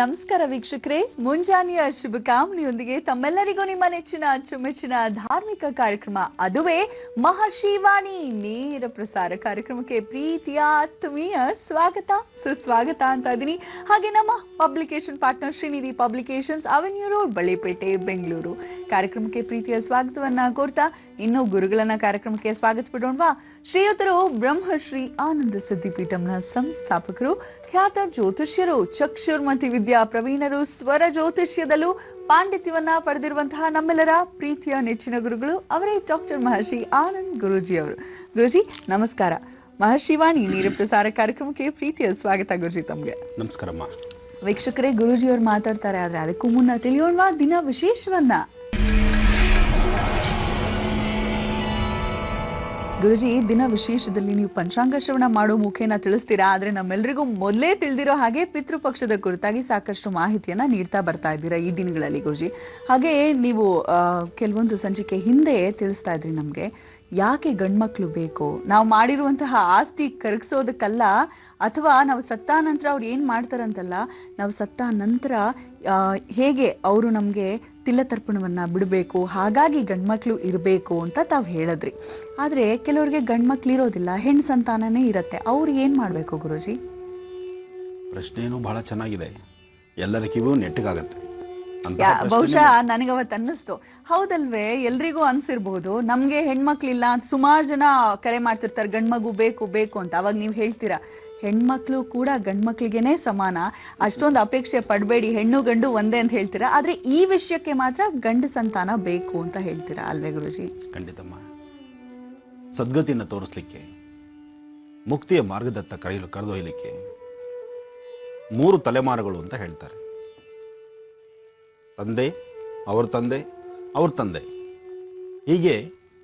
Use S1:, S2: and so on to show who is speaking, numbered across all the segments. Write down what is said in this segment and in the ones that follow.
S1: ನಮಸ್ಕಾರ ವೀಕ್ಷಕರೇ, ಮುಂಜಾನೆಯ ಶುಭಕಾಮನೆಯೊಂದಿಗೆ ತಮ್ಮೆಲ್ಲರಿಗೂ ನಿಮ್ಮ ನೆಚ್ಚಿನ ಅಚ್ಚುಮೆಚ್ಚಿನ ಧಾರ್ಮಿಕ ಕಾರ್ಯಕ್ರಮ ಅದುವೇ ಮಹರ್ಷಿ ವಾಣಿ ನೇರ ಪ್ರಸಾರ ಕಾರ್ಯಕ್ರಮಕ್ಕೆ ಪ್ರೀತಿಯ ಆತ್ಮೀಯ ಸ್ವಾಗತ ಸುಸ್ವಾಗತ ಅಂತ ಇದೀನಿ. ಹಾಗೆ ನಮ್ಮ publication partner Srinidhi publications, Avenue Road, Balepet, Bengaluru ಕಾರ್ಯಕ್ರಮಕ್ಕೆ ಪ್ರೀತಿಯ ಸ್ವಾಗತವನ್ನ ಕೋರ್ತಾ ಇನ್ನು ಗುರುಗಳನ್ನ ಕಾರ್ಯಕ್ರಮಕ್ಕೆ ಸ್ವಾಗತಿಸ್ಬಿಡೋಣವಾ. ಶ್ರೀಯುತರು ಬ್ರಹ್ಮಶ್ರೀ ಆನಂದ ಸಿದ್ಧಿಪೀಠಂನ ಸಂಸ್ಥಾಪಕರು, ಖ್ಯಾತ ಜ್ಯೋತಿಷ್ಯರು, ಚಕ್ಷುರ್ಮತಿ ವಿದ್ಯಾ ಪ್ರವೀಣರು, ಸ್ವರ ಜ್ಯೋತಿಷ್ಯದಲ್ಲೂ ಪಾಂಡಿತ್ಯವನ್ನ ಪಡೆದಿರುವಂತಹ ನಮ್ಮೆಲ್ಲರ ಪ್ರೀತಿಯ ನೆಚ್ಚಿನ ಗುರುಗಳು ಅವರೇ ಡಾಕ್ಟರ್ ಮಹರ್ಷಿ ಆನಂದ್ ಗುರೂಜಿ ಅವರು. ಗುರುಜಿ ನಮಸ್ಕಾರ. ಮಹರ್ಷಿ ವಾಣಿ ನೇರ ಪ್ರಸಾರ ಕಾರ್ಯಕ್ರಮಕ್ಕೆ ಪ್ರೀತಿಯ ಸ್ವಾಗತ ಗುರುಜಿ ತಮ್ಗೆ.
S2: ನಮಸ್ಕಾರಮ್ಮ.
S1: ವೀಕ್ಷಕರೇ, ಗುರೂಜಿ ಅವರು ಮಾತಾಡ್ತಾರೆ, ಆದ್ರೆ ಅದಕ್ಕೂ ಮುನ್ನ ತಿಳಿಯೋಣವಾ ದಿನ ವಿಶೇಷವನ್ನ. ಗುರುಜಿ, ದಿನ ವಿಶೇಷದಲ್ಲಿ ನೀವು ಪಂಚಾಂಗ ಶ್ರವಣ ಮಾಡೋ ಮುಖೇನ ತಿಳಿಸ್ತೀರಾ, ಆದ್ರೆ ನಮ್ಮೆಲ್ಲರಿಗೂ ಮೊದಲೇ ತಿಳಿದಿರೋ ಹಾಗೆ ಪಿತೃಪಕ್ಷದ ಕುರಿತಾಗಿ ಸಾಕಷ್ಟು ಮಾಹಿತಿಯನ್ನ ನೀಡ್ತಾ ಬರ್ತಾ ಇದ್ದೀರಾ ಈ ದಿನಗಳಲ್ಲಿ ಗುರುಜಿ. ಹಾಗೆ ನೀವು ಕೆಲವೊಂದು ಸಂಚಿಕೆ ಹಿಂದೆ ತಿಳಿಸ್ತಾ ಇದ್ರಿ ನಮ್ಗೆ, ಯಾಕೆ ಗಂಡ್ಮಕ್ಳು ಬೇಕು, ನಾವು ಮಾಡಿರುವಂತಹ ಆಸ್ತಿ ಕರಗಿಸೋದಕ್ಕಲ್ಲ, ಅಥವಾ ನಾವು ಸತ್ತ ನಂತರ ಅವ್ರು ಏನ್ ಮಾಡ್ತಾರಂತಲ್ಲ, ನಾವು ಸತ್ತ ನಂತರ ಹೇಗೆ ಅವರು ನಮ್ಗೆ ತಿಲತರ್ಪಣವನ್ನ ಬಿಡಬೇಕು, ಹಾಗಾಗಿ ಗಂಡ್ಮಕ್ಳು ಇರಬೇಕು ಅಂತ ತಾವು ಹೇಳಿದ್ರಿ. ಆದ್ರೆ ಕೆಲವರಿಗೆ ಗಂಡ್ಮಕ್ಳು ಇರೋದಿಲ್ಲ, ಹೆಣ್ಣು ಸಂತಾನನೇ ಇರತ್ತೆ, ಅವ್ರು ಏನ್ ಮಾಡ್ಬೇಕು ಗುರುಜಿ?
S2: ಪ್ರಶ್ನೆನೂ ಬಹಳ ಚೆನ್ನಾಗಿದೆ, ಎಲ್ಲರಿಗೂ ನೆಟ್ಟಗಾಗತ್ತೆ.
S1: ಬಹುಶಃ ನನಗವತ್ತು ಅನ್ನಿಸ್ತು, ಹೌದಲ್ವೇ, ಎಲ್ರಿಗೂ ಅನ್ಸಿರ್ಬಹುದು, ನಮ್ಗೆ ಹೆಣ್ಮಕ್ಳಿಲ್ಲ ಅಂತ ಸುಮಾರು ಜನ ಕರೆ ಮಾಡ್ತಿರ್ತಾರೆ, ಗಂಡ್ಮಗು ಬೇಕು ಬೇಕು ಅಂತ. ಅವಾಗ ನೀವು ಹೇಳ್ತೀರಾ, ಹೆಣ್ಮಕ್ಳು ಕೂಡ ಗಂಡ್ಮಕ್ಳಿಗೆನೆ ಸಮಾನ, ಅಷ್ಟೊಂದು ಅಪೇಕ್ಷೆ ಪಡಬೇಡಿ, ಹೆಣ್ಣು ಗಂಡು ಒಂದೇ ಅಂತ ಹೇಳ್ತೀರಾ. ಆದ್ರೆ ಈ ವಿಷಯಕ್ಕೆ ಮಾತ್ರ ಗಂಡು ಸಂತಾನ ಬೇಕು ಅಂತ ಹೇಳ್ತೀರಾ ಅಲ್ವೇ ಗುರುಜಿ?
S2: ಖಂಡಿತಮ್ಮ. ಸದ್ಗತಿಯನ್ನು ತೋರಿಸ್ಲಿಕ್ಕೆ, ಮುಕ್ತಿಯ ಮಾರ್ಗದತ್ತ ಕರೆದೊಯ್ಯಲಿಕ್ಕೆ 3 ತಲೆಮಾರುಗಳು ಅಂತ ಹೇಳ್ತಾರೆ. ತಂದೆ, ಅವ್ರ ತಂದೆ, ಅವ್ರ ತಂದೆ, ಹೀಗೆ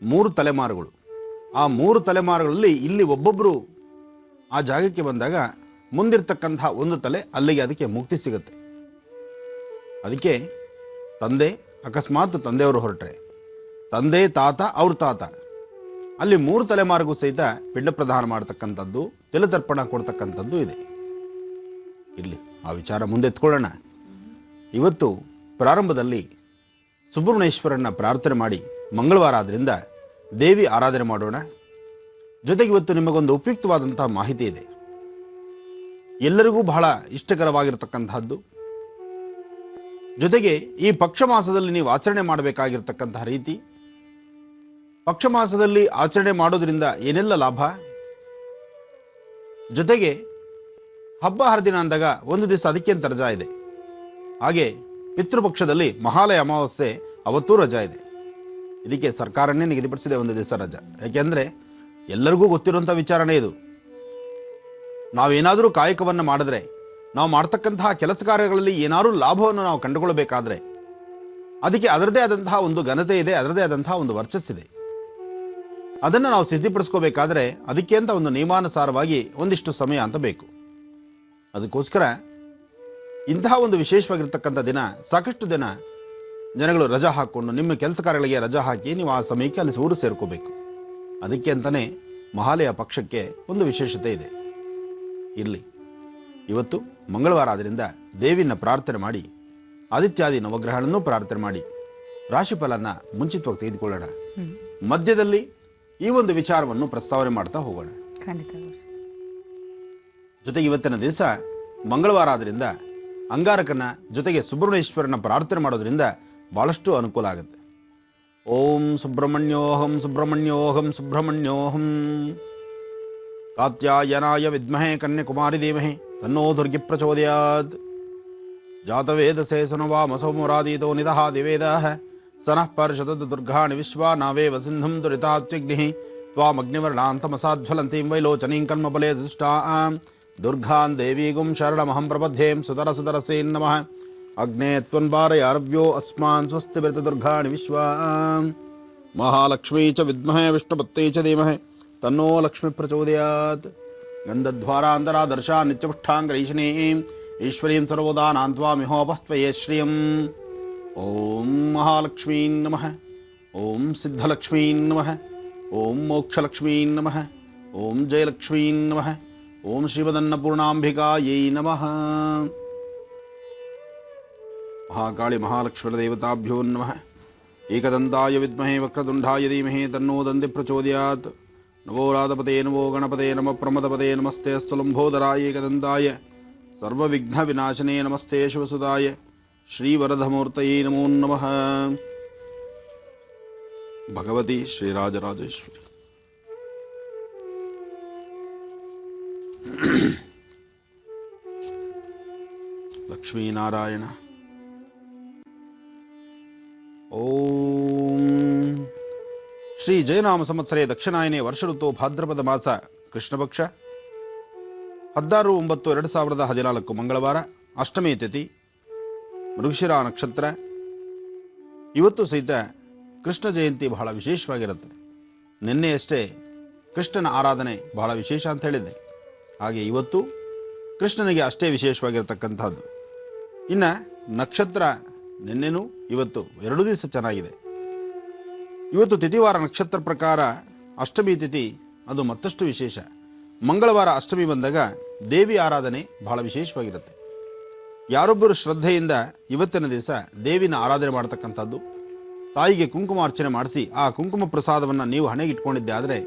S2: 3 ತಲೆಮಾರುಗಳು. ಆ 3 ತಲೆಮಾರುಗಳಲ್ಲಿ ಇಲ್ಲಿ ಒಬ್ಬೊಬ್ಬರು ಆ ಜಾಗಕ್ಕೆ ಬಂದಾಗ ಮುಂದಿರ್ತಕ್ಕಂತಹ ಒಂದು ತಲೆ ಅಲ್ಲಿಗೆ ಅದಕ್ಕೆ ಮುಕ್ತಿ ಸಿಗುತ್ತೆ. ಅದಕ್ಕೆ ತಂದೆ, ಅಕಸ್ಮಾತ್ ತಂದೆಯವರು ಹೊರಟ್ರೆ ತಂದೆ, ತಾತ, ಅವ್ರ ತಾತ, ಅಲ್ಲಿ 3 ತಲೆಮಾರಿಗೂ ಸಹಿತ ಪಿಂಡ ಪ್ರದಾನ ಮಾಡ್ತಕ್ಕಂಥದ್ದು, ತಿಲತರ್ಪಣ ಕೊಡ್ತಕ್ಕಂಥದ್ದು ಇದೆ. ಇಲ್ಲಿ ಆ ವಿಚಾರ ಮುಂದೆ ಎತ್ಕೊಳ್ಳೋಣ. ಇವತ್ತು ಪ್ರಾರಂಭದಲ್ಲಿ ಸುಬ್ರಹ್ಮಣ್ಯೇಶ್ವರನ್ನ ಪ್ರಾರ್ಥನೆ ಮಾಡಿ, ಮಂಗಳವಾರ ಆದ್ದರಿಂದ ದೇವಿ ಆರಾಧನೆ ಮಾಡೋಣ. ಜೊತೆಗೆ ಇವತ್ತು ನಿಮಗೊಂದು ಉಪಯುಕ್ತವಾದಂತಹ ಮಾಹಿತಿ ಇದೆ, ಎಲ್ಲರಿಗೂ ಬಹಳ ಇಷ್ಟಕರವಾಗಿರ್ತಕ್ಕಂತಹದ್ದು. ಜೊತೆಗೆ ಈ ಪಕ್ಷ ಮಾಸದಲ್ಲಿ ನೀವು ಆಚರಣೆ ಮಾಡಬೇಕಾಗಿರ್ತಕ್ಕಂತಹ ರೀತಿ, ಪಕ್ಷ ಮಾಸದಲ್ಲಿ ಆಚರಣೆ ಮಾಡೋದ್ರಿಂದ ಏನೆಲ್ಲ ಲಾಭ, ಜೊತೆಗೆ ಹಬ್ಬ ಹರಿದಿನ ಅಂದಾಗ ಒಂದು ದಿವಸ ಅದಕ್ಕಿಂತ ರಜಾ ಇದೆ. ಹಾಗೆ ಪಿತೃಪಕ್ಷದಲ್ಲಿ ಮಹಾಲಯ ಅಮಾವಾಸ್ಯೆ ಅವತ್ತೂ ರಜಾ ಇದೆ. ಇದಕ್ಕೆ ಸರ್ಕಾರನೇ ನಿಗದಿಪಡಿಸಿದೆ ಒಂದು ದಿವಸ ರಜಾ. ಯಾಕೆಂದ್ರೆ ಎಲ್ಲರಿಗೂ ಗೊತ್ತಿರುವಂಥ ವಿಚಾರಣೆ ಇದು. ನಾವೇನಾದರೂ ಕಾಯಕವನ್ನು ಮಾಡಿದ್ರೆ, ನಾವು ಮಾಡ್ತಕ್ಕಂತಹ ಕೆಲಸ ಕಾರ್ಯಗಳಲ್ಲಿ ಏನಾದರೂ ಲಾಭವನ್ನು ನಾವು ಕಂಡುಕೊಳ್ಬೇಕಾದ್ರೆ ಅದಕ್ಕೆ ಅದರದೇ ಆದಂತಹ ಒಂದು ಘನತೆ ಇದೆ, ಅದರದೇ ಆದಂತಹ ಒಂದು ವರ್ಚಸ್ಸಿದೆ. ಅದನ್ನು ನಾವು ಸಿದ್ಧಿಪಡಿಸ್ಕೋಬೇಕಾದ್ರೆ ಅದಕ್ಕೆ ಅಂತ ಒಂದು ನಿಯಮಾನುಸಾರವಾಗಿ ಒಂದಿಷ್ಟು ಸಮಯ ಅಂತ ಬೇಕು. ಅದಕ್ಕೋಸ್ಕರ ಇಂತಹ ಒಂದು ವಿಶೇಷವಾಗಿರ್ತಕ್ಕಂಥ ದಿನ, ಸಾಕಷ್ಟು ದಿನ ಜನಗಳು ರಜಾ ಹಾಕ್ಕೊಂಡು ನಿಮ್ಮ ಕೆಲಸ ಕಾರ್ಯಗಳಿಗೆ ರಜಾ ಹಾಕಿ ನೀವು ಆ ಸಮಯಕ್ಕೆ ಅಲ್ಲಿ ಊರು ಸೇರ್ಕೋಬೇಕು. ಅದಕ್ಕೆ ಅಂತಲೇ ಮಹಾಲಯ ಪಕ್ಷಕ್ಕೆ ಒಂದು ವಿಶೇಷತೆ ಇದೆ. ಇರಲಿ, ಇವತ್ತು ಮಂಗಳವಾರ ಆದ್ದರಿಂದ ದೇವಿನ ಪ್ರಾರ್ಥನೆ ಮಾಡಿ, ಆದಿತ್ಯಾದಿ ನವಗ್ರಹಗಳನ್ನು ಪ್ರಾರ್ಥನೆ ಮಾಡಿ ರಾಶಿಫಲನ ಮುಂಚಿತವಾಗಿ ತೆಗೆದುಕೊಳ್ಳೋಣ. ಮಧ್ಯದಲ್ಲಿ ಈ ಒಂದು ವಿಚಾರವನ್ನು ಪ್ರಸ್ತಾವನೆ ಮಾಡ್ತಾ ಹೋಗೋಣ. ಜೊತೆಗೆ ಇವತ್ತಿನ ದಿವಸ ಮಂಗಳವಾರ ಆದ್ದರಿಂದ ಅಂಗಾರಕನ ಜೊತೆಗೆ ಸುಬ್ರಹ್ಮಣ್ಯೇಶ್ವರನ ಪ್ರಾರ್ಥನೆ ಮಾಡೋದ್ರಿಂದ ಬಹಳಷ್ಟು ಅನುಕೂಲ ಆಗುತ್ತೆ. ಓಂ ಸುಬ್ರಹ್ಮಣ್ಯೋಹಂ ಸುಬ್ರಹ್ಮಣ್ಯೋಹಂ ಸುಬ್ರಹ್ಮಣ್ಯೋಹಂ. ಕಾತ್ಯಾಯನಾಯ ವಿದ್ಮಹೇ ಕನ್ಯಾಕುಮಾರಿ ಧೀಮಹಿ ತನ್ನೋ ದುರ್ಗಿ ಪ್ರಚೋದಯಾತ್. ಜಾತವೇದಸೇ ಸನವಾಮಸೋ ಮುರಾದೀತೋ ನಿದಃ ದಿವೇದಃ ಸನಃ ಪರ್ಷದದ್ ದುರ್ಗಾಣಿ ವಿಶ್ವಾ ನಾವೇವ ಸಿಂಧುಂ ದುರಿತಾತ್ಯಗ್ನಿಃ ತ್ವಾಮಗ್ನಿವರ್ಣಾಂತಮಸಾಜ್ವಲಂತೀಂ ವೈಲೋಚನೀಂ ಕರ್ಮಬಲೇ ದುಷ್ಟಾಂ ದುರ್ಗಾಂ ದೇವೀಗುಂ ಶರಣಮಹಂ ಪ್ರಬಧ್ಯೇಂ ಸುತರ ಸುತರಸೇ ನಮಃ. ಅಗ್ನೇ ತ್ವನ್ವಾರಯಾರವ್ಯೋ ಅಸ್ಮಾನ್ ಸ್ವಸ್ತಿ ಬೃತ ದುರ್ಗಾಣಿ ವಿಶ್ವಾಂ. ಮಹಾಲಕ್ಷ್ಮೀ ಚ ವಿದ್ಮಹೇ ವಿಷ್ಣುಪತ್ತೇ ಚ ಧೀಮಹಿ ತನ್ನೋ ಲಕ್ಷ್ಮೀ ಪ್ರಚೋದಯಾತ್. ಗಂಧದ್ವಾರಾಂತರಾದರ್ಶಾ ನಿತ್ಯಪುಷ್ಠಾಂಗರೀಷಿಣೀಂ ಈಶ್ವರೀಂ ಸರ್ವದಾನಾಂತ್ವಾಮಿಹೋಪಹ್ವಯೇ ಶ್ರಿಯಂ. ಓಂ ಮಹಾಲಕ್ಷ್ಮೀ ನಮಃ. ಓಂ ಸಿದ್ಧಲಕ್ಷ್ಮೀ ನಮಃ. ಓಂ ಮೋಕ್ಷಲಕ್ಷ್ಮೀ ನಮಃ. ಓಂ ಜಯಲಕ್ಷ್ಮೀ ನಮಃ. ಓಂ ಶ್ರೀಮದನ್ನಪೂರ್ಣಾಂಬಿಕಾಯೈ ನಮಃ. ಮಹಾಕಾಳಿ ಮಹಾಲಕ್ಷ್ಮೀದೇವತಾಭ್ಯೋ ನಮಃ. ಏಕದಂತಾಯ ವಿದ್ಮಹೇ ವಕ್ರತುಂಡಾಯ ಧೀಮಹಿ ತನ್ನೋ ದಂದಿ ಪ್ರಚೋದಯಾತ್. ನಮೋ ರಾಧಪತೆ ನಮೋ ಗಣಪತೆ ನಮ ಪ್ರಮದಪತೆ ನಮಸ್ತೆ ಸ್ಥುಲಂಬೋದರಾಯ ಏಕದಂತಾಯ ಸರ್ವವಿಘ್ನ ವಿನಾಶನೇ ನಮಸ್ತೆ ಶಿವಸುದಾಯ ಶ್ರೀವರಧಮೂರ್ತಯೇ ನಮೋ ನಮಃ. ಭಗವತಿ ಶ್ರೀರಾಜರಾಜೇಶ್ವರಿ. ಲಕ್ಷ್ಮೀನಾರಾಯಣ. ಓಂ ಶ್ರೀ ಜಯನಾಮ ಸಂವತ್ಸರೇ ದಕ್ಷಿಣಾಯನೇ ವರ್ಷ ಋತು ಭಾದ್ರಪದ ಮಾಸ ಕೃಷ್ಣಪಕ್ಷ 16/9/2014 ಮಂಗಳವಾರ, ಅಷ್ಟಮಿ ತಿಥಿ, ಮೃಗಶಿರ ನಕ್ಷತ್ರ. ಇವತ್ತು ಸಹಿತ ಕೃಷ್ಣ ಜಯಂತಿ ಬಹಳ ವಿಶೇಷವಾಗಿರುತ್ತೆ. ನಿನ್ನೆಯಷ್ಟೇ ಕೃಷ್ಣನ ಆರಾಧನೆ ಬಹಳ ವಿಶೇಷ ಅಂತ ಹೇಳಿದೆ. ಹಾಗೆ ಇವತ್ತು ಕೃಷ್ಣನಿಗೆ ಅಷ್ಟೇ ವಿಶೇಷವಾಗಿರತಕ್ಕಂಥದ್ದು. ಇನ್ನು ನಕ್ಷತ್ರ ನಿನ್ನೆನೂ ಇವತ್ತು 2 ದಿವಸ ಚೆನ್ನಾಗಿದೆ. ಇವತ್ತು ತಿಥಿವಾರ ನಕ್ಷತ್ರ ಪ್ರಕಾರ ಅಷ್ಟಮಿ ತಿಥಿ, ಅದು ಮತ್ತಷ್ಟು ವಿಶೇಷ. ಮಂಗಳವಾರ ಅಷ್ಟಮಿ ಬಂದಾಗ ದೇವಿ ಆರಾಧನೆ ಬಹಳ ವಿಶೇಷವಾಗಿರುತ್ತೆ. ಯಾರೊಬ್ಬರು ಶ್ರದ್ಧೆಯಿಂದ ಇವತ್ತಿನ ದಿವಸ ದೇವಿನ ಆರಾಧನೆ ಮಾಡತಕ್ಕಂಥದ್ದು, ತಾಯಿಗೆ ಕುಂಕುಮಾರ್ಚನೆ ಮಾಡಿಸಿ ಆ ಕುಂಕುಮ ಪ್ರಸಾದವನ್ನು ನೀವು ಹಣೆಗೆ ಇಟ್ಕೊಂಡಿದ್ದೆ ಆದರೆ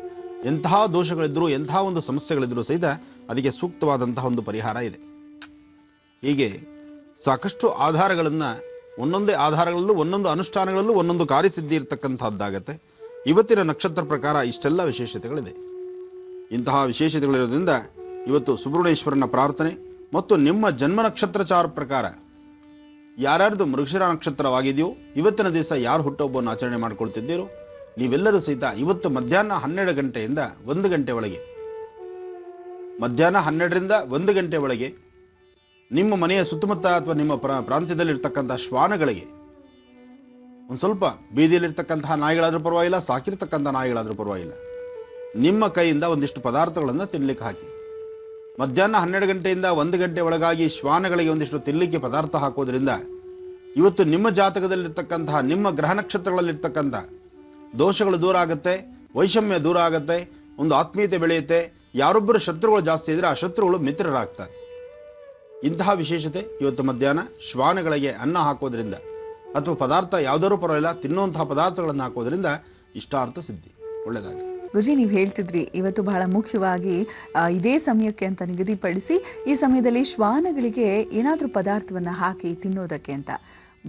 S2: ಎಂತಹ ದೋಷಗಳಿದ್ದರೂ ಎಂತಹ ಒಂದು ಸಮಸ್ಯೆಗಳಿದ್ದರೂ ಸಹಿತ ಅದಕ್ಕೆ ಸೂಕ್ತವಾದಂತಹ ಒಂದು ಪರಿಹಾರ ಇದೆ. ಹೀಗೆ ಸಾಕಷ್ಟು ಆಧಾರಗಳನ್ನು, ಒಂದೊಂದೇ ಆಧಾರಗಳಲ್ಲೂ ಒಂದೊಂದು ಅನುಷ್ಠಾನಗಳಲ್ಲೂ ಒಂದೊಂದು ಕಾರ್ಯಸಿದ್ಧಿ ಇರತಕ್ಕಂಥದ್ದಾಗತ್ತೆ. ಇವತ್ತಿನ ನಕ್ಷತ್ರ ಪ್ರಕಾರ ಇಷ್ಟೆಲ್ಲ ವಿಶೇಷತೆಗಳಿದೆ. ಇಂತಹ ವಿಶೇಷತೆಗಳಿರೋದ್ರಿಂದ ಇವತ್ತು ಸುಬ್ರಹ್ಮಣ್ಯೇಶ್ವರನ ಪ್ರಾರ್ಥನೆ ಮತ್ತು ನಿಮ್ಮ ಜನ್ಮ ನಕ್ಷತ್ರಚಾರ ಪ್ರಕಾರ ಯಾರ್ಯಾರ್ದು ಮೃಗಶಿರ ನಕ್ಷತ್ರವಾಗಿದೆಯೋ ಇವತ್ತಿನ ದಿವಸ ಯಾರು ಹುಟ್ಟುಹಬ್ಬವನ್ನು ಆಚರಣೆ ಮಾಡಿಕೊಳ್ತಿದ್ದೀರೋ ನೀವೆಲ್ಲರೂ ಸಹಿತ ಇವತ್ತು ಮಧ್ಯಾಹ್ನ 12 ಗಂಟೆಯಿಂದ 1 ಗಂಟೆ ಒಳಗೆ, ಮಧ್ಯಾಹ್ನ 12ರಿಂದ 1 ಗಂಟೆ ಒಳಗೆ ನಿಮ್ಮ ಮನೆಯ ಸುತ್ತಮುತ್ತ ಅಥವಾ ನಿಮ್ಮ ಪ್ರಾಂತ್ಯದಲ್ಲಿರ್ತಕ್ಕಂಥ ಶ್ವಾನಗಳಿಗೆ ಒಂದು ಸ್ವಲ್ಪ, ಬೀದಿಯಲ್ಲಿರ್ತಕ್ಕಂತಹ ನಾಯಿಗಳಾದರೂ ಪರವಾಗಿಲ್ಲ, ಸಾಕಿರ್ತಕ್ಕಂಥ ನಾಯಿಗಳಾದರೂ ಪರವಾಗಿಲ್ಲ, ನಿಮ್ಮ ಕೈಯಿಂದ ಒಂದಿಷ್ಟು ಪದಾರ್ಥಗಳನ್ನು ತಿನ್ನಲಿಕ್ಕೆ ಹಾಕಿ. ಮಧ್ಯಾಹ್ನ 12 ಗಂಟೆಯಿಂದ 1 ಗಂಟೆ ಒಳಗಾಗಿ ಶ್ವಾನಗಳಿಗೆ ಒಂದಿಷ್ಟು ತಿನ್ನಲಿಕ್ಕೆ ಪದಾರ್ಥ ಹಾಕೋದ್ರಿಂದ ಇವತ್ತು ನಿಮ್ಮ ಜಾತಕದಲ್ಲಿರ್ತಕ್ಕಂತಹ, ನಿಮ್ಮ ಗ್ರಹ ನಕ್ಷತ್ರಗಳಲ್ಲಿರ್ತಕ್ಕಂಥ ದೋಷಗಳು ದೂರ ಆಗುತ್ತೆ, ವೈಷಮ್ಯ ದೂರ ಆಗುತ್ತೆ, ಒಂದು ಆತ್ಮೀಯತೆ ಬೆಳೆಯುತ್ತೆ. ಯಾರೊಬ್ಬರು ಶತ್ರುಗಳು ಜಾಸ್ತಿ ಇದ್ದರೆ ಆ ಶತ್ರುಗಳು ಮಿತ್ರರಾಗ್ತಾರೆ. ಇಂತಹ ವಿಶೇಷತೆ ಇವತ್ತು ಮಧ್ಯಾಹ್ನ ಶ್ವಾನಗಳಿಗೆ ಅನ್ನ ಹಾಕೋದ್ರಿಂದ ಅಥವಾ ಪದಾರ್ಥ ಯಾವುದಾದ್ರೂ ಪರವಾಗಿಲ್ಲ ತಿನ್ನುವಂತಹ ಪದಾರ್ಥಗಳನ್ನು ಹಾಕೋದ್ರಿಂದ ಇಷ್ಟಾರ್ಥ ಸಿದ್ಧಿ. ಒಳ್ಳೆಯದಾಗಲಿ.
S1: ಗುರುಜಿ, ನೀವು ಹೇಳ್ತಿದ್ರಿ ಇವತ್ತು ಬಹಳ ಮುಖ್ಯವಾಗಿ ಇದೇ ಸಮಯಕ್ಕೆ ಅಂತ ನಿಗದಿಪಡಿಸಿ ಈ ಸಮಯದಲ್ಲಿ ಶ್ವಾನಗಳಿಗೆ ಏನಾದರೂ ಪದಾರ್ಥವನ್ನು ಹಾಕಿ ತಿನ್ನೋದಕ್ಕೆ ಅಂತ.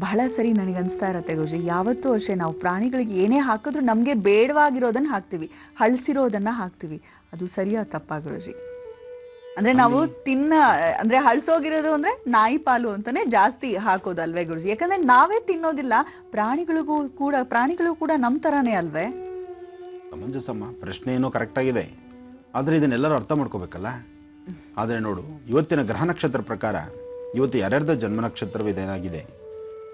S1: ಬಹಳ ಸರಿ ನನಗನ್ನಿಸ್ತಾ ಇರತ್ತೆ ಗುರುಜಿ, ಯಾವತ್ತೂ ಅಷ್ಟೇ ನಾವು ಪ್ರಾಣಿಗಳಿಗೆ ಏನೇ ಹಾಕಿದ್ರೂ ನಮಗೆ ಬೇಡವಾಗಿರೋದನ್ನು ಹಾಕ್ತೀವಿ, ಹಳಸಿರೋದನ್ನು ಹಾಕ್ತೀವಿ. ಅದು ಸರಿಯಾ ತಪ್ಪಾ ಗುರುಜಿ? ಅಂದ್ರೆ ನಾವು ಅಂದ್ರೆ ಹಳಸೋಗಿರೋದು ಅಂದ್ರೆ ನಾಯಿ ಪಾಲು ಅಂತಾನೆ ಜಾಸ್ತಿ ಹಾಕೋದಲ್ವೇ ಗುರುಜಿ? ಯಾಕಂದ್ರೆ ನಾವೇ ತಿನ್ನೋದಿಲ್ಲ, ಪ್ರಾಣಿಗಳು ಕೂಡ ನಮ್ಮ ತರಾನೇ ಅಲ್ವೇ?
S2: ಸಮಂಜಸಮ್ಮ, ಪ್ರಶ್ನೆ ಏನೋ ಕರೆಕ್ಟ್ ಆಗಿದೆ, ಆದರೆ ಇದನ್ನೆಲ್ಲರೂ ಅರ್ಥ ಮಾಡ್ಕೋಬೇಕಲ್ಲ. ಆದರೆ ನೋಡು, ಇವತ್ತಿನ ಗ್ರಹ ನಕ್ಷತ್ರ ಪ್ರಕಾರ ಇವತ್ತು ಯಾರ್ಯಾರ್ದ ಜನ್ಮ ನಕ್ಷತ್ರವಿದೇನಾಗಿದೆ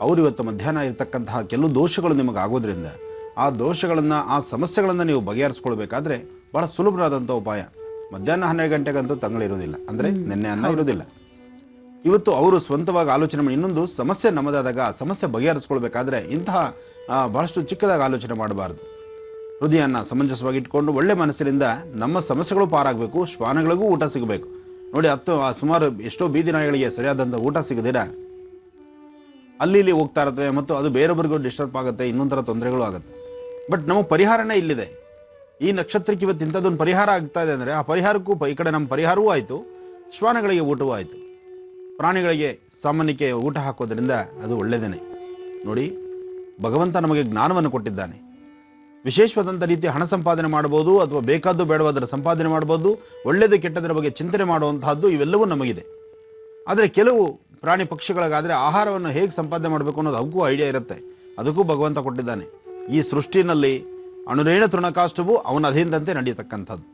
S2: ಅವರು ಇವತ್ತು ಮಧ್ಯಾಹ್ನ ಇರತಕ್ಕಂತಹ ಕೆಲವು ದೋಷಗಳು ನಿಮಗೆ ಆಗೋದ್ರಿಂದ ಆ ದೋಷಗಳನ್ನು, ಆ ಸಮಸ್ಯೆಗಳನ್ನು ನೀವು ಬಗೆಹರಿಸ್ಕೊಳ್ಬೇಕಾದ್ರೆ ಬಹಳ ಸುಲಭವಾದಂಥ ಉಪಾಯ. ಮಧ್ಯಾಹ್ನ 12 ಗಂಟೆಗಂತೂ ತಂಗಳಿರೋದಿಲ್ಲ, ಅಂದರೆ ನಿನ್ನೆ ಅನ್ನ ಇರೋದಿಲ್ಲ. ಇವತ್ತು ಅವರು ಸ್ವಂತವಾಗಿ ಆಲೋಚನೆ ಮಾಡಿ, ಇನ್ನೊಂದು ಸಮಸ್ಯೆ ನಮ್ಮದಾದಾಗ ಆ ಸಮಸ್ಯೆ ಬಗೆಹರಿಸ್ಕೊಳ್ಬೇಕಾದ್ರೆ ಇಂತಹ ಬಹಳಷ್ಟು ಚಿಕ್ಕದಾಗಿ ಆಲೋಚನೆ ಮಾಡಬಾರ್ದು. ಹೃದಯನ ಸಮಂಜಸವಾಗಿ ಇಟ್ಕೊಂಡು ಒಳ್ಳೆ ಮನಸ್ಸಿನಿಂದ ನಮ್ಮ ಸಮಸ್ಯೆಗಳು ಪಾರಾಗಬೇಕು, ಶ್ವಾನಗಳಿಗೂ ಊಟ ಸಿಗಬೇಕು. ನೋಡಿ, ಸುಮಾರು ಎಷ್ಟೋ ಬೀದಿ ನಾಯಿಗಳಿಗೆ ಸರಿಯಾದಂಥ ಊಟ ಸಿಗದಿರ ಅಲ್ಲಿ ಇಲ್ಲಿ ಹೋಗ್ತಾ ಇರ್ತವೆ ಮತ್ತು ಅದು ಬೇರೊಬ್ಬರಿಗೂ ಡಿಸ್ಟರ್ಬ್ ಆಗುತ್ತೆ, ಇನ್ನೊಂದು ಥರ ತೊಂದರೆಗಳು ಆಗುತ್ತೆ. ಬಟ್ ನಮಗೆ ಪರಿಹಾರನೇ ಇಲ್ಲಿದೆ. ಈ ನಕ್ಷತ್ರಕ್ಕೆ ಇವತ್ತು ಇಂಥದ್ದೊಂದು ಪರಿಹಾರ ಆಗ್ತಾ ಇದೆ ಅಂದರೆ ಆ ಪರಿಹಾರಕ್ಕೂ ಈ ಕಡೆ ನಮ್ಮ ಪರಿಹಾರವೂ ಆಯಿತು, ಶ್ವಾನಗಳಿಗೆ ಊಟವೂ ಆಯಿತು. ಪ್ರಾಣಿಗಳಿಗೆ ಸಾಮಾನ್ಯಕ್ಕೆ ಊಟ ಹಾಕೋದ್ರಿಂದ ಅದು ಒಳ್ಳೆಯದೇನೆ. ನೋಡಿ, ಭಗವಂತ ನಮಗೆ ಜ್ಞಾನವನ್ನು ಕೊಟ್ಟಿದ್ದಾನೆ. ವಿಶೇಷವಾದಂಥ ರೀತಿ ಹಣ ಸಂಪಾದನೆ ಮಾಡ್ಬೋದು ಅಥವಾ ಬೇಕಾದ್ದು ಬೇಡವಾದರ ಸಂಪಾದನೆ ಮಾಡ್ಬೋದು, ಒಳ್ಳೆಯದು ಕೆಟ್ಟದರ ಬಗ್ಗೆ ಚಿಂತನೆ ಮಾಡುವಂತಹದ್ದು ಇವೆಲ್ಲವೂ ನಮಗಿದೆ. ಆದರೆ ಕೆಲವು ಪ್ರಾಣಿ ಪಕ್ಷಿಗಳಿಗಾದರೆ ಆಹಾರವನ್ನು ಹೇಗೆ ಸಂಪಾದನೆ ಮಾಡಬೇಕು ಅನ್ನೋದು ಅವಕ್ಕೂ ಐಡಿಯಾ ಇರುತ್ತೆ, ಅದಕ್ಕೂ ಭಗವಂತ ಕೊಟ್ಟಿದ್ದಾನೆ. ಈ ಸೃಷ್ಟಿನಲ್ಲಿ ಅಣುರೇಣ ತೃಣಕಾಷ್ಟವು ಅವನ ಅಧೀನದಂತೆ ನಡೆಯತಕ್ಕಂಥದ್ದು.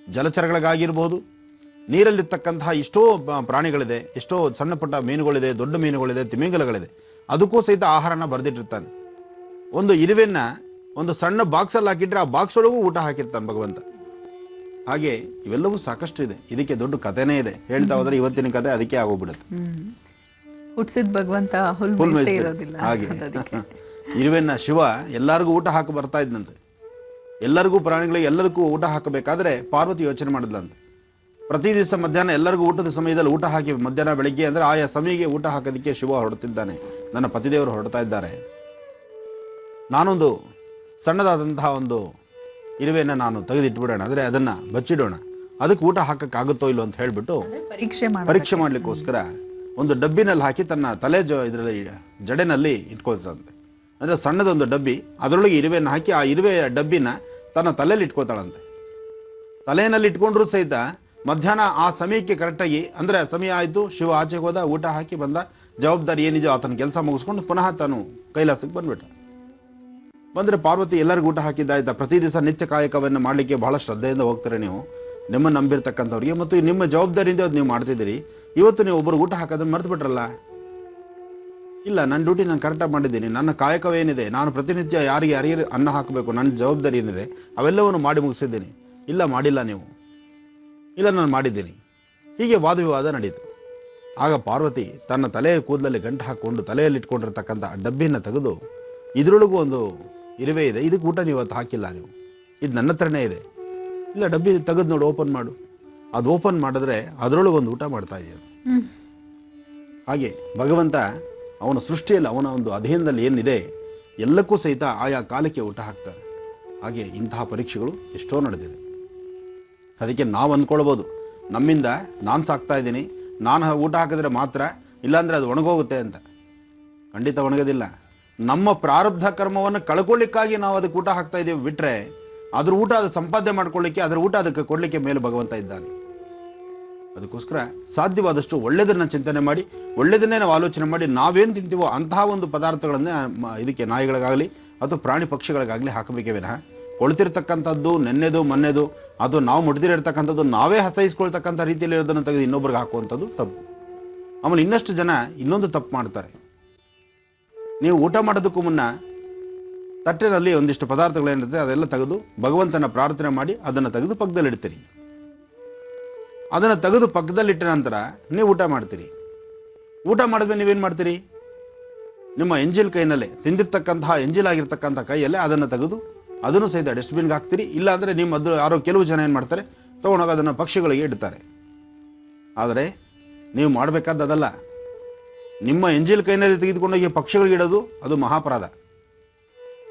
S2: ಜಲಚರಗಳಿಗಾಗಿರ್ಬೋದು, ನೀರಲ್ಲಿರ್ತಕ್ಕಂತಹ ಎಷ್ಟೋ ಪ್ರಾಣಿಗಳಿದೆ, ಎಷ್ಟೋ ಸಣ್ಣ ಪುಟ್ಟ ಮೀನುಗಳಿದೆ, ದೊಡ್ಡ ಮೀನುಗಳಿದೆ, ತಿಮಿಂಗಲಗಳಿದೆ, ಅದಕ್ಕೂ ಸಹಿತ ಆಹಾರನ ಬರೆದಿಟ್ಟಿರ್ತಾನೆ. ಒಂದು ಇರುವೆನ್ನ ಒಂದು ಸಣ್ಣ ಬಾಕ್ಸಲ್ಲಿ ಹಾಕಿಟ್ರೆ ಆ ಬಾಕ್ಸ್ ಒಳಗೂ ಊಟ ಹಾಕಿರ್ತಾನೆ ಭಗವಂತ. ಹಾಗೆ ಇವೆಲ್ಲವೂ ಸಾಕಷ್ಟು ಇದೆ. ಇದಕ್ಕೆ ದೊಡ್ಡ ಕಥೆನೇ ಇದೆ, ಹೇಳ್ತಾ ಹೋದ್ರೆ ಇವತ್ತಿನ ಕಥೆ ಅದಕ್ಕೆ ಆಗೋಗ್ಬಿಡುತ್ತೆ.
S1: ಹುಟ್ಟಿಸಿದ ಭಗವಂತ
S2: ಹಾಗೆ ಇರುವೆನ್ನ ಶಿವ ಎಲ್ಲರಿಗೂ ಊಟ ಹಾಕಿ ಬರ್ತಾ ಇದ್ದಂತೆ. ಎಲ್ಲರಿಗೂ ಪ್ರಾಣಿಗಳಿಗೆ ಎಲ್ಲದಕ್ಕೂ ಊಟ ಹಾಕಬೇಕಾದ್ರೆ ಪಾರ್ವತಿ ಯೋಚನೆ ಮಾಡಿದ್ಲಂತೆ, ಪ್ರತಿ ದಿವಸ ಮಧ್ಯಾಹ್ನ ಎಲ್ಲರಿಗೂ ಊಟದ ಸಮಯದಲ್ಲಿ ಊಟ ಹಾಕಿ ಮಧ್ಯಾಹ್ನ ಬೆಳಿಗ್ಗೆ ಅಂದರೆ ಆಯಾ ಸಮಯಕ್ಕೆ ಊಟ ಹಾಕೋದಕ್ಕೆ ಶಿವ ಹೊರಡ್ತಿದ್ದಾನೆ, ನನ್ನ ಪತಿದೇವರು ಹೊರಡ್ತಾ ಇದ್ದಾರೆ. ನಾನೊಂದು ಸಣ್ಣದಾದಂತಹ ಒಂದು ಇರುವೆಯನ್ನು ನಾನು ತೆಗೆದಿಟ್ಬಿಡೋಣ, ಅಂದರೆ ಅದನ್ನು ಬಚ್ಚಿಡೋಣ, ಅದಕ್ಕೆ ಊಟ ಹಾಕೋಕ್ಕಾಗುತ್ತೋ ಇಲ್ಲೋ ಅಂತ ಹೇಳಿಬಿಟ್ಟು ಪರೀಕ್ಷೆ ಮಾಡಲಿಕ್ಕೋಸ್ಕರ ಒಂದು ಡಬ್ಬಿನಲ್ಲಿ ಹಾಕಿ ತನ್ನ ತಲೆ ಇದರಲ್ಲಿ ಜಡೆನಲ್ಲಿ ಇಟ್ಕೊಳ್ತಾಳಂತೆ. ಅಂದರೆ ಸಣ್ಣದೊಂದು ಡಬ್ಬಿ, ಅದರೊಳಗೆ ಇರುವೆಯನ್ನು ಹಾಕಿ ಆ ಇರುವೆಯ ಡಬ್ಬಿನ ತನ್ನ ತಲೆಯಲ್ಲಿ ಇಟ್ಕೊಳ್ತಾಳಂತೆ. ತಲೆಯಲ್ಲಿ ಇಟ್ಕೊಂಡ್ರೂ ಸಹಿತ ಮಧ್ಯಾಹ್ನ ಆ ಸಮಯಕ್ಕೆ ಕರೆಕ್ಟಾಗಿ, ಅಂದರೆ ಸಮಯ ಆಯಿತು, ಶಿವ ಆಚೆಗೆ ಹೋದ, ಊಟ ಹಾಕಿ ಬಂದ, ಜವಾಬ್ದಾರಿ ಏನಿದೆಯೋ ಆತನ ಕೆಲಸ ಮುಗಿಸ್ಕೊಂಡು ಪುನಃ ತಾನು ಕೈಲಾಸಕ್ಕೆ ಬಂದ್ಬಿಟ್ಟ. ಬಂದರೆ ಪಾರ್ವತಿ ಎಲ್ಲರಿಗೂ ಊಟ ಹಾಕಿದ್ದಾಯ್ತಾ. ಪ್ರತಿ ದಿವಸ ನಿತ್ಯ ಕಾಯಕವನ್ನು ಮಾಡಲಿಕ್ಕೆ ಬಹಳ ಶ್ರದ್ಧೆಯಿಂದ ಹೋಗ್ತಾರೆ ನೀವು, ನಿಮ್ಮ ನಂಬಿರ್ತಕ್ಕಂಥವ್ರಿಗೆ, ಮತ್ತು ನಿಮ್ಮ ಜವಾಬ್ದಾರಿಯಿಂದ ಅದು ನೀವು ಮಾಡ್ತಿದ್ದೀರಿ. ಇವತ್ತು ನೀವು ಒಬ್ಬರು ಊಟ ಹಾಕೋದನ್ನು ಮರೆತು ಬಿಟ್ರಲ್ಲ. ಇಲ್ಲ, ನನ್ನ ಡ್ಯೂಟಿ ನಾನು ಕರೆಕ್ಟಾಗಿ ಮಾಡಿದ್ದೀನಿ, ನನ್ನ ಕಾಯಕವೇನಿದೆ, ನಾನು ಪ್ರತಿನಿತ್ಯ ಯಾರಿಗೆ ಅನ್ನ ಹಾಕಬೇಕು, ನನ್ನ ಜವಾಬ್ದಾರಿ ಏನಿದೆ ಅವೆಲ್ಲವನ್ನು ಮಾಡಿ ಮುಗಿಸಿದ್ದೀನಿ. ಇಲ್ಲ, ಮಾಡಿಲ್ಲ ನೀವು. ಇಲ್ಲ, ನಾನು ಮಾಡಿದ್ದೀನಿ. ಹೀಗೆ ವಾದವಿವಾದ ನಡೀತು. ಆಗ ಪಾರ್ವತಿ ತನ್ನ ತಲೆಯ ಕೂದಲಲ್ಲಿ ಗಂಟು ಹಾಕ್ಕೊಂಡು ತಲೆಯಲ್ಲಿ ಇಟ್ಕೊಂಡಿರ್ತಕ್ಕಂಥ ಡಬ್ಬಿನ ತೆಗೆದು, ಇದರೊಳಗೂ ಒಂದು ಇರುವೆ ಇದೆ, ಇದಕ್ಕೆ ಊಟ ನೀವು ಇವತ್ತು ಹಾಕಿಲ್ಲ, ನೀವು ಇದು ನನ್ನ ಹತ್ರನೇ ಇದೆ. ಇಲ್ಲ, ಡಬ್ಬಿ ತೆಗೆದು ನೋಡಿ, ಓಪನ್ ಮಾಡು. ಅದು ಓಪನ್ ಮಾಡಿದ್ರೆ ಅದರೊಳಗೆ ಒಂದು ಊಟ ಮಾಡ್ತಾ ಇದೆಯಾ. ಹಾಗೆ ಭಗವಂತ ಅವನ ಸೃಷ್ಟಿಯಲ್ಲಿ, ಅವನ ಒಂದು ಅಧೀನದಲ್ಲಿ ಏನಿದೆ ಎಲ್ಲಕ್ಕೂ ಸಹಿತ ಆಯಾ ಕಾಲಕ್ಕೆ ಊಟ ಹಾಕ್ತಾರೆ. ಹಾಗೆ ಇಂತಹ ಪರೀಕ್ಷೆಗಳು ಎಷ್ಟೋ ನಡೆದಿದೆ. ಅದಕ್ಕೆ ನಾವು ಅಂದ್ಕೊಳ್ಬೋದು, ನಮ್ಮಿಂದ ನಾನು ಸಾಕ್ತಾ ಇದ್ದೀನಿ, ನಾನು ಊಟ ಹಾಕಿದ್ರೆ ಮಾತ್ರ, ಇಲ್ಲಾಂದರೆ ಅದು ಒಣಗೋಗುತ್ತೆ ಅಂತ. ಖಂಡಿತ ಒಣಗೋದಿಲ್ಲ. ನಮ್ಮ ಪ್ರಾರಬ್ಧ ಕರ್ಮವನ್ನು ಕಳ್ಕೊಳ್ಳಿಕ್ಕಾಗಿ ನಾವು ಅದಕ್ಕೆ ಊಟ ಹಾಕ್ತಾ ಇದ್ದೀವಿ ಬಿಟ್ಟರೆ, ಅದ್ರ ಊಟ ಅದು ಸಂಪಾದನೆ ಮಾಡ್ಕೊಳ್ಳಿಕ್ಕೆ, ಅದರ ಊಟ ಅದಕ್ಕೆ ಕೊಡಲಿಕ್ಕೆ ಮೇಲೆ ಭಗವಂತ ಇದ್ದಾನೆ. ಅದಕ್ಕೋಸ್ಕರ ಸಾಧ್ಯವಾದಷ್ಟು ಒಳ್ಳೆಯದನ್ನು ಚಿಂತನೆ ಮಾಡಿ, ಒಳ್ಳೆಯದನ್ನೇ ನಾವು ಆಲೋಚನೆ ಮಾಡಿ, ನಾವೇನು ತಿಂತೀವೋ ಅಂತಹ ಒಂದು ಪದಾರ್ಥಗಳನ್ನೇ ಇದಕ್ಕೆ ನಾಯಿಗಳಿಗಾಗಲಿ ಅಥವಾ ಪ್ರಾಣಿ ಪಕ್ಷಿಗಳಿಗಾಗಲಿ ಹಾಕಬೇಕೇ ವಿನಃ ಕೊಳ್ತಿರ್ತಕ್ಕಂಥದ್ದು, ನೆನ್ನೆದು ಮೊನ್ನೆದು, ಅದು ನಾವು ಮುಡ್ದಿರಿರ್ತಕ್ಕಂಥದ್ದು ನಾವೇ ಹಸೈಸ್ಕೊಳ್ತಕ್ಕಂಥ ರೀತಿಯಲ್ಲಿ ಇರೋದನ್ನು ತೆಗೆದು ಇನ್ನೊಬ್ರಿಗೆ ಹಾಕುವಂಥದ್ದು ತಪ್ಪು. ಆಮೇಲೆ ಇನ್ನಷ್ಟು ಜನ ಇನ್ನೊಂದು ತಪ್ಪು ಮಾಡ್ತಾರೆ. ನೀವು ಊಟ ಮಾಡೋದಕ್ಕೂ ಮುನ್ನ ತಟ್ಟೆನಲ್ಲಿ ಒಂದಿಷ್ಟು ಪದಾರ್ಥಗಳೇನಿರುತ್ತೆ ಅದೆಲ್ಲ ತೆಗೆದು ಭಗವಂತನ ಪ್ರಾರ್ಥನೆ ಮಾಡಿ ಅದನ್ನು ತೆಗೆದು ಪಕ್ಕದಲ್ಲಿಡ್ತೀರಿ. ಅದನ್ನು ತೆಗೆದು ಪಕ್ಕದಲ್ಲಿಟ್ಟ ನಂತರ ನೀವು ಊಟ ಮಾಡ್ತೀರಿ. ಊಟ ಮಾಡಿದ್ಮೇಲೆ ನೀವೇನು ಮಾಡ್ತೀರಿ? ನಿಮ್ಮ ಎಂಜಿಲ್ ಕೈನಲ್ಲೇ, ತಿಂದಿರ್ತಕ್ಕಂತಹ ಎಂಜಿಲ್ ಆಗಿರ್ತಕ್ಕಂಥ ಕೈಯಲ್ಲೇ ಅದನ್ನು ತೆಗೆದು ಅದನ್ನು ಸಹಿತ ಡಸ್ಟ್ಬಿನ್ಗೆ ಹಾಕ್ತೀರಿ. ಇಲ್ಲಾಂದರೆ ನಿಮ್ಮ ಅದು ಯಾರೋ ಕೆಲವು ಜನ ಏನು ಮಾಡ್ತಾರೆ, ತೊಗೊಂಡೋಗಿ ಅದನ್ನು ಪಕ್ಷಿಗಳಿಗೆ ಇಡ್ತಾರೆ. ಆದರೆ ನೀವು ಮಾಡಬೇಕಾದದಲ್ಲ. ನಿಮ್ಮ ಎಂಜಿಲ್ ಕೈನಲ್ಲಿ ತೆಗೆದುಕೊಂಡೋಗಿ ಪಕ್ಷಿಗಳಿಗೆ ಇಡೋದು ಅದು ಮಹಾಪರಾಧ.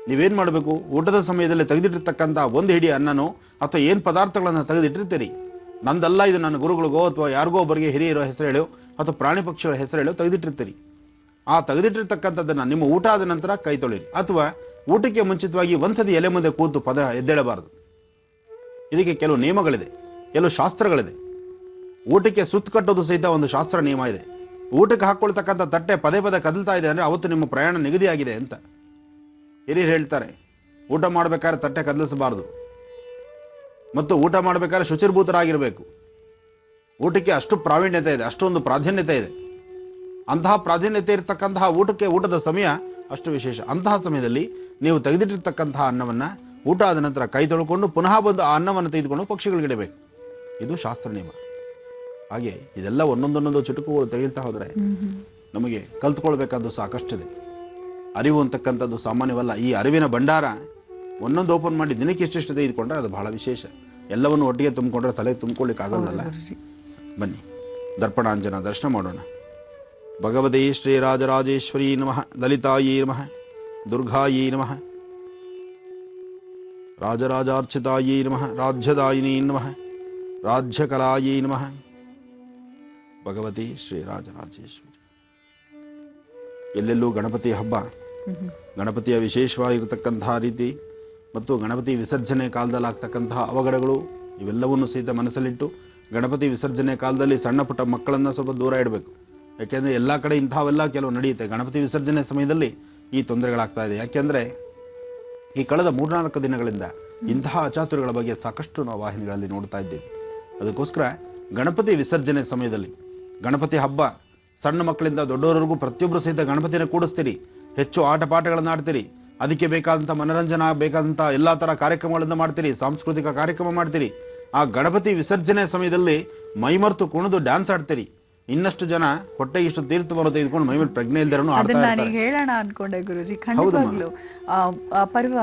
S2: ನೀವೇನು ಮಾಡಬೇಕು, ಊಟದ ಸಮಯದಲ್ಲಿ ತೆಗೆದಿಟ್ಟಿರ್ತಕ್ಕಂಥ ಒಂದು ಹಿಡಿ ಅನ್ನನೋ ಅಥವಾ ಏನು ಪದಾರ್ಥಗಳನ್ನು ತೆಗೆದಿಟ್ಟಿರ್ತೀರಿ, ನಂದಲ್ಲ ಇದು, ನನ್ನ ಗುರುಗಳಿಗೋ ಅಥವಾ ಯಾರಿಗೋ ಒಬ್ಬರಿಗೆ ಹಿರಿಯರೋ ಹೆಸರು ಹೇಳೋ ಅಥವಾ ಪ್ರಾಣಿ ಪಕ್ಷಿಗಳ ಹೆಸರು ಹೇಳೋ ತೆಗೆದಿಟ್ಟಿರ್ತೀರಿ. ಆ ತೆಗೆದಿಟ್ಟಿರ್ತಕ್ಕಂಥದ್ದನ್ನು ನಿಮ್ಮ ಊಟ ಆದ ನಂತರ ಕೈ ತೊಳಿರಿ, ಅಥವಾ ಊಟಕ್ಕೆ ಮುಂಚಿತವಾಗಿ ಒಂದ್ಸತಿ ಎಲೆ ಮುಂದೆ ಕೂತು ಎದ್ದೇಳಬಾರದು. ಇದಕ್ಕೆ ಕೆಲವು ನಿಯಮಗಳಿದೆ, ಕೆಲವು ಶಾಸ್ತ್ರಗಳಿದೆ. ಊಟಕ್ಕೆ ಸುತ್ತು ಕಟ್ಟೋದು ಸಹಿತ ಒಂದು ಶಾಸ್ತ್ರ ನಿಯಮ ಇದೆ. ಊಟಕ್ಕೆ ಹಾಕ್ಕೊಳ್ತಕ್ಕಂಥ ತಟ್ಟೆ ಪದೇ ಪದೇ ಕದಲ್ತಾ ಇದೆ ಅಂದರೆ ಅವತ್ತು ನಿಮ್ಮ ಪ್ರಯಾಣ ನಿಗದಿಯಾಗಿದೆ ಅಂತ ಹಿರಿಯರು ಹೇಳ್ತಾರೆ. ಊಟ ಮಾಡಬೇಕಾದ್ರೆ ತಟ್ಟೆ ಕದಲಿಸಬಾರದು, ಮತ್ತು ಊಟ ಮಾಡಬೇಕಾದ್ರೆ ಶುಚಿರ್ಭೂತರಾಗಿರಬೇಕು. ಊಟಕ್ಕೆ ಅಷ್ಟು ಪ್ರಾವೀಣ್ಯತೆ ಇದೆ, ಅಷ್ಟೊಂದು ಪ್ರಾಧಾನ್ಯತೆ ಇದೆ. ಅಂತಹ ಪ್ರಾಧಾನ್ಯತೆ ಇರತಕ್ಕಂತಹ ಊಟದ ಸಮಯ ಅಷ್ಟು ವಿಶೇಷ. ಅಂತಹ ಸಮಯದಲ್ಲಿ ನೀವು ತೆಗೆದಿಟ್ಟಿರ್ತಕ್ಕಂತಹ ಅನ್ನವನ್ನು ಊಟ ಆದ ನಂತರ ಕೈ ತೊಳ್ಕೊಂಡು ಪುನಃ ಬಂದು ಆ ಅನ್ನವನ್ನು ತೆಗೆದುಕೊಂಡು ಪಕ್ಷಿಗಳಿಗಿಡಬೇಕು. ಇದು ಶಾಸ್ತ್ರ ನಿಯಮ. ಹಾಗೆ ಇದೆಲ್ಲ ಒಂದೊಂದೊಂದೊಂದು ಚುಟುಕುಗಳು ತೆಗೆಯುತ್ತಾ ಹೋದರೆ ನಮಗೆ ಕಲ್ತ್ಕೊಳ್ಬೇಕಾದ್ದು ಸಾಕಷ್ಟಿದೆ. ಅರಿವು ಅಂತಕ್ಕಂಥದ್ದು ಸಾಮಾನ್ಯವಲ್ಲ. ಈ ಅರಿವಿನ ಭಂಡಾರ ಒಂದೊಂದು ಓಪನ್ ಮಾಡಿ ದಿನಕ್ಕೆ ಎಷ್ಟೆಷ್ಟು ತೆಗೆದುಕೊಂಡ್ರೆ ಅದು ಬಹಳ ವಿಶೇಷ. ಎಲ್ಲವನ್ನು ಒಟ್ಟಿಗೆ ತುಂಬಿಕೊಂಡ್ರೆ ತಲೆ ತುಂಬಿಕೊಳ್ಳಿಕ್ಕೆ ಆಗೋದಲ್ಲ. ಬನ್ನಿ ದರ್ಪಣಾಂಜನ ದರ್ಶನ ಮಾಡೋಣ. ಭಗವತಿ ಶ್ರೀರಾಜರಾಜೇಶ್ವರಿ ನಮಃ, ಲಲಿತಾಯಿ ನಮಃ, ದುರ್ಗಾಯಿ ನಮಃ, ರಾಜರಾಜಾರ್ಚಿತಾಯಿ ನಮಃ, ರಾಜ್ಯದಾಯಿನಿ ನಮಃ, ರಾಜ್ಯಕಲಾಯಿ ನಮಃ. ಭಗವತಿ ಶ್ರೀರಾಜರಾಜೇಶ್ವರಿ. ಎಲ್ಲೆಲ್ಲೂ ಗಣಪತಿ ಹಬ್ಬ, ಗಣಪತಿಯ ವಿಶೇಷವಾಗಿರತಕ್ಕಂತಹ ರೀತಿ ಮತ್ತು ಗಣಪತಿ ವಿಸರ್ಜನೆ ಕಾಲದಲ್ಲಿ ಆಗ್ತಕ್ಕಂತಹ ಅವಘಡಗಳು ಇವೆಲ್ಲವನ್ನು ಸಹಿತ ಮನಸ್ಸಲ್ಲಿಟ್ಟು ಗಣಪತಿ ವಿಸರ್ಜನೆ ಕಾಲದಲ್ಲಿ ಸಣ್ಣ ಪುಟ್ಟ ಮಕ್ಕಳನ್ನು ಸ್ವಲ್ಪ ದೂರ ಇಡಬೇಕು. ಯಾಕೆಂದರೆ ಎಲ್ಲ ಕಡೆ ಇಂಥವೆಲ್ಲ ಕೆಲವು ನಡೆಯುತ್ತೆ. ಗಣಪತಿ ವಿಸರ್ಜನೆ ಸಮಯದಲ್ಲಿ ಈ ತೊಂದರೆಗಳಾಗ್ತಾ ಇದೆ. ಯಾಕೆಂದರೆ ಈ ಕಳೆದ 3-4 ದಿನಗಳಿಂದ ಇಂತಹ ಅಚಾತುರ್ಯಗಳ ಬಗ್ಗೆ ಸಾಕಷ್ಟು ನಾವು ವಾಹಿನಿಗಳಲ್ಲಿ ನೋಡ್ತಾ ಇದ್ದೀವಿ. ಅದಕ್ಕೋಸ್ಕರ ಗಣಪತಿ ವಿಸರ್ಜನೆ ಸಮಯದಲ್ಲಿ ಗಣಪತಿ ಹಬ್ಬ ಸಣ್ಣ ಮಕ್ಕಳಿಂದ ದೊಡ್ಡವರೆಗೂ ಪ್ರತಿಯೊಬ್ಬರು ಸಹಿತ ಗಣಪತಿನ ಕೂಡಿಸ್ತೀರಿ, ಹೆಚ್ಚು ಆಟ ಪಾಠಗಳನ್ನು ಆಡ್ತೀರಿ, ಅದಕ್ಕೆ ಬೇಕಾದಂಥ ಮನೋರಂಜನೆ ಬೇಕಾದಂಥ ಎಲ್ಲ ಥರ ಕಾರ್ಯಕ್ರಮಗಳನ್ನು ಮಾಡ್ತೀರಿ, ಸಾಂಸ್ಕೃತಿಕ ಕಾರ್ಯಕ್ರಮ ಮಾಡ್ತೀರಿ. ಆ ಗಣಪತಿ ವಿಸರ್ಜನೆ ಸಮಯದಲ್ಲಿ ಮೈಮರೆತು ಕುಣಿದು ಡ್ಯಾನ್ಸ್ ಆಡ್ತೀರಿ. ಇನ್ನಷ್ಟು ಜನ ಹೊಟ್ಟೆಗೆ ಇಷ್ಟು ತೀರ್ಥವನ್ನು ತೆಗೆದುಕೊಂಡು ಮೈ ಮೇಲೆ ಪ್ರಜ್ಞೆ ಇಲ್ದಿರೋನು ಆಡ್ತಾ
S1: ಅದನ್ನ
S2: ಇರ್ತಾರೆ.
S1: ನಾನೀಗ ಹೇಳೋಣ ಅನ್ಕೊಂಡೆ ಗುರುಜಿ. ಖಂಡಿತವಾಗ್ಲು ಪರ್ವ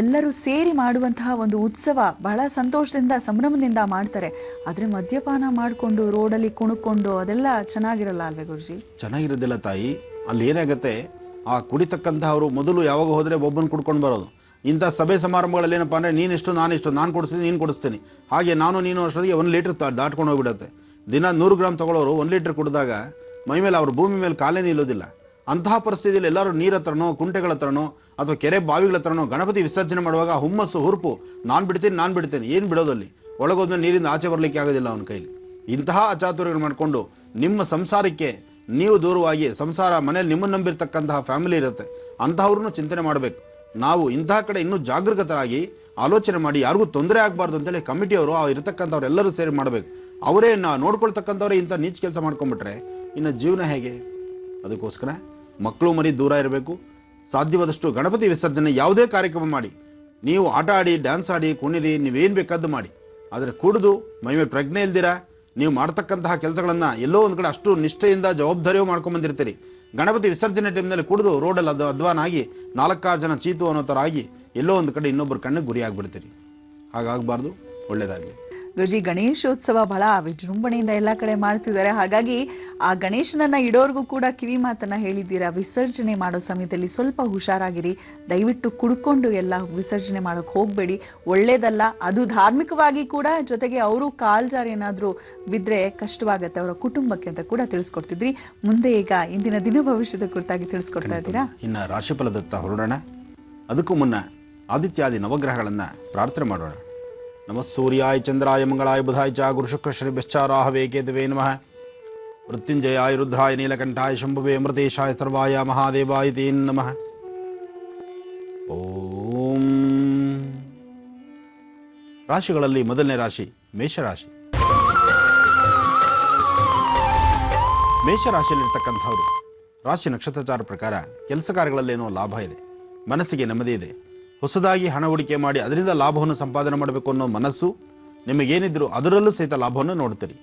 S1: ಎಲ್ಲರೂ ಸೇರಿ ಮಾಡುವಂತಹ ಒಂದು ಉತ್ಸವ ಬಹಳ ಸಂತೋಷದಿಂದ ಸಂಭ್ರಮದಿಂದ ಮಾಡ್ತಾರೆ. ಆದ್ರೆ ಮದ್ಯಪಾನ ಮಾಡ್ಕೊಂಡು ರೋಡಲ್ಲಿ ಕುಣ್ಕೊಂಡು ಅದೆಲ್ಲ ಚೆನ್ನಾಗಿರಲ್ಲ ಅಲ್ವೇ ಗುರುಜಿ?
S2: ಚೆನ್ನಾಗಿರೋದಿಲ್ಲ ತಾಯಿ. ಅಲ್ಲಿ ಏನಾಗತ್ತೆ, ಆ ಕುಡಿತಕ್ಕಂಥವ್ರು ಮೊದಲು ಯಾವಾಗ ಹೋದ್ರೆ ಒಬ್ಬನ ಕುಡ್ಕೊಂಡು ಬರೋದು. ಇಂಥ ಸಭೆ ಸಮಾರಂಭಗಳಲ್ಲಿ ಏನಪ್ಪ ಅಂದರೆ ನೀನಿಷ್ಟು ನಾನಿಷ್ಟು, ನಾನು ಕೊಡಿಸ್ತೀನಿ ನೀನು ಕೊಡಿಸ್ತೀನಿ, ಹಾಗೆ ನಾನು ನೀನು ಅಷ್ಟೊತ್ತಿಗೆ 1 ಲೀಟ್ರ್ ದಾಟ್ಕೊಂಡು ಹೋಗ್ಬಿಡತ್ತೆ. ದಿನ 100 ಗ್ರಾಮ್ ತಗೊಳ್ಳೋರು 1 ಲೀಟ್ರ್ ಕುಡಿದಾಗ ಮೈ ಮೇಲೆ ಅವ್ರ ಭೂಮಿ ಮೇಲೆ ಕಾಲೇ ನಿಲ್ಲೋದಿಲ್ಲ. ಅಂತಹ ಪರಿಸ್ಥಿತಿಯಲ್ಲಿ ಎಲ್ಲರೂ ನೀರ ಹತ್ರನೋ ಕುಂಟೆಗಳ ಹತ್ರನೋ ಅಥವಾ ಕೆರೆ ಬಾವಿಗಳ ಹತ್ರನೋ ಗಣಪತಿ ವಿಸರ್ಜನೆ ಮಾಡುವಾಗ ಹುಮ್ಮಸ್ಸು ಹುರುಪು, ನಾನು ಬಿಡ್ತೀನಿ ಏನು ಬಿಡೋದಲ್ಲಿ, ಒಳಗೋದ್ಮೇಲೆ ನೀರಿಂದ ಆಚೆ ಬರಲಿಕ್ಕೆ ಆಗೋದಿಲ್ಲ ಅವನ ಕೈಲಿ. ಇಂತಹ ಅಚಾತುರ್ಯಗಳು ಮಾಡಿಕೊಂಡು ನಿಮ್ಮ ಸಂಸಾರಕ್ಕೆ ನೀವು ದೂರವಾಗಿ, ಸಂಸಾರ ಮನೇಲಿ ನಿಮ್ಮನ್ನು ನಂಬಿರ್ತಕ್ಕಂತಹ ಫ್ಯಾಮಿಲಿ ಇರುತ್ತೆ, ಅಂತಹವ್ರನ್ನೂ ಚಿಂತನೆ ಮಾಡಬೇಕು. ನಾವು ಇಂತಹ ಕಡೆ ಇನ್ನೂ ಜಾಗೃತರಾಗಿ ಆಲೋಚನೆ ಮಾಡಿ ಯಾರಿಗೂ ತೊಂದರೆ ಆಗಬಾರ್ದು ಅಂತೇಳಿ ಕಮಿಟಿಯವರು ಇರತಕ್ಕಂಥವ್ರೆಲ್ಲರೂ ಸೇರಿ ಮಾಡಬೇಕು. ಅವರೇ ನೋಡ್ಕೊಳ್ತಕ್ಕಂಥವ್ರೆ ಇಂಥ ನೀಚ ಕೆಲಸ ಮಾಡ್ಕೊಂಡ್ಬಿಟ್ರೆ ಇನ್ನು ಜೀವನ ಹೇಗೆ? ಅದಕ್ಕೋಸ್ಕರ ಮಕ್ಕಳು ಮರಿ ದೂರ ಇರಬೇಕು. ಸಾಧ್ಯವಾದಷ್ಟು ಗಣಪತಿ ವಿಸರ್ಜನೆ ಯಾವುದೇ ಕಾರ್ಯಕ್ರಮ ಮಾಡಿ, ನೀವು ಆಟ ಆಡಿ, ಡ್ಯಾನ್ಸ್ ಆಡಿ, ಕುಣಿರಿ, ನೀವೇನು ಬೇಕಾದ್ದು ಮಾಡಿ, ಆದರೆ ಕುಡಿದು ಮೈಮೇಲೆ ಪ್ರಜ್ಞೆ ಇಲ್ದಿರ ನೀವು ಮಾಡ್ತಕ್ಕಂತಹ ಕೆಲಸಗಳನ್ನು ಎಲ್ಲೋ ಒಂದು ಕಡೆ ಅಷ್ಟು ನಿಷ್ಠೆಯಿಂದ ಜವಾಬ್ದಾರಿಯೂ ಮಾಡ್ಕೊಂಬಂದಿರ್ತೀರಿ. ಗಣಪತಿ ವಿಸರ್ಜನೆ ಟೈಮ್ನಲ್ಲಿ ಕುಡಿದು ರೋಡಲ್ಲಿ ಅಧ್ವಾನ ಆಗಿ 4-6 ಜನ ಚೀತು ಅನ್ನೋ ಥರ ಆಗಿ ಎಲ್ಲೋ ಒಂದು ಕಡೆ ಇನ್ನೊಬ್ಬರ ಕಣ್ಣಿಗೆ ಗುರಿ ಆಗಿಬಿಡ್ತೀರಿ. ಹಾಗಾಗಬಾರ್ದು. ಒಳ್ಳೆಯದಾಗಲಿ.
S1: ಗುರುಜಿ, ಗಣೇಶೋತ್ಸವ ಬಹಳ ವಿಜೃಂಭಣೆಯಿಂದ ಎಲ್ಲ ಕಡೆ ಮಾಡ್ತಿದ್ದಾರೆ. ಹಾಗಾಗಿ ಆ ಗಣೇಶನನ್ನ ಇಡೋರ್ಗೂ ಕೂಡ ಕಿವಿ ಮಾತನ್ನ ಹೇಳಿದ್ದೀರಾ. ವಿಸರ್ಜನೆ ಮಾಡೋ ಸಮಯದಲ್ಲಿ ಸ್ವಲ್ಪ ಹುಷಾರಾಗಿರಿ. ದಯವಿಟ್ಟು ಕುಡ್ಕೊಂಡು ಎಲ್ಲ ವಿಸರ್ಜನೆ ಮಾಡೋಕೆ ಹೋಗಬೇಡಿ, ಒಳ್ಳೇದಲ್ಲ. ಅದು ಧಾರ್ಮಿಕವಾಗಿ ಕೂಡ, ಜೊತೆಗೆ ಅವರು ಕಾಲ್ಜಾರಿ ಏನಾದರೂ ಬಿದ್ದರೆ ಕಷ್ಟವಾಗತ್ತೆ ಅವರ ಕುಟುಂಬಕ್ಕೆ ಅಂತ ಕೂಡ ತಿಳಿಸ್ಕೊಡ್ತಿದ್ರಿ. ಮುಂದೆ ಈಗ ಇಂದಿನ ದಿನ ಭವಿಷ್ಯದ ಕುರಿತಾಗಿ ತಿಳಿಸ್ಕೊಡ್ತಾ ಇದ್ದೀರಾ?
S2: ಇನ್ನು ರಾಶಿಫಲದತ್ತ ಹೊರಡೋಣ. ಅದಕ್ಕೂ ಮುನ್ನ ಆದಿತ್ಯಾದಿ ನವಗ್ರಹಗಳನ್ನು ಪ್ರಾರ್ಥನೆ ಮಾಡೋಣ. ನಮಃ ಸೂರ್ಯಾಯ ಚಂದ್ರಾಯ ಮಂಗಳಾಯ ಬುಧಾಯ ಚ ಗುರು ಶುಕ್ರ ಶನಿಭ್ಯಶ್ಚ ರಾಹವೇ ಕೇತವೇ ನಮಃ. ಮೃತ್ಯುಂಜಯಾಯ ರುದ್ರಾಯ ನೀಲಕಂಠಾಯ ಶಂಭುವೇ ಅಮೃತೇಶಾಯ ಸರ್ವಾಯ ಮಹಾದೇವಾಯ ತೇ ನಮಃ. ಓಂ. ರಾಶಿಗಳಲ್ಲಿ ಮೊದಲನೇ ರಾಶಿ ಮೇಷರಾಶಿ. ಮೇಷರಾಶಿಯಲ್ಲಿರ್ತಕ್ಕಂಥವ್ರು ರಾಶಿ ನಕ್ಷತ್ರಚಾರ ಪ್ರಕಾರ ಕೆಲಸ ಕಾರ್ಯಗಳಲ್ಲೇನೋ ಲಾಭ ಇದೆ, ಮನಸ್ಸಿಗೆ ನೆಮ್ಮದಿ ಇದೆ. ಹೊಸದಾಗಿ ಹಣ ಹೂಡಿಕೆ ಮಾಡಿ ಅದರಿಂದ ಲಾಭವನ್ನು ಸಂಪಾದನೆ ಮಾಡಬೇಕು ಅನ್ನೋ ಮನಸ್ಸು ನಿಮಗೇನಿದ್ರು ಅದರಲ್ಲೂ ಸಹಿತ ಲಾಭವನ್ನು ನೋಡ್ತೀರಿ.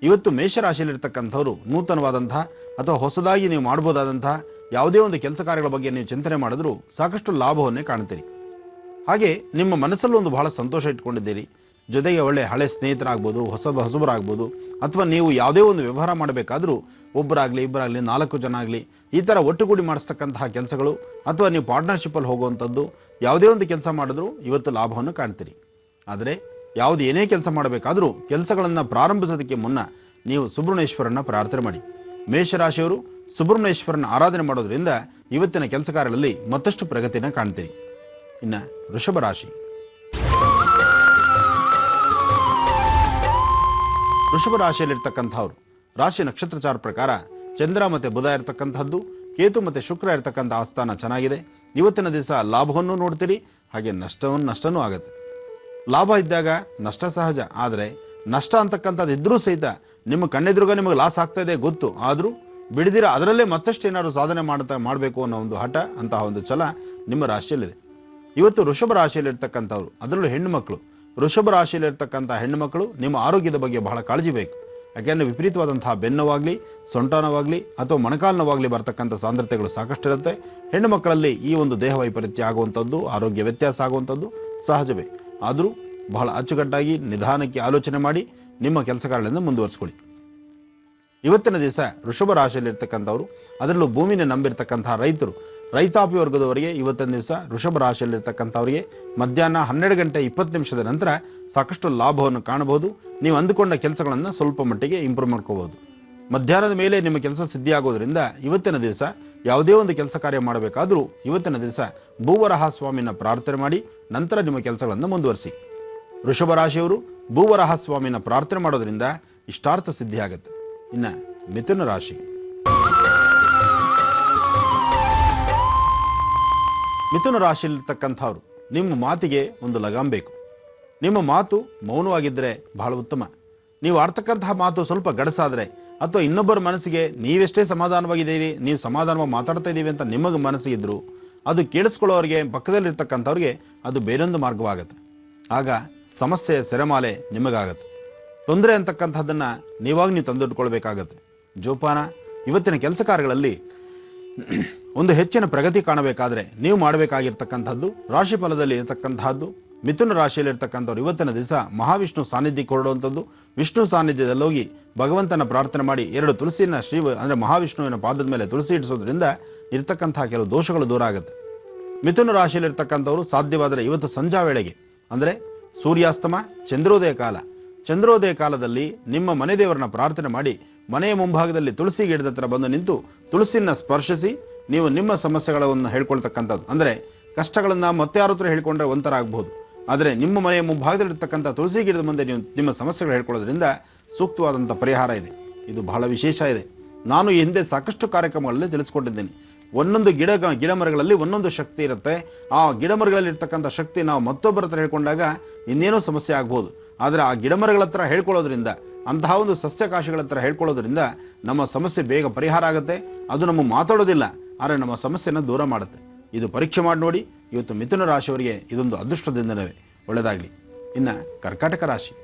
S2: ಇವತ್ತು ಮೇಷರಾಶಿಯಲ್ಲಿರ್ತಕ್ಕಂಥವ್ರು ನೂತನವಾದಂತಹ ಅಥವಾ ಹೊಸದಾಗಿ ನೀವು ಮಾಡ್ಬೋದಾದಂತಹ ಯಾವುದೇ ಒಂದು ಕೆಲಸ ಕಾರ್ಯಗಳ ಬಗ್ಗೆ ನೀವು ಚಿಂತನೆ ಮಾಡಿದ್ರೂ ಸಾಕಷ್ಟು ಲಾಭವನ್ನೇ ಕಾಣ್ತೀರಿ. ಹಾಗೆ ನಿಮ್ಮ ಮನಸ್ಸಲ್ಲೂ ಒಂದು ಬಹಳ ಸಂತೋಷ ಇಟ್ಕೊಂಡಿದ್ದೀರಿ. ಜೊತೆಗೆ ಒಳ್ಳೆ ಹಳೆ ಸ್ನೇಹಿತರಾಗ್ಬೋದು, ಹೊಸಬರಾಗ್ಬೋದು, ಅಥವಾ ನೀವು ಯಾವುದೇ ಒಂದು ವ್ಯವಹಾರ ಮಾಡಬೇಕಾದ್ರೂ ಒಬ್ಬರಾಗಲಿ ಇಬ್ಬರಾಗಲಿ 4 ಜನ ಆಗಲಿ ಈ ಥರ ಒಟ್ಟುಗೂಡಿ ಮಾಡಿಸ್ತಕ್ಕಂತಹ ಕೆಲಸಗಳು, ಅಥವಾ ನೀವು ಪಾರ್ಟ್ನರ್ಶಿಪ್ಪಲ್ಲಿ ಹೋಗುವಂಥದ್ದು ಯಾವುದೇ ಒಂದು ಕೆಲಸ ಮಾಡಿದ್ರೂ ಇವತ್ತು ಲಾಭವನ್ನು ಕಾಣ್ತೀರಿ. ಆದರೆ ಯಾವುದು ಏನೇ ಕೆಲಸ ಮಾಡಬೇಕಾದ್ರೂ ಕೆಲಸಗಳನ್ನು ಪ್ರಾರಂಭಿಸೋದಕ್ಕೆ ಮುನ್ನ ನೀವು ಸುಬ್ರಹ್ಮಣ್ಯೇಶ್ವರನ ಪ್ರಾರ್ಥನೆ ಮಾಡಿ. ಮೇಷರಾಶಿಯವರು ಸುಬ್ರಹ್ಮಣ್ಯೇಶ್ವರನ ಆರಾಧನೆ ಮಾಡೋದ್ರಿಂದ ಇವತ್ತಿನ ಕೆಲಸ ಕಾರ್ಯಗಳಲ್ಲಿ ಮತ್ತಷ್ಟು ಪ್ರಗತಿನ ಕಾಣ್ತೀರಿ. ಇನ್ನು ವೃಷಭ ರಾಶಿ. ವೃಷಭ ರಾಶಿಯಲ್ಲಿರ್ತಕ್ಕಂಥವ್ರು ರಾಶಿ ನಕ್ಷತ್ರಚಾರ ಪ್ರಕಾರ ಚಂದ್ರ ಮತ್ತು ಬುಧ ಇರತಕ್ಕಂಥದ್ದು, ಕೇತು ಮತ್ತು ಶುಕ್ರ ಇರತಕ್ಕಂಥ ಆಸ್ಥಾನ ಚೆನ್ನಾಗಿದೆ. ಇವತ್ತಿನ ದಿವಸ ಲಾಭವನ್ನು ನೋಡ್ತೀರಿ, ಹಾಗೆ ನಷ್ಟನೂ ಆಗುತ್ತೆ. ಲಾಭ ಇದ್ದಾಗ ನಷ್ಟ ಸಹಜ, ಆದರೆ ನಷ್ಟ ಅಂತಕ್ಕಂಥದ್ದು ಇದ್ರೂ ಸಹಿತ ನಿಮ್ಮ ಕಣ್ಣೆದುರುಗ ನಿಮಗೆ ಲಾಸ್ ಆಗ್ತಾ ಇದೆ ಗೊತ್ತು, ಆದರೂ ಬಿಡದಿರ ಅದರಲ್ಲೇ ಮತ್ತಷ್ಟು ಏನಾದರೂ ಸಾಧನೆ ಮಾಡಬೇಕು ಅನ್ನೋ ಒಂದು ಹಠ, ಅಂತಹ ಒಂದು ಛಲ ನಿಮ್ಮ ರಾಶಿಯಲ್ಲಿದೆ. ಇವತ್ತು ವೃಷಭ ರಾಶಿಯಲ್ಲಿರ್ತಕ್ಕಂಥವ್ರು, ಅದರಲ್ಲೂ ಹೆಣ್ಣುಮಕ್ಕಳು, ವೃಷಭ ರಾಶಿಯಲ್ಲಿರ್ತಕ್ಕಂಥ ಹೆಣ್ಣುಮಕ್ಕಳು ನಿಮ್ಮ ಆರೋಗ್ಯದ ಬಗ್ಗೆ ಬಹಳ ಕಾಳಜಿ ಬೇಕು. ಯಾಕೆಂದರೆ ವಿಪರೀತವಾದಂತಹ ಬೆನ್ನವಾಗಲಿ, ಸೊಂಟನವಾಗಲಿ ಅಥವಾ ಮೊಣಕಾಲಿನವಾಗಲಿ ಬರ್ತಕ್ಕಂಥ ಸಾಂದ್ರತೆಗಳು ಸಾಕಷ್ಟು ಇರುತ್ತೆ. ಹೆಣ್ಣು ಮಕ್ಕಳಲ್ಲಿ ಈ ಒಂದು ದೇಹ ವೈಪರೀತ್ಯ ಆಗುವಂಥದ್ದು, ಆರೋಗ್ಯ ವ್ಯತ್ಯಾಸ ಆಗುವಂಥದ್ದು ಸಹಜವೇ. ಆದರೂ ಬಹಳ ಅಚ್ಚುಕಟ್ಟಾಗಿ ನಿಧಾನಕ್ಕೆ ಆಲೋಚನೆ ಮಾಡಿ ನಿಮ್ಮ ಕೆಲಸ ಕಾರ್ಯಗಳನ್ನು ಮುಂದುವರಿಸ್ಕೊಳ್ಳಿ. ಇವತ್ತಿನ ದಿವಸ ವೃಷಭ ರಾಶಿಯಲ್ಲಿರ್ತಕ್ಕಂಥವ್ರು, ಅದರಲ್ಲೂ ಭೂಮಿನ ನಂಬಿರ್ತಕ್ಕಂತಹ ರೈತರು, ರೈತಾಪಿ ವರ್ಗದವರಿಗೆ ಇವತ್ತಿನ ದಿವಸ ವೃಷಭ ರಾಶಿಯಲ್ಲಿರ್ತಕ್ಕಂಥವರಿಗೆ ಮಧ್ಯಾಹ್ನ 12:20 ನಂತರ ಸಾಕಷ್ಟು ಲಾಭವನ್ನು ಕಾಣಬಹುದು. ನೀವು ಅಂದುಕೊಂಡ ಕೆಲಸಗಳನ್ನು ಸ್ವಲ್ಪ ಮಟ್ಟಿಗೆ ಇಂಪ್ರೂವ್ ಮಾಡ್ಕೋಬಹುದು. ಮಧ್ಯಾಹ್ನದ ಮೇಲೆ ನಿಮ್ಮ ಕೆಲಸ ಸಿದ್ಧಿಯಾಗೋದ್ರಿಂದ ಇವತ್ತಿನ ದಿವಸ ಯಾವುದೇ ಒಂದು ಕೆಲಸ ಕಾರ್ಯ ಮಾಡಬೇಕಾದ್ರೂ ಇವತ್ತಿನ ದಿವಸ ಭೂವರಹ ಸ್ವಾಮಿನ ಪ್ರಾರ್ಥನೆ ಮಾಡಿ ನಂತರ ನಿಮ್ಮ ಕೆಲಸಗಳನ್ನು ಮುಂದುವರಿಸಿ. ವೃಷಭ ರಾಶಿಯವರು ಭೂವರಹ ಸ್ವಾಮಿನ ಪ್ರಾರ್ಥನೆ ಮಾಡೋದ್ರಿಂದ ಇಷ್ಟಾರ್ಥ ಸಿದ್ಧಿಯಾಗುತ್ತೆ. ಇನ್ನು ಮಿಥುನ ರಾಶಿ. ಮಿಥುನ ರಾಶಿಯಲ್ಲಿರ್ತಕ್ಕಂಥವ್ರು ನಿಮ್ಮ ಮಾತಿಗೆ ಒಂದು ಲಗಾಮ್ ಬೇಕು. ನಿಮ್ಮ ಮಾತು ಮೌನವಾಗಿದ್ದರೆ ಬಹಳ ಉತ್ತಮ. ನೀವು ಆಡ್ತಕ್ಕಂತಹ ಮಾತು ಸ್ವಲ್ಪ ಗಡಸಾದರೆ ಅಥವಾ ಇನ್ನೊಬ್ಬರ ಮನಸ್ಸಿಗೆ ನೀವೆಷ್ಟೇ ಸಮಾಧಾನವಾಗಿದ್ದೀರಿ, ನೀವು ಸಮಾಧಾನವಾಗಿ ಮಾತಾಡ್ತಾ ಇದ್ದೀವಿ ಅಂತ ನಿಮಗೆ ಮನಸ್ಸಿಗಿದ್ರು ಅದು ಕೇಳಿಸ್ಕೊಳ್ಳೋರಿಗೆ, ಪಕ್ಕದಲ್ಲಿರ್ತಕ್ಕಂಥವ್ರಿಗೆ ಅದು ಬೇರೊಂದು ಮಾರ್ಗವಾಗುತ್ತೆ. ಆಗ ಸಮಸ್ಯೆಯ ಸೆರೆಮಾಲೆ ನಿಮಗಾಗತ್ತೆ. ತೊಂದರೆ ಅಂತಕ್ಕಂಥದ್ದನ್ನು ನೀವು ತಂದಿಟ್ಕೊಳ್ಬೇಕಾಗತ್ತೆ. ಜೋಪಾನ. ಇವತ್ತಿನ ಕೆಲಸ ಕಾರ್ಯಗಳಲ್ಲಿ ಒಂದು ಹೆಚ್ಚಿನ ಪ್ರಗತಿ ಕಾಣಬೇಕಾದ್ರೆ ನೀವು ಮಾಡಬೇಕಾಗಿರ್ತಕ್ಕಂಥದ್ದು ರಾಶಿ ಫಲದಲ್ಲಿ ಇರತಕ್ಕಂತಹದ್ದು ಮಿಥುನ ರಾಶಿಯಲ್ಲಿ ಇರ್ತಕ್ಕಂಥವ್ರು ಇವತ್ತಿನ ದಿವಸ ಮಹಾವಿಷ್ಣು ಸಾನ್ನಿಧ್ಯಕ್ಕೆ ಹೊರಡುವಂಥದ್ದು. ವಿಷ್ಣು ಸಾನ್ನಿಧ್ಯದಲ್ಲಿ ಹೋಗಿ ಭಗವಂತನ ಪ್ರಾರ್ಥನೆ ಮಾಡಿ 2 ತುಳಸಿನ ಅಂದರೆ ಮಹಾವಿಷ್ಣುವಿನ ಪಾದದ ಮೇಲೆ ತುಳಸಿ ಇಡಿಸೋದ್ರಿಂದ ಇರ್ತಕ್ಕಂತಹ ಕೆಲವು ದೋಷಗಳು ದೂರ ಆಗುತ್ತೆ. ಮಿಥುನ ರಾಶಿಯಲ್ಲಿ ಇರ್ತಕ್ಕಂಥವ್ರು ಸಾಧ್ಯವಾದರೆ ಇವತ್ತು ಸಂಜಾ ವೇಳೆಗೆ ಅಂದರೆ ಸೂರ್ಯಾಸ್ತಮ ಚಂದ್ರೋದಯ ಕಾಲ, ಚಂದ್ರೋದಯ ಕಾಲದಲ್ಲಿ ನಿಮ್ಮ ಮನೆ ದೇವರನ್ನ ಪ್ರಾರ್ಥನೆ ಮಾಡಿ ಮನೆಯ ಮುಂಭಾಗದಲ್ಲಿ ತುಳಸಿ ಗಿಡದ ಹತ್ರ ಬಂದು ನಿಂತು ತುಳಸಿನ ಸ್ಪರ್ಶಿಸಿ ನೀವು ನಿಮ್ಮ ಸಮಸ್ಯೆಗಳನ್ನು ಹೇಳ್ಕೊಳ್ತಕ್ಕಂಥದ್ದು. ಅಂದರೆ ಕಷ್ಟಗಳನ್ನು ಮತ್ತೆ ಯಾರ ಹತ್ರ ಹೇಳ್ಕೊಂಡ್ರೆ ಒಂಥರ ಆಗ್ಬೋದು, ಆದರೆ ನಿಮ್ಮ ಮನೆಯ ಮುಂಭಾಗದಲ್ಲಿರ್ತಕ್ಕಂಥ ತುಳಸಿ ಗಿಡದ ಮುಂದೆ ನೀವು ನಿಮ್ಮ ಸಮಸ್ಯೆಗಳು ಹೇಳ್ಕೊಳ್ಳೋದ್ರಿಂದ ಸೂಕ್ತವಾದಂಥ ಪರಿಹಾರ ಇದೆ. ಇದು ಬಹಳ ವಿಶೇಷ ಇದೆ. ನಾನು ಈ ಹಿಂದೆ ಸಾಕಷ್ಟು ಕಾರ್ಯಕ್ರಮಗಳಲ್ಲಿ ತಿಳಿಸ್ಕೊಟ್ಟಿದ್ದೇನೆ. ಒಂದೊಂದು ಗಿಡ ಮರಗಳಲ್ಲಿ ಒಂದೊಂದು ಶಕ್ತಿ ಇರುತ್ತೆ. ಆ ಗಿಡ ಮರಗಳಲ್ಲಿರ್ತಕ್ಕಂಥ ಶಕ್ತಿ ನಾವು ಮತ್ತೊಬ್ಬರ ಹತ್ರ ಹೇಳ್ಕೊಂಡಾಗ ಇನ್ನೇನೋ ಸಮಸ್ಯೆ ಆಗ್ಬೋದು. ಆದರೆ ಆ ಗಿಡ ಮರಗಳ ಹತ್ರ ಹೇಳ್ಕೊಳ್ಳೋದ್ರಿಂದ, ಅಂತಹ ಒಂದು ಸಸ್ಯಕಾಶಿಗಳ ಹತ್ರ ಹೇಳ್ಕೊಳ್ಳೋದ್ರಿಂದ ನಮ್ಮ ಸಮಸ್ಯೆ ಬೇಗ ಪರಿಹಾರ ಆಗುತ್ತೆ. ಅದು ನಮ್ಮ ಮಾತಾಡೋದಿಲ್ಲ, ಆದರೆ ನಮ್ಮ ಸಮಸ್ಯೆನ ದೂರ ಮಾಡುತ್ತೆ. ಇದು ಪರೀಕ್ಷೆ ಮಾಡಿ ನೋಡಿ. ಇವತ್ತು ಮಿಥುನ ರಾಶಿಯವರಿಗೆ ಇದೊಂದು ಅದೃಷ್ಟದಿಂದಲೇ ಒಳ್ಳೆಯದಾಗಲಿ. ಇನ್ನು ಕರ್ಕಾಟಕ ರಾಶಿ.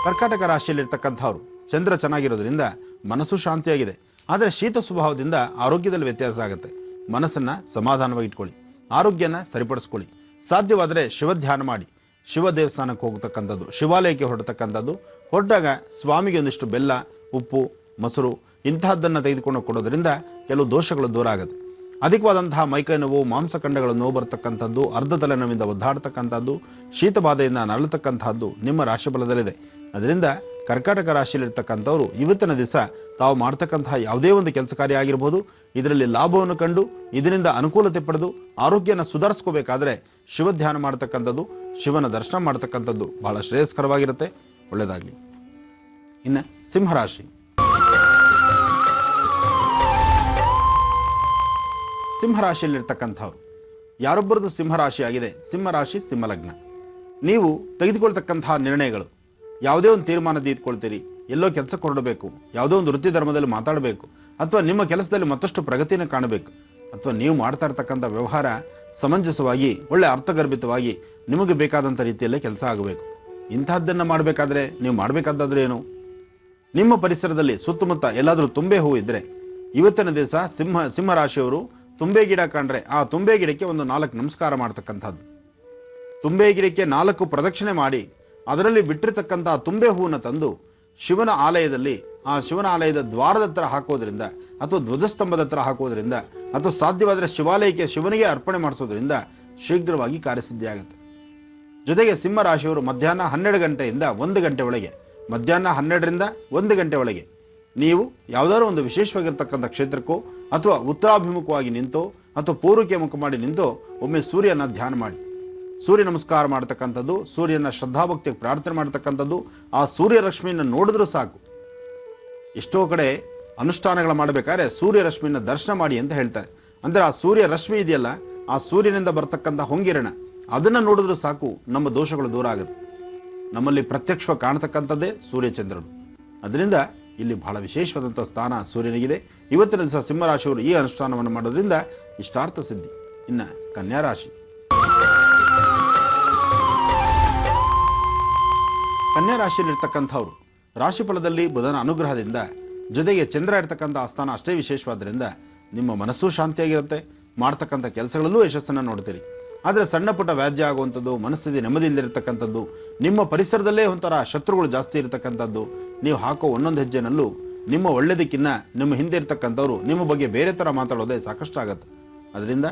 S2: ಕರ್ಕಾಟಕ ರಾಶಿಯಲ್ಲಿರ್ತಕ್ಕಂಥವ್ರು ಚಂದ್ರ ಚೆನ್ನಾಗಿರೋದ್ರಿಂದ ಮನಸ್ಸು ಶಾಂತಿಯಾಗಿದೆ. ಆದರೆ ಶೀತ ಸ್ವಭಾವದಿಂದ ಆರೋಗ್ಯದಲ್ಲಿ ವ್ಯತ್ಯಾಸ ಆಗುತ್ತೆ. ಮನಸ್ಸನ್ನು ಸಮಾಧಾನವಾಗಿ ಇಟ್ಕೊಳ್ಳಿ, ಆರೋಗ್ಯನ ಸರಿಪಡಿಸ್ಕೊಳ್ಳಿ. ಸಾಧ್ಯವಾದರೆ ಶಿವಧ್ಯಾನ ಮಾಡಿ, ಶಿವ ದೇವಸ್ಥಾನಕ್ಕೆ ಹೋಗ್ತಕ್ಕಂಥದ್ದು, ಶಿವಾಲಯಕ್ಕೆ ಹೊರಡ್ತಕ್ಕಂಥದ್ದು. ಹೊರಟಾಗ ಸ್ವಾಮಿಗೆ ಒಂದಿಷ್ಟು ಬೆಲ್ಲ, ಉಪ್ಪು, ಮೊಸರು ಇಂತಹದ್ದನ್ನು ತೆಗೆದುಕೊಂಡು ಕೊಡೋದ್ರಿಂದ ಕೆಲವು ದೋಷಗಳು ದೂರ ಆಗುತ್ತೆ. ಅಧಿಕವಾದಂತಹ ಮೈಕೈ ನೋವು, ಮಾಂಸಖಂಡಗಳ ನೋವು ಬರ್ತಕ್ಕಂಥದ್ದು, ಅರ್ಧ ತಲೆನೋವಿಂದ ಒದ್ದಾಡ್ತಕ್ಕಂಥದ್ದು, ಶೀತಬಾಧೆಯಿಂದ ನರಳತಕ್ಕಂಥದ್ದು ನಿಮ್ಮ ರಾಶಿಫಲದಲ್ಲಿದೆ. ಅದರಿಂದ ಕರ್ಕಾಟಕ ರಾಶಿಯಲ್ಲಿರ್ತಕ್ಕಂಥವ್ರು ಇವತ್ತಿನ ದಿವಸ ತಾವು ಮಾಡ್ತಕ್ಕಂತಹ ಯಾವುದೇ ಒಂದು ಕೆಲಸ ಕಾರ್ಯ ಆಗಿರ್ಬೋದು, ಇದರಲ್ಲಿ ಲಾಭವನ್ನು ಕಂಡು ಇದರಿಂದ ಅನುಕೂಲತೆ ಪಡೆದು ಆರೋಗ್ಯನ ಸುಧಾರಿಸ್ಕೋಬೇಕಾದ್ರೆ ಶಿವಧ್ಯಾನ ಮಾಡ್ತಕ್ಕಂಥದ್ದು, ಶಿವನ ದರ್ಶನ ಮಾಡ್ತಕ್ಕಂಥದ್ದು ಬಹಳ ಶ್ರೇಯಸ್ಕರವಾಗಿರುತ್ತೆ. ಒಳ್ಳೆಯದಾಗಲಿ. ಇನ್ನು ಸಿಂಹರಾಶಿ. ಸಿಂಹರಾಶಿಯಲ್ಲಿರ್ತಕ್ಕಂಥವ್ರು ಯಾರೊಬ್ಬರದು ಸಿಂಹರಾಶಿ ಆಗಿದೆ, ಸಿಂಹರಾಶಿ ಸಿಂಹಲಗ್ನ. ನೀವು ತೆಗೆದುಕೊಳ್ತಕ್ಕಂತಹ ನಿರ್ಣಯಗಳು, ಯಾವುದೇ ಒಂದು ತೀರ್ಮಾನ ತೆಗೆದುಕೊಳ್ತೀರಿ, ಎಲ್ಲೋ ಕೆಲಸಕ್ಕೆ ಹೊರಡಬೇಕು, ಯಾವುದೋ ಒಂದು ವೃತ್ತಿ ಧರ್ಮದಲ್ಲಿ ಮಾತಾಡಬೇಕು, ಅಥವಾ ನಿಮ್ಮ ಕೆಲಸದಲ್ಲಿ ಮತ್ತಷ್ಟು ಪ್ರಗತಿಯನ್ನು ಕಾಣಬೇಕು, ಅಥವಾ ನೀವು ಮಾಡ್ತಾ ಇರ್ತಕ್ಕಂಥ ವ್ಯವಹಾರ ಸಮಂಜಸವಾಗಿ ಒಳ್ಳೆ ಅರ್ಥಗರ್ಭಿತವಾಗಿ ನಿಮಗೆ ಬೇಕಾದಂಥ ರೀತಿಯಲ್ಲೇ ಕೆಲಸ ಆಗಬೇಕು. ಇಂತಹದ್ದನ್ನು ಮಾಡಬೇಕಾದ್ರೆ ನೀವು ಮಾಡಬೇಕಾದ್ರೆ ಏನು? ನಿಮ್ಮ ಪರಿಸರದಲ್ಲಿ ಸುತ್ತಮುತ್ತ ಎಲ್ಲಾದರೂ ತುಂಬೆ ಹೂ ಇದ್ದರೆ ಇವತ್ತಿನ ದಿವಸ ಸಿಂಹರಾಶಿಯವರು ತುಂಬೆ ಗಿಡ ಕಂಡ್ರೆ ಆ ತುಂಬೆ ಗಿಡಕ್ಕೆ ಒಂದು 4 ನಮಸ್ಕಾರ ಮಾಡ್ತಕ್ಕಂಥದ್ದು. ತುಂಬೆ ಗಿಡಕ್ಕೆ 4 ಪ್ರದಕ್ಷಿಣೆ ಮಾಡಿ ಅದರಲ್ಲಿ ಬಿಟ್ಟಿರ್ತಕ್ಕಂಥ ತುಂಬೆ ಹೂವನ್ನು ತಂದು ಶಿವನ ಆಲಯದಲ್ಲಿ, ಆ ಶಿವನ ಆಲಯದ ದ್ವಾರದ ಹತ್ರ ಹಾಕೋದ್ರಿಂದ, ಅಥವಾ ಧ್ವಜಸ್ತಂಭದ ಹತ್ರ ಹಾಕೋದ್ರಿಂದ, ಅಥವಾ ಸಾಧ್ಯವಾದರೆ ಶಿವಾಲಯಕ್ಕೆ ಶಿವನಿಗೆ ಅರ್ಪಣೆ ಮಾಡಿಸೋದ್ರಿಂದ ಶೀಘ್ರವಾಗಿ ಕಾರ್ಯಸಿದ್ಧಿಯಾಗುತ್ತೆ. ಜೊತೆಗೆ ಸಿಂಹರಾಶಿಯವರು ಮಧ್ಯಾಹ್ನ 12 ಗಂಟೆಯಿಂದ 1 ಗಂಟೆ ಒಳಗೆ, ಮಧ್ಯಾಹ್ನ 12ರಿಂದ 1 ಗಂಟೆ ಒಳಗೆ ನೀವು ಯಾವುದಾದ್ರೂ ಒಂದು ವಿಶೇಷವಾಗಿರ್ತಕ್ಕಂಥ ಕ್ಷೇತ್ರಕ್ಕೋ ಅಥವಾ ಉತ್ತರಾಭಿಮುಖವಾಗಿ ನಿಂತೋ ಅಥವಾ ಪೂರ್ವಕ್ಕೆ ಮುಖ ಮಾಡಿ ನಿಂತೋ ಒಮ್ಮೆ ಸೂರ್ಯನ ಧ್ಯಾನ ಮಾಡಿ, ಸೂರ್ಯ ನಮಸ್ಕಾರ ಮಾಡ್ತಕ್ಕಂಥದ್ದು, ಸೂರ್ಯನ ಶ್ರದ್ಧಾಭಕ್ತಿಗೆ ಪ್ರಾರ್ಥನೆ ಮಾಡ್ತಕ್ಕಂಥದ್ದು, ಆ ಸೂರ್ಯ ರಶ್ಮಿಯನ್ನು ನೋಡಿದ್ರೂ ಸಾಕು. ಎಷ್ಟೋ ಕಡೆ ಅನುಷ್ಠಾನಗಳು ಮಾಡಬೇಕಾದ್ರೆ ಸೂರ್ಯ ರಶ್ಮಿಯನ್ನು ದರ್ಶನ ಮಾಡಿ ಅಂತ ಹೇಳ್ತಾರೆ. ಅಂದರೆ ಆ ಸೂರ್ಯ ರಶ್ಮಿ ಇದೆಯಲ್ಲ, ಆ ಸೂರ್ಯನಿಂದ ಬರ್ತಕ್ಕಂಥ ಹೊಂಗಿರಣ ಅದನ್ನು ನೋಡಿದ್ರೂ ಸಾಕು, ನಮ್ಮ ದೋಷಗಳು ದೂರ ಆಗುತ್ತೆ. ನಮ್ಮಲ್ಲಿ ಪ್ರತ್ಯಕ್ಷವಾಗಿ ಕಾಣತಕ್ಕಂಥದ್ದೇ ಸೂರ್ಯಚಂದ್ರನು. ಅದರಿಂದ ಇಲ್ಲಿ ಬಹಳ ವಿಶೇಷವಾದಂಥ ಸ್ಥಾನ ಸೂರ್ಯನಿಗಿದೆ. ಇವತ್ತಿನ ದಿವಸ ಸಿಂಹರಾಶಿಯವರು ಈ ಅನುಷ್ಠಾನವನ್ನು ಮಾಡೋದ್ರಿಂದ ಇಷ್ಟಾರ್ಥ ಸಿದ್ಧಿ. ಇನ್ನು ಕನ್ಯಾ ರಾಶಿ. ಕನ್ಯಾ ರಾಶಿಯಲ್ಲಿರ್ತಕ್ಕಂಥವ್ರು ರಾಶಿಫಲದಲ್ಲಿ ಬುಧನ ಅನುಗ್ರಹದಿಂದ, ಜೊತೆಗೆ ಚಂದ್ರ ಇರ್ತಕ್ಕಂಥ ಆಸ್ಥಾನ ಅಷ್ಟೇ ವಿಶೇಷವಾದ್ದರಿಂದ ನಿಮ್ಮ ಮನಸ್ಸು ಶಾಂತಿಯಾಗಿರುತ್ತೆ, ಮಾಡ್ತಕ್ಕಂಥ ಕೆಲಸಗಳಲ್ಲೂ ಯಶಸ್ಸನ್ನು ನೋಡ್ತೀರಿ. ಆದರೆ ಸಣ್ಣ ಪುಟ್ಟ ವ್ಯಾಜ್ಯ ಆಗುವಂಥದ್ದು, ಮನಸ್ಥಿತಿ ನೆಮ್ಮದಿಯಿಲ್ಲದಿರ್ತಕ್ಕಂಥದ್ದು, ನಿಮ್ಮ ಪರಿಸರದಲ್ಲೇ ಒಂಥರ ಶತ್ರುಗಳು ಜಾಸ್ತಿ ಇರತಕ್ಕಂಥದ್ದು, ನೀವು ಹಾಕೋ ಒಂದೊಂದು ಹೆಜ್ಜೆನಲ್ಲೂ ನಿಮ್ಮ ಒಳ್ಳೆಯದಕ್ಕಿಂತ ನಿಮ್ಮ ಹಿಂದೆ ಇರ್ತಕ್ಕಂಥವ್ರು ನಿಮ್ಮ ಬಗ್ಗೆ ಬೇರೆ ಥರ ಮಾತಾಡೋದೇ ಸಾಕಷ್ಟು ಆಗುತ್ತೆ. ಅದರಿಂದ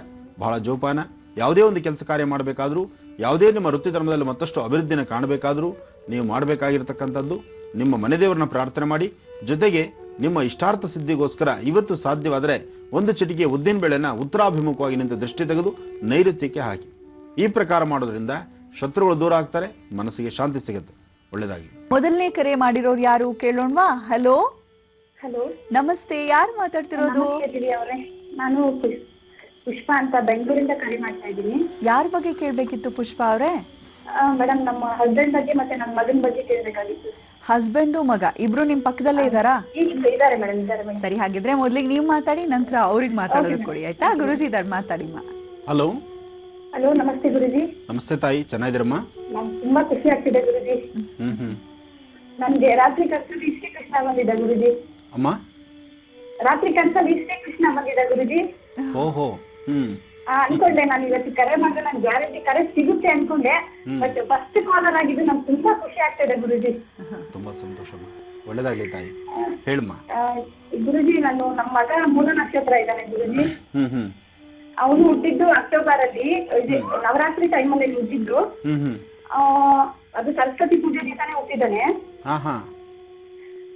S2: ಬಹಳ ಜೋಪಾನ. ಯಾವುದೇ ಒಂದು ಕೆಲಸ ಕಾರ್ಯ ಮಾಡಬೇಕಾದ್ರೂ, ಯಾವುದೇ ನಿಮ್ಮ ವೃತ್ತಿ ಧರ್ಮದಲ್ಲಿ ಮತ್ತಷ್ಟು ಅಭಿವೃದ್ಧಿನ ಕಾಣಬೇಕಾದ್ರೂ ನೀವು ಮಾಡಬೇಕಾಗಿರ್ತಕ್ಕಂಥದ್ದು ನಿಮ್ಮ ಮನೆ ದೇವರನ್ನ ಪ್ರಾರ್ಥನೆ ಮಾಡಿ, ಜೊತೆಗೆ ನಿಮ್ಮ ಇಷ್ಟಾರ್ಥ ಸಿದ್ಧಿಗೋಸ್ಕರ ಇವತ್ತು ಸಾಧ್ಯವಾದರೆ ಒಂದು ಚಿಟಿಕೆ ಉದ್ದಿನ ಬೇಳೆನ ಉತ್ತರಾಭಿಮುಖವಾಗಿ ನಿಂತು ದೃಷ್ಟಿ ತೆಗೆದು ನೈಋತ್ಯಕ್ಕೆ ಹಾಕಿ. ಈ ಪ್ರಕಾರ ಮಾಡೋದ್ರಿಂದ ಶತ್ರುಗಳು ದೂರ ಆಗ್ತಾರೆ, ಮನಸ್ಸಿಗೆ ಶಾಂತಿ ಸಿಗುತ್ತೆ. ಒಳ್ಳೆಯದಾಗಿ.
S1: ಮೊದಲನೇ ಕರೆ ಮಾಡಿರೋರು ಯಾರು ಕೇಳೋಣವಾ? ಹಲೋ
S3: ಹಲೋ,
S1: ನಮಸ್ತೆ, ಯಾರು ಮಾತಾಡ್ತಿರೋದು?
S3: ನಾನು ಪುಷ್ಪ ಅಂತ ಬೆಂಗಳೂರಿಂದ ಕರೆ ಮಾಡ್ತಾ ಇದ್ದೀನಿ.
S1: ಯಾರ ಬಗ್ಗೆ ಕೇಳಬೇಕಿತ್ತು ಪುಷ್ಪ ಅವರೇ?
S3: ಮೇಡಮ್, ನಮ್ಮ ಹಸ್ಬೆಂಡ್ ಬಗ್ಗೆ ಮತ್ತೆ ನನ್ನ ಮಗನ ಬಗ್ಗೆ ಕೇಳಬೇಕಾಗಿತ್ತು.
S1: ಹಸ್ಬೆಂಡು ಮಗ ಇಬ್ರು ನಿಮ್ ಪಕ್ಕದಲ್ಲೇ ಇದ್ದಾರಾ?
S3: ಇದ್ದಾರೆ ಮೇಡಮ್, ಇದ್ದಾರೆ ಮೇಡಮ್.
S1: ಸರಿ, ಹಾಗಿದ್ರೆ ಮೊದ್ಲಿಗೆ ನೀವು ಮಾತಾಡಿ, ನಂತರ ಅವ್ರಿಗೆ ಮಾತಾಡೋದಕ್ಕೆ ಕೊಡಿ, ಆಯ್ತಾ? ಗುರುಜಿ ಇದ್ದಾರೆ, ಮಾತಾಡಿಮ್ಮ.
S2: ಹಲೋ.
S3: ಹಲೋ, ನಮಸ್ತೆ ಗುರುಜಿ.
S2: ನಮಸ್ತೆ ತಾಯಿ, ಚೆನ್ನಾಗಿದ್ದೀರಮ್ಮ?
S3: ನಾನು ತುಂಬಾ ಖುಷಿ ಆಗ್ತಿದೆ ಗುರುಜಿ. ನನ್ಗೆ ರಾತ್ರಿ ಕನ್ಸಲ್ಲಿ ಇಷ್ಟೇ ಕೃಷ್ಣ ಬಂದಿದೆ ಗುರುಜಿ.
S2: ಅಮ್ಮ
S3: ರಾತ್ರಿ ಕನ್ಸಲ್ಲಿ ಇಷ್ಟೇ ಕೃಷ್ಣ ಬಂದಿದೆ ಗುರುಜಿ.
S2: ಓಹೋ.
S3: ಅನ್ಕೊಂಡೆ ನಾನು ಇವತ್ತು ಕರೆ ಮಾಡಿದ್ರೆ ನನ್ ಗ್ಯಾರಂಟಿ ಕರೆ ಸಿಗುತ್ತೆ ಅನ್ಕೊಂಡೆ. ಬಟ್ ಫಸ್ಟ್ ಕಾಲರ್ ಆಗಿದ್ದು ನಂಗೆ ತುಂಬಾ ಖುಷಿ ಆಗ್ತಾ ಇದೆ ಗುರುಜಿ.
S2: ತುಂಬಾ ಸಂತೋಷ, ಒಳ್ಳೇದಾಗ್ಲಿ ತಾಯಿ. ಹೇಳಮ್ಮ.
S3: ಗುರುಜಿ ನಮ್ಮ ಮಗ ಮೂಲ ನಕ್ಷತ್ರ ಇದ್ದಾನೆ ಗುರುಜಿ. ಅವನು ಹುಟ್ಟಿದ್ದು ಅಕ್ಟೋಬರ್ ಅಲ್ಲಿ ನವರಾತ್ರಿ ಟೈಮಲ್ಲಿ ಹುಟ್ಟಿದ್ದು. ಅದು ಸರಸ್ವತಿ ಪೂಜೆ ದಿವಸನೇ ಹುಟ್ಟಿದ್ದಾನೆ.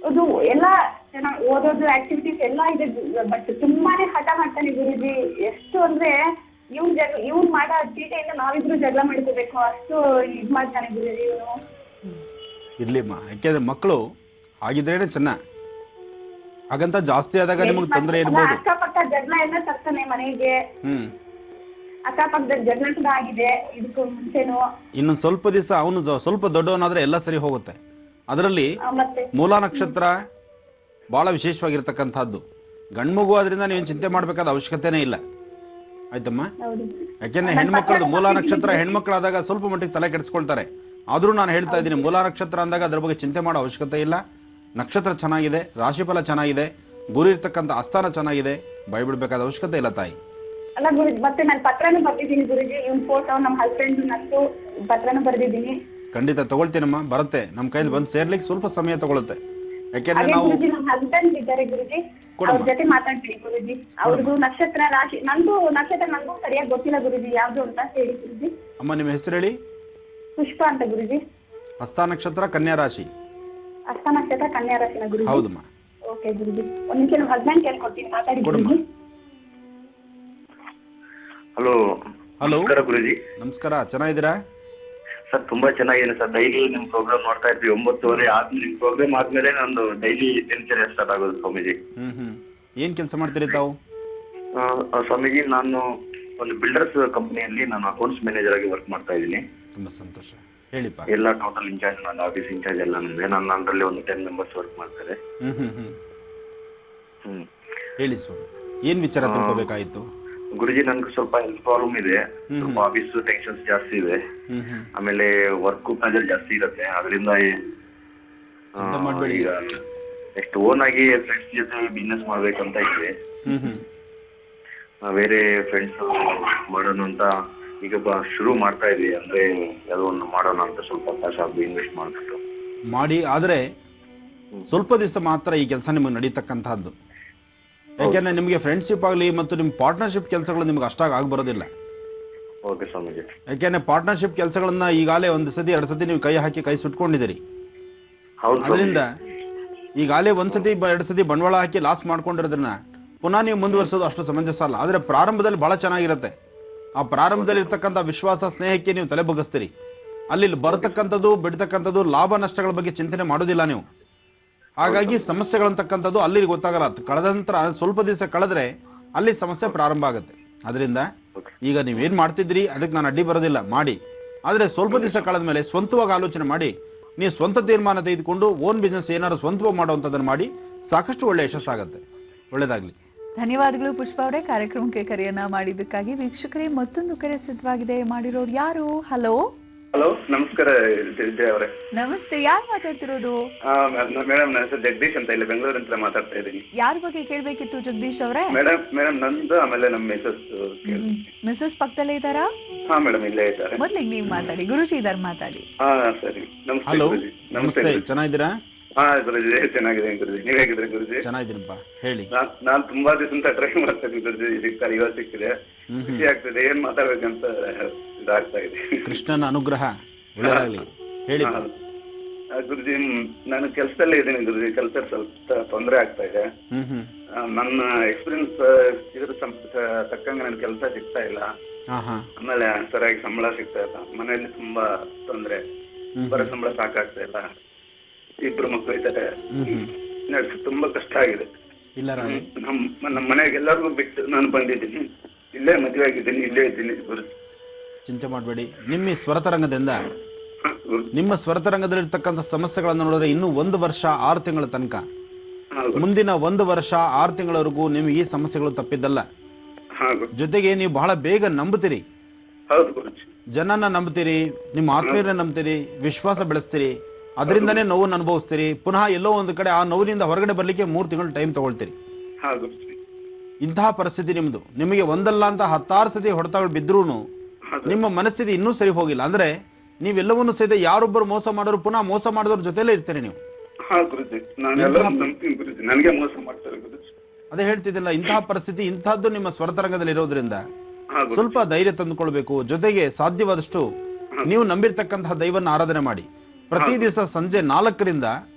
S3: ಅದು ಎಲ್ಲ ಚೆನ್ನಾಗಿ ಓದೋದು ಆಕ್ಟಿವಿಟೀಸ್ ಎಲ್ಲ ಇದೆ. ಬಟ್ ತುಂಬಾನೇ ಹಠ ಮಾಡ್ತಾನೆ ಗುರುಜಿ. ಎಷ್ಟು ಅಂದ್ರೆ ಇವ್ನ್ ಮಾಡೋ ಚೀಟೆಯಿಂದ ನಾವಿಬ್ರು ಜಗಳ ಮಾಡ್ಕೋಬೇಕು ಅಷ್ಟು ಇದ್ ಮಾಡ್ತಾನೆ ಗುರುಜಿ ಇವನು.
S2: ಇರ್ಲಿಮ್ಮ, ಯಾಕೆಂದ್ರೆ ಮಕ್ಕಳು ಆಗಿದ್ರೇನೆ ಚೆನ್ನ. ಹಾಗಂತ ಜಾಸ್ತಿ ಆದಾಗ ನಿಮಗೆ ತೊಂದರೆ ಇರ್ಬೋದು.
S3: ಅಕ್ಕಪಕ್ಕ ಜಗಳ ಎಲ್ಲ ತರ್ತಾನೆ ಮನೆಗೆ. ಅಕ್ಕಪಕ್ಕದಲ್ಲಿ ಜಗಳ ಕೂಡ ಆಗಿದೆ ಇದಕ್ಕೂ ಮುಂಚೆನು.
S2: ಇನ್ನು ಸ್ವಲ್ಪ ದಿವಸ ಅವನು ಸ್ವಲ್ಪ ದೊಡ್ಡವನಾದ್ರೆ ಎಲ್ಲ ಸರಿ ಹೋಗುತ್ತೆ. ಅದರಲ್ಲಿ ಮೂಲ ನಕ್ಷತ್ರ ಬಹಳ ವಿಶೇಷವಾಗಿರ್ತಕ್ಕಂಥದ್ದು. ಗಂಡ್ಮಗು ಆದ್ರಿಂದ ನೀವೇನು ಚಿಂತೆ ಮಾಡಬೇಕಾದ ಅವಶ್ಯಕತೆನೇ ಇಲ್ಲ, ಆಯ್ತಮ್ಮ. ಯಾಕೆಂದ್ರೆ ಹೆಣ್ಮಕ್ಳದ್ದು ಮೂಲ ನಕ್ಷತ್ರ ಹೆಣ್ಮಕ್ಳಾದಾಗ ಸ್ವಲ್ಪ ಮಟ್ಟಿಗೆ ತಲೆ ಕೆಡಿಸ್ಕೊಳ್ತಾರೆ. ಆದ್ರೂ ನಾನು ಹೇಳ್ತಾ ಇದ್ದೀನಿ, ಮೂಲ ನಕ್ಷತ್ರ ಅಂದಾಗ ಅದ್ರ ಬಗ್ಗೆ ಚಿಂತೆ ಮಾಡೋ ಅವಶ್ಯಕತೆ ಇಲ್ಲ. ನಕ್ಷತ್ರ ಚೆನ್ನಾಗಿದೆ, ರಾಶಿಫಲ ಚೆನ್ನಾಗಿದೆ, ಗುರು ಇರ್ತಕ್ಕಂಥ ಆಸ್ಥಾನ ಚೆನ್ನಾಗಿದೆ, ಭಯಬಿಡ್ಬೇಕಾದ ಅವಶ್ಯಕತೆ ಇಲ್ಲ ತಾಯಿ.
S3: ಅಲ್ಲ ಗುರುಜಿ, ಮತ್ತೆ ನಾನು ಪತ್ರನೂ ಬರ್ದಿದ್ದೀನಿ ಗುರುಜಿ. ಇವ್ನ ಫೋಟೋ, ನಮ್ಮ ಹಸ್ಬೆಂಡ್, ನಂದು ಪತ್ರನೂ ಬರ್ದಿದ್ದೀನಿ.
S2: ಖಂಡಿತ ತಗೊಳ್ತೀನಮ್ಮ, ಬರುತ್ತೆ. ನಮ್ಮ ಕೈಲಿ ಬಂದು ಸೇರ್ಲಿಕ್ಕೆ ಸ್ವಲ್ಪ ಸಮಯ ತಗೊಳುತ್ತೆ. ಯಾಕೆಂದ್ರೆ ನಾವು
S3: ನಮ್ಮ ಹಸ್ಬೆಂಡ್ ಇದ್ದಾರೆ ಗುರುಜಿ, ಅವ್ರ ಜೊತೆ ಮಾತಾಡ್ತೀನಿ ಗುರುಜಿ. ಅವ್ರಿಗೂ ನಕ್ಷತ್ರ ರಾಶಿ, ನಂದು ನಕ್ಷತ್ರ ನಂಗೂ ಸರಿಯಾಗಿ ಗೊತ್ತಿಲ್ಲ ಗುರುಜಿ ಯಾವ್ದು ಅಂತ ಹೇಳಿ ಗುರುಜಿ.
S2: ಅಮ್ಮ ನಿಮ್ಮ ಹೆಸರು ಹೇಳಿ.
S3: ಪುಷ್ಪ ಅಂತ ಗುರುಜಿ.
S2: ಹಸ್ತ ನಕ್ಷತ್ರ ಕನ್ಯಾ ರಾಶಿ.
S3: ಹಸ್ತ ನಕ್ಷತ್ರ ಕನ್ಯಾ ರಾಶಿನ ಗುರುಜಿ.
S2: ಹೌದಮ್ಮ.
S3: ಓಕೆ ಗುರುಜಿ, ಒಂದ್ ನಿಮಿಷ ನಮ್ಮ ಹಸ್ಬೆಂಡ್ ಕೇಳ್ಕೊಡ್ತೀನಿ, ಮಾತಾಡಿ ಗುರುಜಿ.
S4: ಹಲೋ.
S2: ಹಲೋ
S4: ಗುರುಜಿ.
S2: ನಮಸ್ಕಾರ, ಚೆನ್ನಾಗಿದ್ದೀರಾ
S4: ಸರ್? ತುಂಬಾ ಚೆನ್ನಾಗಿದೆ ಸರ್. ಡೈಲಿ ನಿಮ್ ಪ್ರೋಗ್ರಾಮ್ ನೋಡ್ತಾ ಇದ್ವಿ. 9:30 ಆದ್ಮೇಲೆ ನಿಮ್ ಪ್ರೋಗ್ರಾಮ್ ಆದ್ಮೇಲೆ ನಂದು ಡೈಲಿ ದಿನಚರ್ಯ ಸ್ಟಾರ್ಟ್ ಆಗೋದು ಸ್ವಾಮೀಜಿ.
S2: ಏನ್ ಕೆಲಸ ಮಾಡ್ತೀರಿ ತಾವು?
S4: ಸ್ವಾಮೀಜಿ, ನಾನು ಒಂದು ಬಿಲ್ಡರ್ಸ್ ಕಂಪನಿಯಲ್ಲಿ ನಾನು ಅಕೌಂಟ್ಸ್ ಮ್ಯಾನೇಜರ್ ಆಗಿ ವರ್ಕ್ ಮಾಡ್ತಾ ಇದ್ದೀನಿ.
S2: ತುಂಬಾ ಸಂತೋಷ, ಹೇಳಿಪ್ಪ.
S4: ಎಲ್ಲ ಟೋಟಲ್ ಇನ್ಚಾರ್ಜ್, ನನ್ನ ಆಫೀಸ್ ಇನ್ಚಾರ್ಜ್ ಎಲ್ಲ ನಮ್ಗೆ. ನಾನು ಅದರಲ್ಲಿ ಒಂದು 10 ಮೆಂಬರ್ಸ್ ವರ್ಕ್ ಮಾಡ್ತಾರೆ.
S2: ಹೇಳಿ ಸ್ವಾಮಿ, ಏನ್ ವಿಚಾರ ತಿಳ್ಕೋಬೇಕಾಯ್ತು?
S4: ಗುರುಜಿ, ನನ್ಗೆ ಸ್ವಲ್ಪ ಹೆಲ್ತ್ ಪ್ರಾಬ್ಲಮ್ ಇದೆ. ಸ್ವಲ್ಪ ಆಫೀಸ್ ಟೆನ್ಷನ್ಸ್ ಜಾಸ್ತಿ ಇದೆ. ಆಮೇಲೆ ವರ್ಕ್ ಪ್ರೆಷರ್ ಜಾಸ್ತಿ ಇರುತ್ತೆ. ಅದರಿಂದ ಈಗ ನೆಕ್ಸ್ಟ್ ಓನ್ ಆಗಿ ಫ್ರೆಂಡ್ಸ್ ಜೊತೆ ಬಿಸ್ನೆಸ್ ಮಾಡ್ಬೇಕಂತ ಇದೆ. ಬೇರೆ ಫ್ರೆಂಡ್ಸ್ ಮಾಡೋಣ ಅಂತ ಈಗ ಶುರು ಮಾಡ್ತಾ ಇದ್ವಿ. ಅಂದ್ರೆ ಯಾವುದೋ ಒಂದು ಮಾಡೋಣ ಅಂತ ಸ್ವಲ್ಪ ಕಾಸು ಇನ್ವೆಸ್ಟ್ ಮಾಡ್ಬಿಟ್ಟು
S2: ಮಾಡಿ. ಆದ್ರೆ ಸ್ವಲ್ಪ ದಿವಸ ಮಾತ್ರ ಈ ಕೆಲಸ ನಿಮಗೆ ನಡೀತಕ್ಕಂತಹದ್ದು. ಯಾಕೆಂದ್ರೆ ನಿಮಗೆ ಫ್ರೆಂಡ್ಶಿಪ್ ಆಗಲಿ ಮತ್ತು ನಿಮ್ಮ ಪಾರ್ಟ್ನರ್ಶಿಪ್ ಕೆಲಸಗಳು ನಿಮ್ಗೆ ಅಷ್ಟಾಗಿ ಆಗ್ಬರೋದಿಲ್ಲ.
S4: ಓಕೆ ಸ್ವಾಮೀಜಿ.
S2: ಯಾಕೆಂದ್ರೆ ಪಾರ್ಟ್ನರ್ಶಿಪ್ ಕೆಲಸಗಳನ್ನ ಈಗಾಗಲೇ 1 ಸತಿ 2 ಸತಿ ನೀವು ಕೈ ಹಾಕಿ ಕೈ ಸುಟ್ಕೊಂಡಿದ್ದೀರಿ. ಅದರಿಂದ ಈಗಾಗಲೇ 1 ಸತಿ 2 ಸತಿ ಬಂಡವಾಳ ಹಾಕಿ ಲಾಸ್ ಮಾಡ್ಕೊಂಡಿರೋದನ್ನ ಪುನಃ ನೀವು ಮುಂದುವರಿಸೋದು ಅಷ್ಟು ಸಮಂಜಸ ಅಲ್ಲ. ಆದರೆ ಪ್ರಾರಂಭದಲ್ಲಿ ಬಹಳ ಚೆನ್ನಾಗಿರುತ್ತೆ. ಆ ಪ್ರಾರಂಭದಲ್ಲಿ ಇರ್ತಕ್ಕಂಥ ವಿಶ್ವಾಸ, ಸ್ನೇಹಕ್ಕೆ ನೀವು ತಲೆ ಬಗ್ಗಿಸ್ತೀರಿ. ಅಲ್ಲಿ ಬರತಕ್ಕಂಥದ್ದು ಬಿಡ್ತಕ್ಕಂಥದ್ದು ಲಾಭ ನಷ್ಟಗಳ ಬಗ್ಗೆ ಚಿಂತನೆ ಮಾಡೋದಿಲ್ಲ ನೀವು. ಹಾಗಾಗಿ ಸಮಸ್ಯೆಗಳಂತಕ್ಕಂಥದ್ದು ಅಲ್ಲಿ ಗೊತ್ತಾಗಲ್ಲ. ಕಳೆದ ನಂತರ ಸ್ವಲ್ಪ ದಿವಸ ಕಳೆದ್ರೆ ಅಲ್ಲಿ ಸಮಸ್ಯೆ ಪ್ರಾರಂಭ ಆಗುತ್ತೆ. ಅದರಿಂದ ಈಗ ನೀವೇನು ಮಾಡ್ತಿದ್ರಿ ಅದಕ್ಕೆ ನಾನು ಅಡ್ಡಿ ಬರೋದಿಲ್ಲ, ಮಾಡಿ. ಆದರೆ ಸ್ವಲ್ಪ ದಿವಸ ಕಳೆದ ಮೇಲೆ ಸ್ವಂತವಾಗಿ ಆಲೋಚನೆ ಮಾಡಿ, ನೀವು ಸ್ವಂತ ತೀರ್ಮಾನ ತೆಗೆದುಕೊಂಡು ಓನ್ ಬಿಸ್ನೆಸ್ ಏನಾದ್ರು ಸ್ವಂತವಾಗಿ ಮಾಡುವಂಥದ್ದನ್ನು ಮಾಡಿ, ಸಾಕಷ್ಟು ಒಳ್ಳೆ ಯಶಸ್ಸಾಗುತ್ತೆ. ಒಳ್ಳೆಯದಾಗಲಿ.
S1: ಧನ್ಯವಾದಗಳು ಪುಷ್ಪ ಅವರೇ, ಕಾರ್ಯಕ್ರಮಕ್ಕೆ ಕರೆಯನ್ನ ಮಾಡಿದ್ದಕ್ಕಾಗಿ. ವೀಕ್ಷಕರೇ, ಮತ್ತೊಂದು ಕರೆ ಸಿದ್ಧವಾಗಿದೆ. ಮಾಡಿರೋರು ಯಾರು? ಹಲೋ.
S5: ಹಲೋ, ನಮಸ್ಕಾರ ಜಯ ಅವರೇ.
S1: ನಮಸ್ತೆ, ಯಾರು ಮಾತಾಡ್ತಿರೋದು?
S5: ಮೇಡಮ್, ನನ್ನ ಹೆಸರು ಜಗದೀಶ್ ಅಂತ, ಇಲ್ಲಿ ಬೆಂಗಳೂರಿಂದ ಮಾತಾಡ್ತಾ ಇದ್ದೀನಿ.
S1: ಯಾರ ಬಗ್ಗೆ ಕೇಳ್ಬೇಕಿತ್ತು ಜಗದೀಶ್ ಅವರೇ?
S5: ಮೇಡಮ್ ನಂದು, ಆಮೇಲೆ ನಮ್ಮ
S1: ಮಿಸಸ್ ಪಕ್ಕದಲ್ಲೇ ಇದ್ದಾರಾ?
S5: ಹಾ ಮೇಡಮ್, ಇಲ್ಲೇ ಇದ್ದಾರೆ.
S1: ಮೊದ್ಲಿಗೆ ನೀವು ಮಾತಾಡಿ, ಗುರುಜಿ ಇದಾರೆ, ಮಾತಾಡಿ.
S5: ಹಾ ಸರಿ.
S2: ಹಲೋ, ನಮಸ್ತೆ, ಚೆನ್ನಾಗಿದ್ದೀರಾ?
S5: ಹಾ ಗುರುಜಿ, ಚೆನ್ನಾಗಿದೆ ಗುರುಜಿ. ನೀವ್ ಹೇಗಿದ್ರೆ ಗುರುಜಿ?
S2: ಚೆನ್ನಾಗಿದ್ದೀನಪ್ಪ, ಹೇಳಿ.
S5: ನಾನ್ ತುಂಬಾ ದಿವಸ ಟ್ರೈ ಮಾಡ್ತಾ ಇದ್ದೀನಿ ಗುರುಜಿ, ಸಿಗ್ತಾರೆ, ಇವಾಗ ಸಿಕ್ಕಿದೆ, ಖುಷಿ ಆಗ್ತದೆ. ಏನ್ ಮಾತಾಡ್ಬೇಕಂತ ಇದಾಗ್ತಾ ಇದೆ.
S2: ಕೃಷ್ಣನ ಅನುಗ್ರಹ, ಒಳ್ಳೆದಾಗ್ಲಿ, ಹೇಳಿ.
S5: ಗುರುಜಿ, ನಾನು ಕೆಲ್ಸದಲ್ಲೇ ಇದ್ದೀನಿ ಗುರುಜಿ. ಕೆಲಸ ಸ್ವಲ್ಪ ತೊಂದರೆ ಆಗ್ತಾ ಇದೆ. ನನ್ನ ಎಕ್ಸ್ಪೀರಿಯನ್ಸ್ ಇದ್ರ ತಕ್ಕಂಗೆ ನನ್ ಕೆಲಸ ಸಿಗ್ತಾ ಇಲ್ಲ. ಆಮೇಲೆ ಸರಿಯಾಗಿ ಸಂಬಳ ಸಿಗ್ತಾ ಇಲ್ಲ. ಮನೆಯಲ್ಲಿ ತುಂಬಾ ತೊಂದರೆ, ಬರೋ ಸಂಬಳ ಸಾಕಾಗ್ತಾ ಇಲ್ಲ. 2 ಮಕ್ಕಳು ಇದ್ದಾರೆ, ತುಂಬಾ ಕಷ್ಟ ಆಗಿದೆ. ನಮ್ಮ ಮನೆಗೆ ಎಲ್ಲರಿಗೂ ಬಿಟ್ಟು ನಾನು ಬಂದಿದ್ದೀನಿ. ಇಲ್ಲೇ ಮದುವೆ ಆಗಿದ್ದೀನಿ, ಇಲ್ಲೇ ಇದ್ದೀನಿ ಗುರುಜಿ.
S2: ಚಿಂತೆ ಮಾಡಬೇಡಿ. ನಿಮ್ಮ ಸ್ವರತರಂಗದಲ್ಲಿರ್ತಕ್ಕಂಥ ಸಮಸ್ಯೆಗಳನ್ನು ನೋಡಿದ್ರೆ ಇನ್ನೂ 1 ವರ್ಷ 6 ತಿಂಗಳ ತನಕ, ಮುಂದಿನ 1 ವರ್ಷ 6 ತಿಂಗಳವರೆಗೂ ನಿಮಗೆ ಈ ಸಮಸ್ಯೆಗಳು ತಪ್ಪಿದ್ದಲ್ಲ. ಜೊತೆಗೆ ನೀವು ಬಹಳ ಬೇಗ ನಂಬುತ್ತೀರಿ, ಜನನ ನಂಬ್ತೀರಿ, ನಿಮ್ಮ ಆತ್ಮೀಯರನ್ನ ನಂಬ್ತೀರಿ, ವಿಶ್ವಾಸ ಬೆಳೆಸ್ತೀರಿ. ಅದರಿಂದನೇ ನೋವನ್ನು ಅನುಭವಿಸ್ತೀರಿ. ಪುನಃ ಎಲ್ಲೋ ಒಂದು ಕಡೆ ಆ ನೋವಿನಿಂದ ಹೊರಗಡೆ ಬರಲಿಕ್ಕೆ 3 ತಿಂಗಳು ಟೈಮ್ ತಗೊಳ್ತೀರಿ.
S5: ಹಾ ಗುರುಜಿ.
S2: ಇಂತಹ ಪರಿಸ್ಥಿತಿ ನಿಮ್ದು. ನಿಮಗೆ ಒಂದಲ್ಲ ಅಂತ 10 ಸತಿ ಹೊಡೆತಗಳು ಬಿದ್ರೂ ನಿಮ್ಮ ಮನಸ್ಥಿತಿ ಇನ್ನೂ ಸರಿ ಹೋಗಿಲ್ಲ. ಅಂದ್ರೆ ನೀವೆಲ್ಲವನ್ನೂ ಸಹಿತ ಯಾರೊಬ್ಬರು ಮೋಸ ಮಾಡೋರು ಪುನಃ ಮೋಸ ಮಾಡಿದವ್ರ ಜೊತೆಲೇ ಇರ್ತೀರಿ ನೀವು.
S5: ಹಾ ಗುರುಜಿ, ನಾನೆಲ್ಲ ನಂಬ್ತೀನಿ ಗುರುಜಿ, ನನಗೆ ಮೋಸ ಮಾಡ್ತಾರೆ ಗುರುಜಿ.
S2: ಅದೇ ಹೇಳ್ತಿದ್ದಿಲ್ಲ, ಇಂತಹ ಪರಿಸ್ಥಿತಿ ಇಂತಹದ್ದು ನಿಮ್ಮ ಸ್ವರತರಂಗದಲ್ಲಿ ಇರೋದ್ರಿಂದ ಸ್ವಲ್ಪ ಧೈರ್ಯ ತಂದುಕೊಳ್ಬೇಕು. ಜೊತೆಗೆ ಸಾಧ್ಯವಾದಷ್ಟು ನೀವು ನಂಬಿರ್ತಕ್ಕಂತಹ ದೈವನ್ನ ಆರಾಧನೆ ಮಾಡಿ. ಪ್ರತಿ ದಿವಸ ಸಂಜೆ 4 ರಿಂದ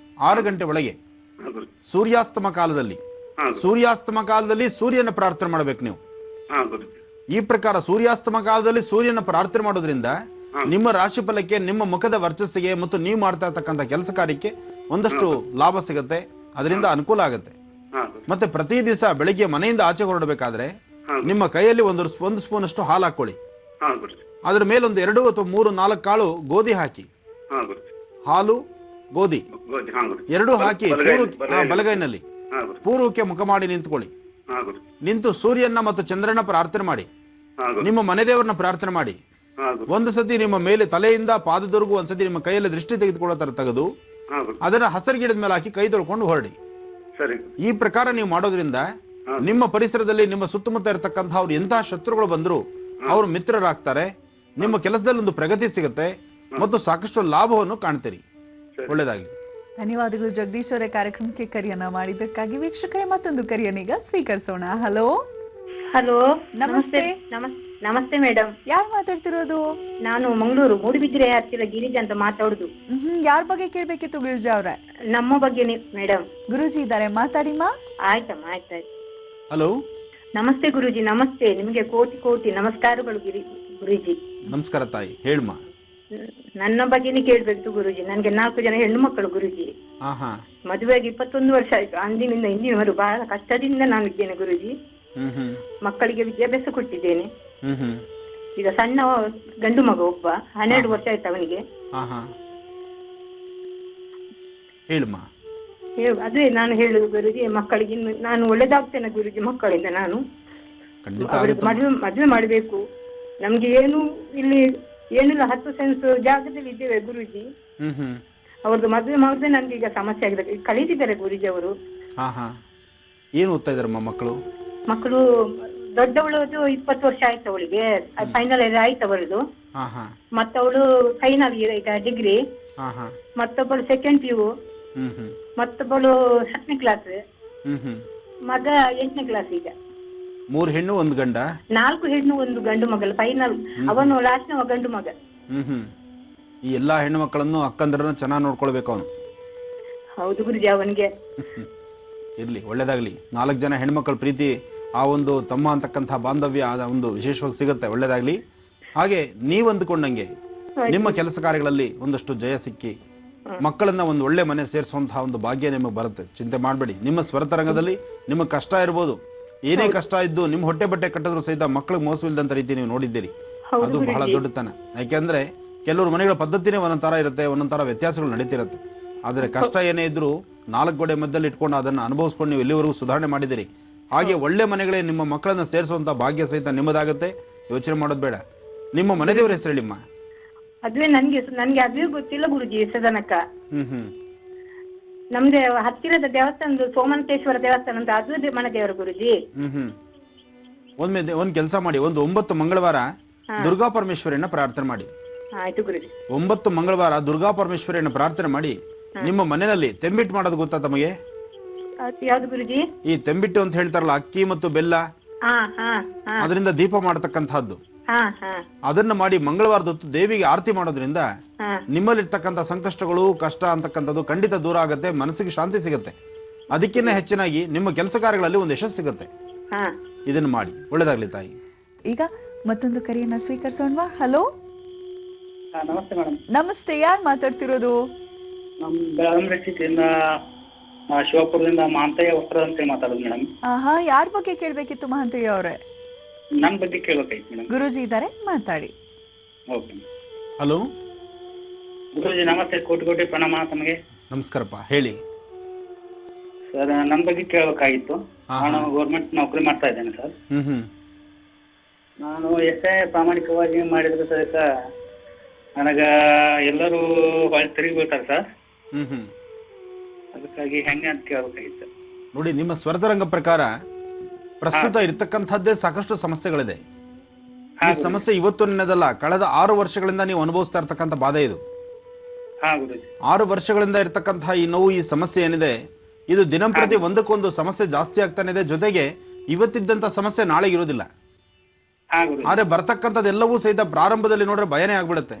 S2: 6 ಗಂಟೆ ಒಳಗೆ ಸೂರ್ಯಾಸ್ತಮ ಕಾಲದಲ್ಲಿ ಸೂರ್ಯನ ಪ್ರಾರ್ಥನೆ ಮಾಡಬೇಕು ನೀವು. ಈ ಪ್ರಕಾರ ಸೂರ್ಯಾಸ್ತಮ ಕಾಲದಲ್ಲಿ ಸೂರ್ಯನ ಪ್ರಾರ್ಥನೆ ಮಾಡೋದ್ರಿಂದ ನಿಮ್ಮ ರಾಶಿ ಫಲಕ್ಕೆ, ನಿಮ್ಮ ಮುಖದ ವರ್ಚಸ್ಸಿಗೆ ಮತ್ತು ನೀವು ಮಾಡ್ತಾ ಇರ್ತಕ್ಕಂಥ ಕೆಲಸ ಕಾರ್ಯಕ್ಕೆ ಒಂದಷ್ಟು ಲಾಭ ಸಿಗುತ್ತೆ. ಅದರಿಂದ ಅನುಕೂಲ ಆಗುತ್ತೆ. ಮತ್ತೆ ಪ್ರತಿ ದಿವಸ ಬೆಳಿಗ್ಗೆ ಮನೆಯಿಂದ ಆಚೆ ಹೊರಡಬೇಕಾದ್ರೆ ನಿಮ್ಮ ಕೈಯಲ್ಲಿ ಒಂದು ಸ್ಪೂನ್ ಅಷ್ಟು ಹಾಲು ಹಾಕೊಳ್ಳಿ. ಅದ್ರ ಮೇಲೆ ಒಂದು 2 ಅಥವಾ 3, 4 ಕಾಳು ಗೋಧಿ ಹಾಕಿ, ಹಾಲು ಗೋಧಿ 2 ಹಾಕಿ ಬಲಗೈನಲ್ಲಿ ಪೂರ್ವಕ್ಕೆ ಮುಖ ಮಾಡಿ ನಿಂತ್ಕೊಳ್ಳಿ. ನಿಂತು ಸೂರ್ಯನ ಮತ್ತು ಚಂದ್ರನ ಪ್ರಾರ್ಥನೆ ಮಾಡಿ. ನಿಮ್ಮ ಮನೆ ದೇವರನ್ನ ಪ್ರಾರ್ಥನೆ ಮಾಡಿ. ಒಂದು ಸತಿ ನಿಮ್ಮ ಮೇಲೆ ತಲೆಯಿಂದ ಪಾದದವರೆಗೂ ಒಂದ್ಸತಿ ನಿಮ್ಮ ಕೈಯಲ್ಲಿ ದೃಷ್ಟಿ ತೆಗೆದುಕೊಳ್ಳೋ ತರ ತೆಗೆದು ಅದನ್ನ ಹಸಿರು ಗಿಡದ ಮೇಲೆ ಹಾಕಿ ಕೈ ತೊಳ್ಕೊಂಡು ಹೊರಡಿ. ಈ ಪ್ರಕಾರ ನೀವು ಮಾಡೋದ್ರಿಂದ ನಿಮ್ಮ ಪರಿಸರದಲ್ಲಿ ನಿಮ್ಮ ಸುತ್ತಮುತ್ತ ಇರತಕ್ಕಂತಹ ಅವ್ರು ಎಂತಹ ಶತ್ರುಗಳು ಬಂದ್ರು ಅವರು ಮಿತ್ರರಾಗ್ತಾರೆ. ನಿಮ್ಮ ಕೆಲಸದಲ್ಲಿ ಒಂದು ಪ್ರಗತಿ ಸಿಗುತ್ತೆ ಮತ್ತು ಸಾಕಷ್ಟು ಲಾಭವನ್ನು ಕಾಣ್ತೀರಿ. ಒಳ್ಳೆಯದಾಗಲಿ.
S1: ಧನ್ಯವಾದಗಳು ಜಗದೀಶ್ ಅವರೇ ಕಾರ್ಯಕ್ರಮಕ್ಕೆ ಕರೆಯನ್ನ ಮಾಡಿದ್ದಕ್ಕಾಗಿ. ವೀಕ್ಷಕರೇ, ಮತ್ತೊಂದು ಕರೆಯನ್ನೀಗ ಸ್ವೀಕರಿಸೋಣ. ಹಲೋ.
S6: ಹಲೋ,
S1: ನಮಸ್ತೆ.
S6: ನಮಸ್ತೆ ಮೇಡಮ್.
S1: ಯಾರು ಮಾತಾಡ್ತಿರೋದು?
S6: ನಾನು ಮಂಗಳೂರು ಮೂಡುಬಿದಿರೆ ಹತ್ತಿರ ಗಿರಿಜಾ ಅಂತ ಮಾತಾಡುದು.
S1: ಯಾರ ಬಗ್ಗೆ ಕೇಳ್ಬೇಕಿತ್ತು ಗಿರಿಜಾ ಅವ್ರೆ?
S6: ನಮ್ಮ ಬಗ್ಗೆ ಮೇಡಮ್.
S1: ಗುರುಜಿ ಇದ್ದಾರೆ, ಮಾತಾಡಿಮ್ಮ.
S6: ಆಯ್ತಮ್ಮ, ಆಯ್ತಾಯ್ತು.
S2: ಹಲೋ.
S6: ನಮಸ್ತೆ ಗುರುಜಿ. ನಮಸ್ತೆ, ನಿಮಗೆ ಕೋಟಿ ಕೋಟಿ ನಮಸ್ಕಾರಗಳು ಗುರುಜಿ.
S2: ನಮಸ್ಕಾರ ತಾಯಿ, ಹೇಳ್ಮ.
S6: ನನ್ನ ಬಗ್ಗೆನೇ ಕೇಳ್ಬೇಕು ಗುರುಜಿ. ನನ್ಗೆ 4 ಜನ ಹೆಣ್ಣು ಮಕ್ಕಳು ಗುರುಜಿ. ಮದುವೆಗೆ 21 ವರ್ಷ ಆಯ್ತು. ಅಂದಿನಿಂದ ಇಂದಿನವರು ಬಹಳ ಕಷ್ಟದಿಂದ ನಾನು ಇದ್ದೇನೆ ಗುರುಜಿ. ಮಕ್ಕಳಿಗೆ ವಿದ್ಯಾಭ್ಯಾಸ ಕೊಟ್ಟಿದ್ದೇನೆ. ಈಗ ಸಣ್ಣ ಗಂಡು ಮಗ ಒಬ್ಬ 12 ವರ್ಷ ಆಯ್ತು ಅವನಿಗೆ. ಅದೇ ನಾನು ಹೇಳುದು ಗುರುಜಿ, ಮಕ್ಕಳಿಗೆ ನಾನು ಒಳ್ಳೇದಾಗ್ತೇನೆ ಗುರುಜಿ. ಮಕ್ಕಳಿಂದ ನಾನು ಮದುವೆ ಮಾಡಬೇಕು. ನಮ್ಗೆ ಏನು ಇಲ್ಲಿ ಏನಿಲ್ಲ, 10 ಸೆನ್ಸ್ ಜಾಗದಲ್ಲಿ ಇದ್ದೇವೆ ಗುರುಜಿ. ಅವ್ರದ್ದು ಮದುವೆ ಮಾಡಿದ್ರೆ ನನ್ಗೆ ಈಗ ಸಮಸ್ಯೆ ಆಗಿದೆ. ಕಳೀತಿದ್ದಾರೆ ಗುರುಜಿ ಅವರು.
S2: ಏನು ಓದ್ತಾ ಇದಾರಮ್ಮ ಮಕ್ಕಳು?
S6: ಮಕ್ಕಳು ದೊಡ್ಡವಳದು 20 ವರ್ಷ ಆಯ್ತು ಅವಳಿಗೆ. ಫೈನಲ್ ಇಯರ್ ಆಯ್ತು ಅವಳದು. ಮತ್ತವಳು ಫೈನಲ್ ಇಯರ್ ಈಗ ಡಿಗ್ರಿ. ಮತ್ತೊಬ್ಬಳು ಸೆಕೆಂಡ್ PU. ಮತ್ತೊಬ್ಬಳು 10ನೇ ಕ್ಲಾಸ್. ಮಗ 8ನೇ ಕ್ಲಾಸ್. ಈಗ
S2: 3 ಹೆಣ್ಣು 1 ಗಂಡ?
S6: 4 ಹೆಣ್ಣು 1 ಗಂಡು ಮಗಲು. ಫೈನಲ್ ಅವನು ಲಾಸ್ಟ್ ನ ಗಂಡು ಮಗ.
S2: ಈ ಎಲ್ಲಾ ಹೆಣ್ಣು ಮಕ್ಕಳನ್ನು ಅಕ್ಕಂದ್ರನ್ನ ಚೆನ್ನಾಗಿ ನೋಡ್ಕೊಳ್ಬೇಕು ಅವನು.
S6: ಹೌದು ಗುರುಜಿ. ಅವನಿಗೆ
S2: ಇರ್ಲಿ, ಒಳ್ಳೇದಾಗ್ಲಿ. 4 ಜನ ಹೆಣ್ಮಕ್ಳ ಪ್ರೀತಿ, ಆ ಒಂದು ತಮ್ಮ ಅಂತಕ್ಕಂಥ ಬಾಂಧವ್ಯ ಒಂದು ವಿಶೇಷವಾಗಿ ಸಿಗುತ್ತೆ. ಒಳ್ಳೇದಾಗ್ಲಿ. ಹಾಗೆ ನೀವು ಅಂದುಕೊಂಡಂಗೆ ನಿಮ್ಮ ಕೆಲಸ ಕಾರ್ಯಗಳಲ್ಲಿ ಒಂದಷ್ಟು ಜಯ ಸಿಕ್ಕಿ ಮಕ್ಕಳನ್ನ ಒಂದು ಒಳ್ಳೆ ಮನೆ ಸೇರಿಸುವಂತಹ ಒಂದು ಭಾಗ್ಯ ನಿಮಗೆ ಬರುತ್ತೆ. ಚಿಂತೆ ಮಾಡಬೇಡಿ. ನಿಮ್ಮ ಸ್ವರತರಂಗದಲ್ಲಿ ನಿಮಗೆ ಕಷ್ಟ ಇರ್ಬೋದು. ಏನೇ ಕಷ್ಟ ಇದ್ದು ನಿಮ್ಮ ಹೊಟ್ಟೆ ಬಟ್ಟೆ ಕಟ್ಟಿದ್ರು ಸಹಿತ ಮಕ್ಕಳಿಗೆ ಮೋಸವಿಲ್ಲದಂತ ರೀತಿ ನೀವು ನೋಡಿದ್ದೀರಿ. ಅದು ಬಹಳ ದೊಡ್ಡತನ. ಯಾಕೆಂದ್ರೆ ಕೆಲವರು ಮನೆಗಳ ಪದ್ಧತಿನೇ ಒಂದೊಂದು ತರ ಇರುತ್ತೆ, ಒಂದೊಂದು ತರ ವ್ಯತ್ಯಾಸಗಳು ನಡೀತಿರುತ್ತೆ. ಆದರೆ ಕಷ್ಟ ಏನೇ ಇದ್ರೂ 4 ಗೋಡೆ ಮಧ್ಯದಲ್ಲಿ ಇಟ್ಕೊಂಡು ಅದನ್ನು ಅನುಭವಿಸ್ಕೊಂಡು ನೀವು ಎಲ್ಲಿವರೆಗೂ ಸುಧಾರಣೆ ಮಾಡಿದಿರಿ. ಹಾಗೆ ಒಳ್ಳೆ ಮನೆಗಳೇ ನಿಮ್ಮ ಮಕ್ಕಳನ್ನ ಸೇರಿಸುವಂತ ಭಾಗ್ಯ ಸಹಿತ ನಿಮ್ಮದಾಗುತ್ತೆ. ಯೋಚನೆ ಮಾಡೋದು ಬೇಡ. ನಿಮ್ಮ ಮನೆ ದೇವರ ಹೆಸರು ಹೇಳಿಮ್ಮ.
S6: ಅದುವೇ ನನ್ಗೆ ಅದುವೇ ಗೊತ್ತಿಲ್ಲ ಗುರುಜಿ ಸದನಕ್ಕ. ನಮ್ದೇ ಹತ್ತಿರದ ದೇವಸ್ಥಾನದ ಸೋಮಂತೇಶ್ವರ ದೇವಸ್ಥಾನ ಅಂತ, ಅದು ಮನೆ ದೇವರ ಗುರುಜಿ.
S2: ಒಂದ್ ಕೆಲಸ ಮಾಡಿ, ಒಂದು 9 ಮಂಗಳವಾರ ದುರ್ಗಾ ಪರಮೇಶ್ವರಿಯನ್ನ ಪ್ರಾರ್ಥನೆ ಮಾಡಿ.
S6: ಆಯ್ತು ಗುರುಜಿ.
S2: 9 ಮಂಗಳವಾರ ದುರ್ಗಾ ಪರಮೇಶ್ವರಿಯನ್ನ ಪ್ರಾರ್ಥನೆ ಮಾಡಿ. ನಿಮ್ಮ ಮನೆಯಲ್ಲಿ ತೆಂಬಿಟ್ಟು ಮಾಡೋದು ಗೊತ್ತಾ ತಮಗೆ?
S6: ಯಾವ್ದು ಗುರುಜಿ? ಈ
S2: ತೆಂಬಿಟ್ಟು ಅಂತ ಹೇಳ್ತಾರಲ್ಲ, ಅಕ್ಕಿ ಮತ್ತು ಬೆಲ್ಲ, ಅದರಿಂದ ದೀಪ ಮಾಡತಕ್ಕಂತಹದ್ದು. ಅದನ್ನ ಮಾಡಿ ಮಂಗಳವಾರದ ಹೊತ್ತು ದೇವಿಗೆ ಆರತಿ ಮಾಡೋದ್ರಿಂದ ನಿಮ್ಮಲ್ಲಿರ್ತಕ್ಕಂಥ ಸಂಕಷ್ಟಗಳು, ಕಷ್ಟ ಅಂತಕ್ಕಂಥದ್ದು ಖಂಡಿತ ದೂರ ಆಗುತ್ತೆ. ಮನಸ್ಸಿಗೆ ಶಾಂತಿ ಸಿಗುತ್ತೆ. ಅದಕ್ಕಿಂತ ಹೆಚ್ಚಿನಾಗಿ ನಿಮ್ಮ ಕೆಲಸ ಕಾರ್ಯಗಳಲ್ಲಿ ಒಂದು ಯಶಸ್ಸು ಸಿಗುತ್ತೆ. ಇದನ್ನ ಮಾಡಿ. ಒಳ್ಳೇದಾಗ್ಲಿ ತಾಯಿ.
S1: ಈಗ ಮತ್ತೊಂದು ಕರೆಯನ್ನ ಸ್ವೀಕರಿಸೋಣವಾ? ಹಲೋ.
S7: ನಮಸ್ತೆ ಮೇಡಮ್.
S1: ನಮಸ್ತೆ, ಯಾರು ಮಾತಾಡ್ತಿರೋದು?
S7: ಬೆಳಗಾಂ ಶಿವಪುರದಿಂದ ಮಹಾಂತಯ್ಯ ವಸ್ತ್ರ ಅಂತ ಮಾತಾಡೋದು ಮೇಡಮ್.
S1: ಯಾರ ಬಗ್ಗೆ ಕೇಳ್ಬೇಕಿತ್ತು ಮಹಾಂತಯ್ಯ ಅವರೇ?
S7: ನನ್ನ ಬಗ್ಗೆ ಕೇಳಬೇಕಾಯ್ತು ಮೇಡಮ್.
S1: ಗುರುಜಿ ಇದ್ದಾರೆ, ಮಾತಾಡಿ.
S7: ಓಕೆ.
S2: ಹಲೋ
S7: ಗುರುಜಿ, ನಮಸ್ತೆ. ಕೋಟಿ ಕೋಟಿ ಪ್ರಣಾಮ ತಮಗೆ.
S2: ನಮಸ್ಕಾರಪ್ಪ, ಹೇಳಿ
S7: ಸರ್. ನನ್ನ ಬಗ್ಗೆ ಕೇಳಬೇಕಾಗಿತ್ತು. ನಾನು ಗೌರ್ಮೆಂಟ್ ನೌಕರಿ ಮಾಡ್ತಾ ಇದ್ದೇನೆ ಸರ್. ನಾನು ಎಷ್ಟೇ ಪ್ರಾಮಾಣಿಕವಾಗಿ ಮಾಡಿದ್ರೆ ಸಹಿತ ನನಗ ಎಲ್ಲರೂ ಹೊಳೆ ತಿರುಗಿ ಬೀಳ್ತಾರೆ ಸರ್. ಅದಕ್ಕಾಗಿ ಹೆಂಗೆ ಅಂತ ಕೇಳ್ಬೇಕಾಗಿತ್ತು.
S2: ನೋಡಿ, ನಿಮ್ಮ ಸ್ವರತರಂಗ ಪ್ರಕಾರ ಪ್ರಸ್ತುತ ಇರ್ತಕ್ಕಂಥದ್ದೇ ಸಾಕಷ್ಟು ಸಮಸ್ಯೆಗಳಿದೆ. ಈ ಸಮಸ್ಯೆ ಇವತ್ತು ನಿನ್ನದಲ್ಲ, ಕಳೆದ 6 ವರ್ಷಗಳಿಂದ ನೀವು ಅನುಭವಿಸ್ತಾ ಇರ್ತಕ್ಕಂಥ ಬಾಧೆ ಇದು. 6 ವರ್ಷಗಳಿಂದ ಇರ್ತಕ್ಕಂತಹ ಈ ನೋವು, ಈ ಸಮಸ್ಯೆ ಏನಿದೆ, ಇದು ದಿನಂಪ್ರತಿ ಒಂದಕ್ಕೊಂದು ಸಮಸ್ಯೆ ಜಾಸ್ತಿ ಆಗ್ತಾನೆ ಇದೆ. ಜೊತೆಗೆ ಇವತ್ತಿದ್ದಂತ ಸಮಸ್ಯೆ ನಾಳೆಗೆ ಇರೋದಿಲ್ಲ. ಆದ್ರೆ ಬರ್ತಕ್ಕಂಥದ್ದೆಲ್ಲವೂ ಸಹಿತ ಪ್ರಾರಂಭದಲ್ಲಿ ನೋಡ್ರೆ ಭಯನೇ ಆಗ್ಬಿಡುತ್ತೆ.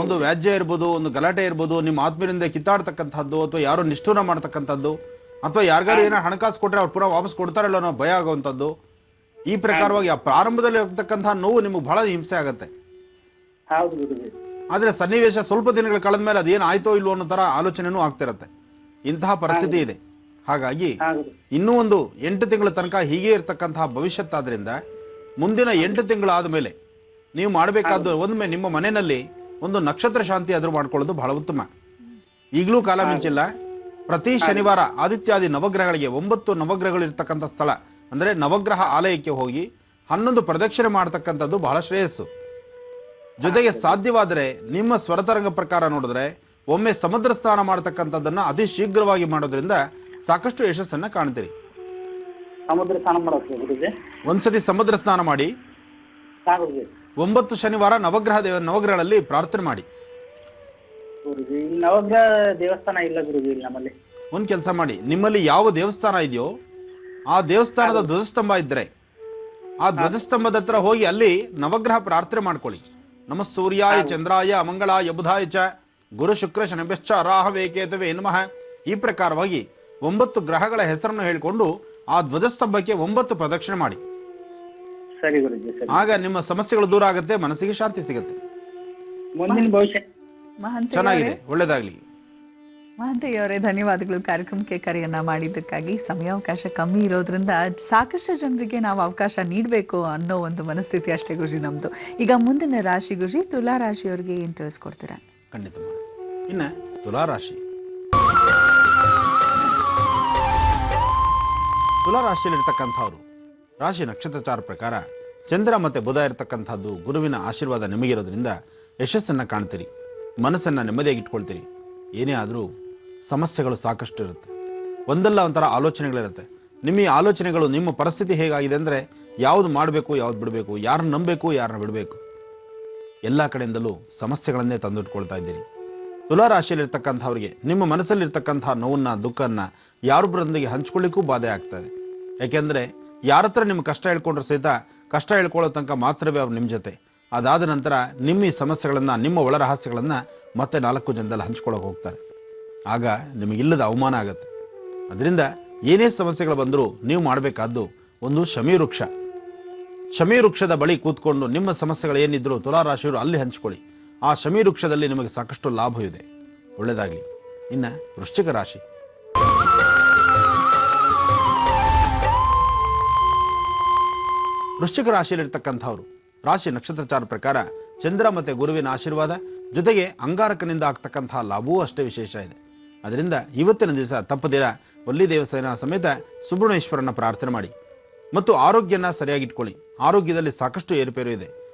S2: ಒಂದು ವ್ಯಾಜ್ಯ ಇರ್ಬೋದು, ಒಂದು ಗಲಾಟೆ ಇರ್ಬೋದು, ನಿಮ್ಮ ಆತ್ಮೀಯರಿಂದ ಕಿತ್ತಾಡ್ತಕ್ಕಂಥದ್ದು, ಅಥವಾ ಯಾರೋ ನಿಷ್ಠೂರ ಮಾಡ್ತಕ್ಕಂಥದ್ದು, ಅಥವಾ ಯಾರಿಗಾರು ಏನೋ ಹಣಕಾಸು ಕೊಟ್ರೆ ಅವ್ರು ಪುನಃ ವಾಪಸ್ ಕೊಡ್ತಾರಲ್ಲ ಅನ್ನೋ ಭಯ ಆಗುವಂಥದ್ದು. ಈ ಪ್ರಕಾರವಾಗಿ ಆ ಪ್ರಾರಂಭದಲ್ಲಿ ಹೋಗ್ತಕ್ಕಂತಹ ನೋವು ನಿಮಗೆ ಬಹಳ ಹಿಂಸೆ ಆಗತ್ತೆ. ಆದ್ರೆ ಸನ್ನಿವೇಶ ಸ್ವಲ್ಪ ದಿನಗಳ ಕಳೆದ ಮೇಲೆ ಅದೇನು ಆಯ್ತೋ ಇಲ್ವೋ ಅನ್ನೋ ತರ ಆಲೋಚನೆನೂ ಆಗ್ತಿರತ್ತೆ. ಇಂತಹ ಪರಿಸ್ಥಿತಿ ಇದೆ. ಹಾಗಾಗಿ ಇನ್ನೂ ಒಂದು 8 ತಿಂಗಳ ತನಕ ಹೀಗೆ ಇರ್ತಕ್ಕಂತಹ ಭವಿಷ್ಯತ್ತಾದ್ರಿಂದ ಮುಂದಿನ 8 ತಿಂಗಳಾದ ಮೇಲೆ ನೀವು ಮಾಡಬೇಕಾದ ಒಮ್ಮೆ ನಿಮ್ಮ ಮನೆಯಲ್ಲಿ ಒಂದು ನಕ್ಷತ್ರ ಶಾಂತಿ ಆದ್ರೂ ಮಾಡ್ಕೊಳ್ಳೋದು ಬಹಳ ಉತ್ತಮ. ಈಗಲೂ ಕಾಲ ಮಿಂಚಿಲ್ಲ. ಪ್ರತಿ ಶನಿವಾರ ಆದಿತ್ಯಾದಿ ನವಗ್ರಹಗಳಿಗೆ 9 ನವಗ್ರಹಗಳು ಇರ್ತಕ್ಕಂಥ ಸ್ಥಳ ಅಂದ್ರೆ ನವಗ್ರಹ ಆಲಯಕ್ಕೆ ಹೋಗಿ 11 ಪ್ರದಕ್ಷಿಣೆ ಮಾಡತಕ್ಕಂಥದ್ದು ಬಹಳ ಶ್ರೇಯಸ್ಸು. ಜೊತೆಗೆ ಸಾಧ್ಯವಾದರೆ ನಿಮ್ಮ ಸ್ವರತರಂಗ ಪ್ರಕಾರ ನೋಡಿದ್ರೆ ಒಮ್ಮೆ ಸಮುದ್ರ ಸ್ನಾನ ಮಾಡತಕ್ಕಂಥದ್ದನ್ನ ಅತಿ ಶೀಘ್ರವಾಗಿ ಮಾಡೋದ್ರಿಂದ ಸಾಕಷ್ಟು ಯಶಸ್ಸನ್ನ ಕಾಣ್ತೀರಿ.
S7: ಸಮುದ್ರ ಸ್ನಾನ ಮಾಡೋದು
S2: ಒಂದ್ಸತಿ ಸಮುದ್ರ ಸ್ನಾನ ಮಾಡಿ 9 ಶನಿವಾರ ನವಗ್ರಹಗಳಲ್ಲಿ ಪ್ರಾರ್ಥನೆ ಮಾಡಿ.
S7: ನವಗ್ರಹ ದೇವಸ್ಥಾನ ಇಲ್ಲ ಗುರುಜಿ ಇಲ್ಲಿ ನಮ್ಮಲ್ಲಿ.
S2: ಒಂದ್ ಕೆಲಸ ಮಾಡಿ, ನಿಮ್ಮಲ್ಲಿ ಯಾವ ದೇವಸ್ಥಾನ ಇದೆಯೋ ಆ ದೇವಸ್ಥಾನದ ಧ್ವಜಸ್ತಂಭ ಇದ್ರೆ ಆ ಧ್ವಜಸ್ತಂಭದ ಹತ್ರ ಹೋಗಿ ಅಲ್ಲಿ ನವಗ್ರಹ ಪ್ರಾರ್ಥನೆ ಮಾಡ್ಕೊಳ್ಳಿ. ನಮ ಸೂರ್ಯಾಯ ಚಂದ್ರಾಯ ಮಂಗಳಾಯ ಬುಧಾಯ ಚ ಗುರು ಶುಕ್ರ ಶನಿಭ್ಯಶ್ಚ ರಾಹವೇ ಕೇತವೇ ನಮಃ. ಈ ಪ್ರಕಾರವಾಗಿ 9 ಗ್ರಹಗಳ ಹೆಸರನ್ನು ಹೇಳಿಕೊಂಡು ಆ ಧ್ವಜಸ್ತಂಭಕ್ಕೆ 9 ಪ್ರದಕ್ಷಿಣೆ ಮಾಡಿ.
S7: ಸರಿ ಗುರುಜಿ.
S2: ಆಗ ನಿಮ್ಮ ಸಮಸ್ಯೆಗಳು ದೂರ ಆಗುತ್ತೆ, ಮನಸ್ಸಿಗೆ ಶಾಂತಿ ಸಿಗುತ್ತೆ.
S7: ಮುಂದಿನ ಭವಿಷ್ಯ
S2: ಚೆನ್ನಾಗಿದೆ, ಒಳ್ಳೇದಾಗ್ಲಿ.
S1: ಮಹಂತಯ್ಯವರೇ, ಧನ್ಯವಾದಗಳು ಕಾರ್ಯಕ್ರಮಕ್ಕೆ ಕರೆಯನ್ನ ಮಾಡಿದ್ದಕ್ಕಾಗಿ. ಸಮಯಾವಕಾಶ ಕಮ್ಮಿ ಇರೋದ್ರಿಂದ ಸಾಕಷ್ಟು ಜನರಿಗೆ ನಾವು ಅವಕಾಶ ನೀಡಬೇಕು ಅನ್ನೋ ಒಂದು ಮನಸ್ಥಿತಿ ಅಷ್ಟೇ ಗುರುಜಿ ನಮ್ದು. ಈಗ ಮುಂದಿನ ರಾಶಿ ಗುರುಜಿ, ತುಲಾ ರಾಶಿಯವರಿಗೆ ಏನ್ ತಿಳಿಸ್ಕೊಡ್ತೀರಾ?
S2: ಖಂಡಿತ. ಇನ್ನ ತುಲಾರಾಶಿ, ತುಲಾರಾಶಿಯಲ್ಲಿರ್ತಕ್ಕಂಥವ್ರು ರಾಶಿ ನಕ್ಷತ್ರಚಾರ ಪ್ರಕಾರ ಚಂದ್ರ ಮತ್ತೆ ಬುಧ ಇರತಕ್ಕಂಥದ್ದು ಗುರುವಿನ ಆಶೀರ್ವಾದ ನಿಮಗಿರೋದ್ರಿಂದ ಯಶಸ್ಸನ್ನ ಕಾಣ್ತೀರಿ, ಮನಸ್ಸನ್ನ ನೆಮ್ಮದಿಯಾಗಿ ಇಟ್ಕೊಳ್ತೀರಿ. ಏನೇ ಆದರೂ ಸಮಸ್ಯೆಗಳು ಸಾಕಷ್ಟು ಇರುತ್ತೆ, ಒಂದಲ್ಲ ಒಂಥರ ಆಲೋಚನೆಗಳಿರುತ್ತೆ. ನಿಮ್ಮ ಈ ಆಲೋಚನೆಗಳು ನಿಮ್ಮ ಪರಿಸ್ಥಿತಿ ಹೇಗಾಗಿದೆ ಅಂದರೆ ಯಾವುದು ಮಾಡಬೇಕು, ಯಾವ್ದು ಬಿಡಬೇಕು, ಯಾರನ್ನ ನಂಬಬೇಕು, ಯಾರನ್ನ ಬಿಡಬೇಕು, ಎಲ್ಲ ಕಡೆಯಿಂದಲೂ ಸಮಸ್ಯೆಗಳನ್ನೇ ತಂದಿಟ್ಕೊಳ್ತಾ ಇದ್ದೀರಿ. ತುಲಾರಾಶಿಯಲ್ಲಿರ್ತಕ್ಕಂಥವ್ರಿಗೆ ನಿಮ್ಮ ಮನಸ್ಸಲ್ಲಿರ್ತಕ್ಕಂಥ ನೋವನ್ನ, ದುಃಖನ್ನ ಯಾರೊಬ್ಬರೊಂದಿಗೆ ಹಂಚ್ಕೊಳ್ಳಿಕ್ಕೂ ಬಾಧೆ ಆಗ್ತದೆ. ಯಾಕೆಂದರೆ ಯಾರ ಹತ್ರ ನಿಮ್ಮ ಕಷ್ಟ ಹೇಳ್ಕೊಂಡ್ರೆ ಸಹಿತ ಕಷ್ಟ ಹೇಳ್ಕೊಳ್ಳೋ ತನಕ ಮಾತ್ರವೇ ಅವ್ರು ನಿಮ್ಮ ಜೊತೆ. ಅದಾದ ನಂತರ ನಿಮ್ಮ ಈ ಸಮಸ್ಯೆಗಳನ್ನು, ನಿಮ್ಮ ಒಳ ರಹಸ್ಯಗಳನ್ನು ಮತ್ತೆ 4 ಜನದಲ್ಲಿ ಹಂಚ್ಕೊಳ್ಳೋಕೆ ಹೋಗ್ತಾರೆ. ಆಗ ನಿಮಗಿಲ್ಲದ ಅವಮಾನ ಆಗುತ್ತೆ. ಅದರಿಂದ ಏನೇ ಸಮಸ್ಯೆಗಳು ಬಂದರೂ ನೀವು ಮಾಡಬೇಕಾದ್ದು ಒಂದು ಶಮಿ ವೃಕ್ಷ. ಶಮಿ ವೃಕ್ಷದ ಬಳಿ ಕೂತ್ಕೊಂಡು ನಿಮ್ಮ ಸಮಸ್ಯೆಗಳು ಏನಿದ್ರು ತುಲಾರಾಶಿಯವರು ಅಲ್ಲಿ ಹಂಚ್ಕೊಳ್ಳಿ. ಆ ಶಮಿ ವೃಕ್ಷದಲ್ಲಿ ನಿಮಗೆ ಸಾಕಷ್ಟು ಲಾಭವಿದೆ. ಒಳ್ಳೆಯದಾಗಲಿ. ಇನ್ನು ವೃಶ್ಚಿಕ ರಾಶಿ, ವೃಶ್ಚಿಕ ರಾಶಿಯಲ್ಲಿರ್ತಕ್ಕಂಥವ್ರು ರಾಶಿ ನಕ್ಷತ್ರಚಾರ ಪ್ರಕಾರ ಚಂದ್ರ ಮತ್ತು ಗುರುವಿನ ಆಶೀರ್ವಾದ ಜೊತೆಗೆ ಅಂಗಾರಕನಿಂದ ಆಗ್ತಕ್ಕಂತಹ ಲಾಭವೂ ಅಷ್ಟೇ ವಿಶೇಷ ಇದೆ. ಅದರಿಂದ ಇವತ್ತಿನ ದಿವಸ ತಪ್ಪದಿರ ವಲ್ಲಿ ದೇವಸ್ಥಾನ ಸಮೇತ ಸುಬ್ರಹ್ಮಣ್ಯೇಶ್ವರನ ಪ್ರಾರ್ಥನೆ ಮಾಡಿ ಮತ್ತು ಆರೋಗ್ಯನ ಸರಿಯಾಗಿಟ್ಕೊಳ್ಳಿ. ಆರೋಗ್ಯದಲ್ಲಿ ಸಾಕಷ್ಟು ಏರುಪೇರು ಇದೆ.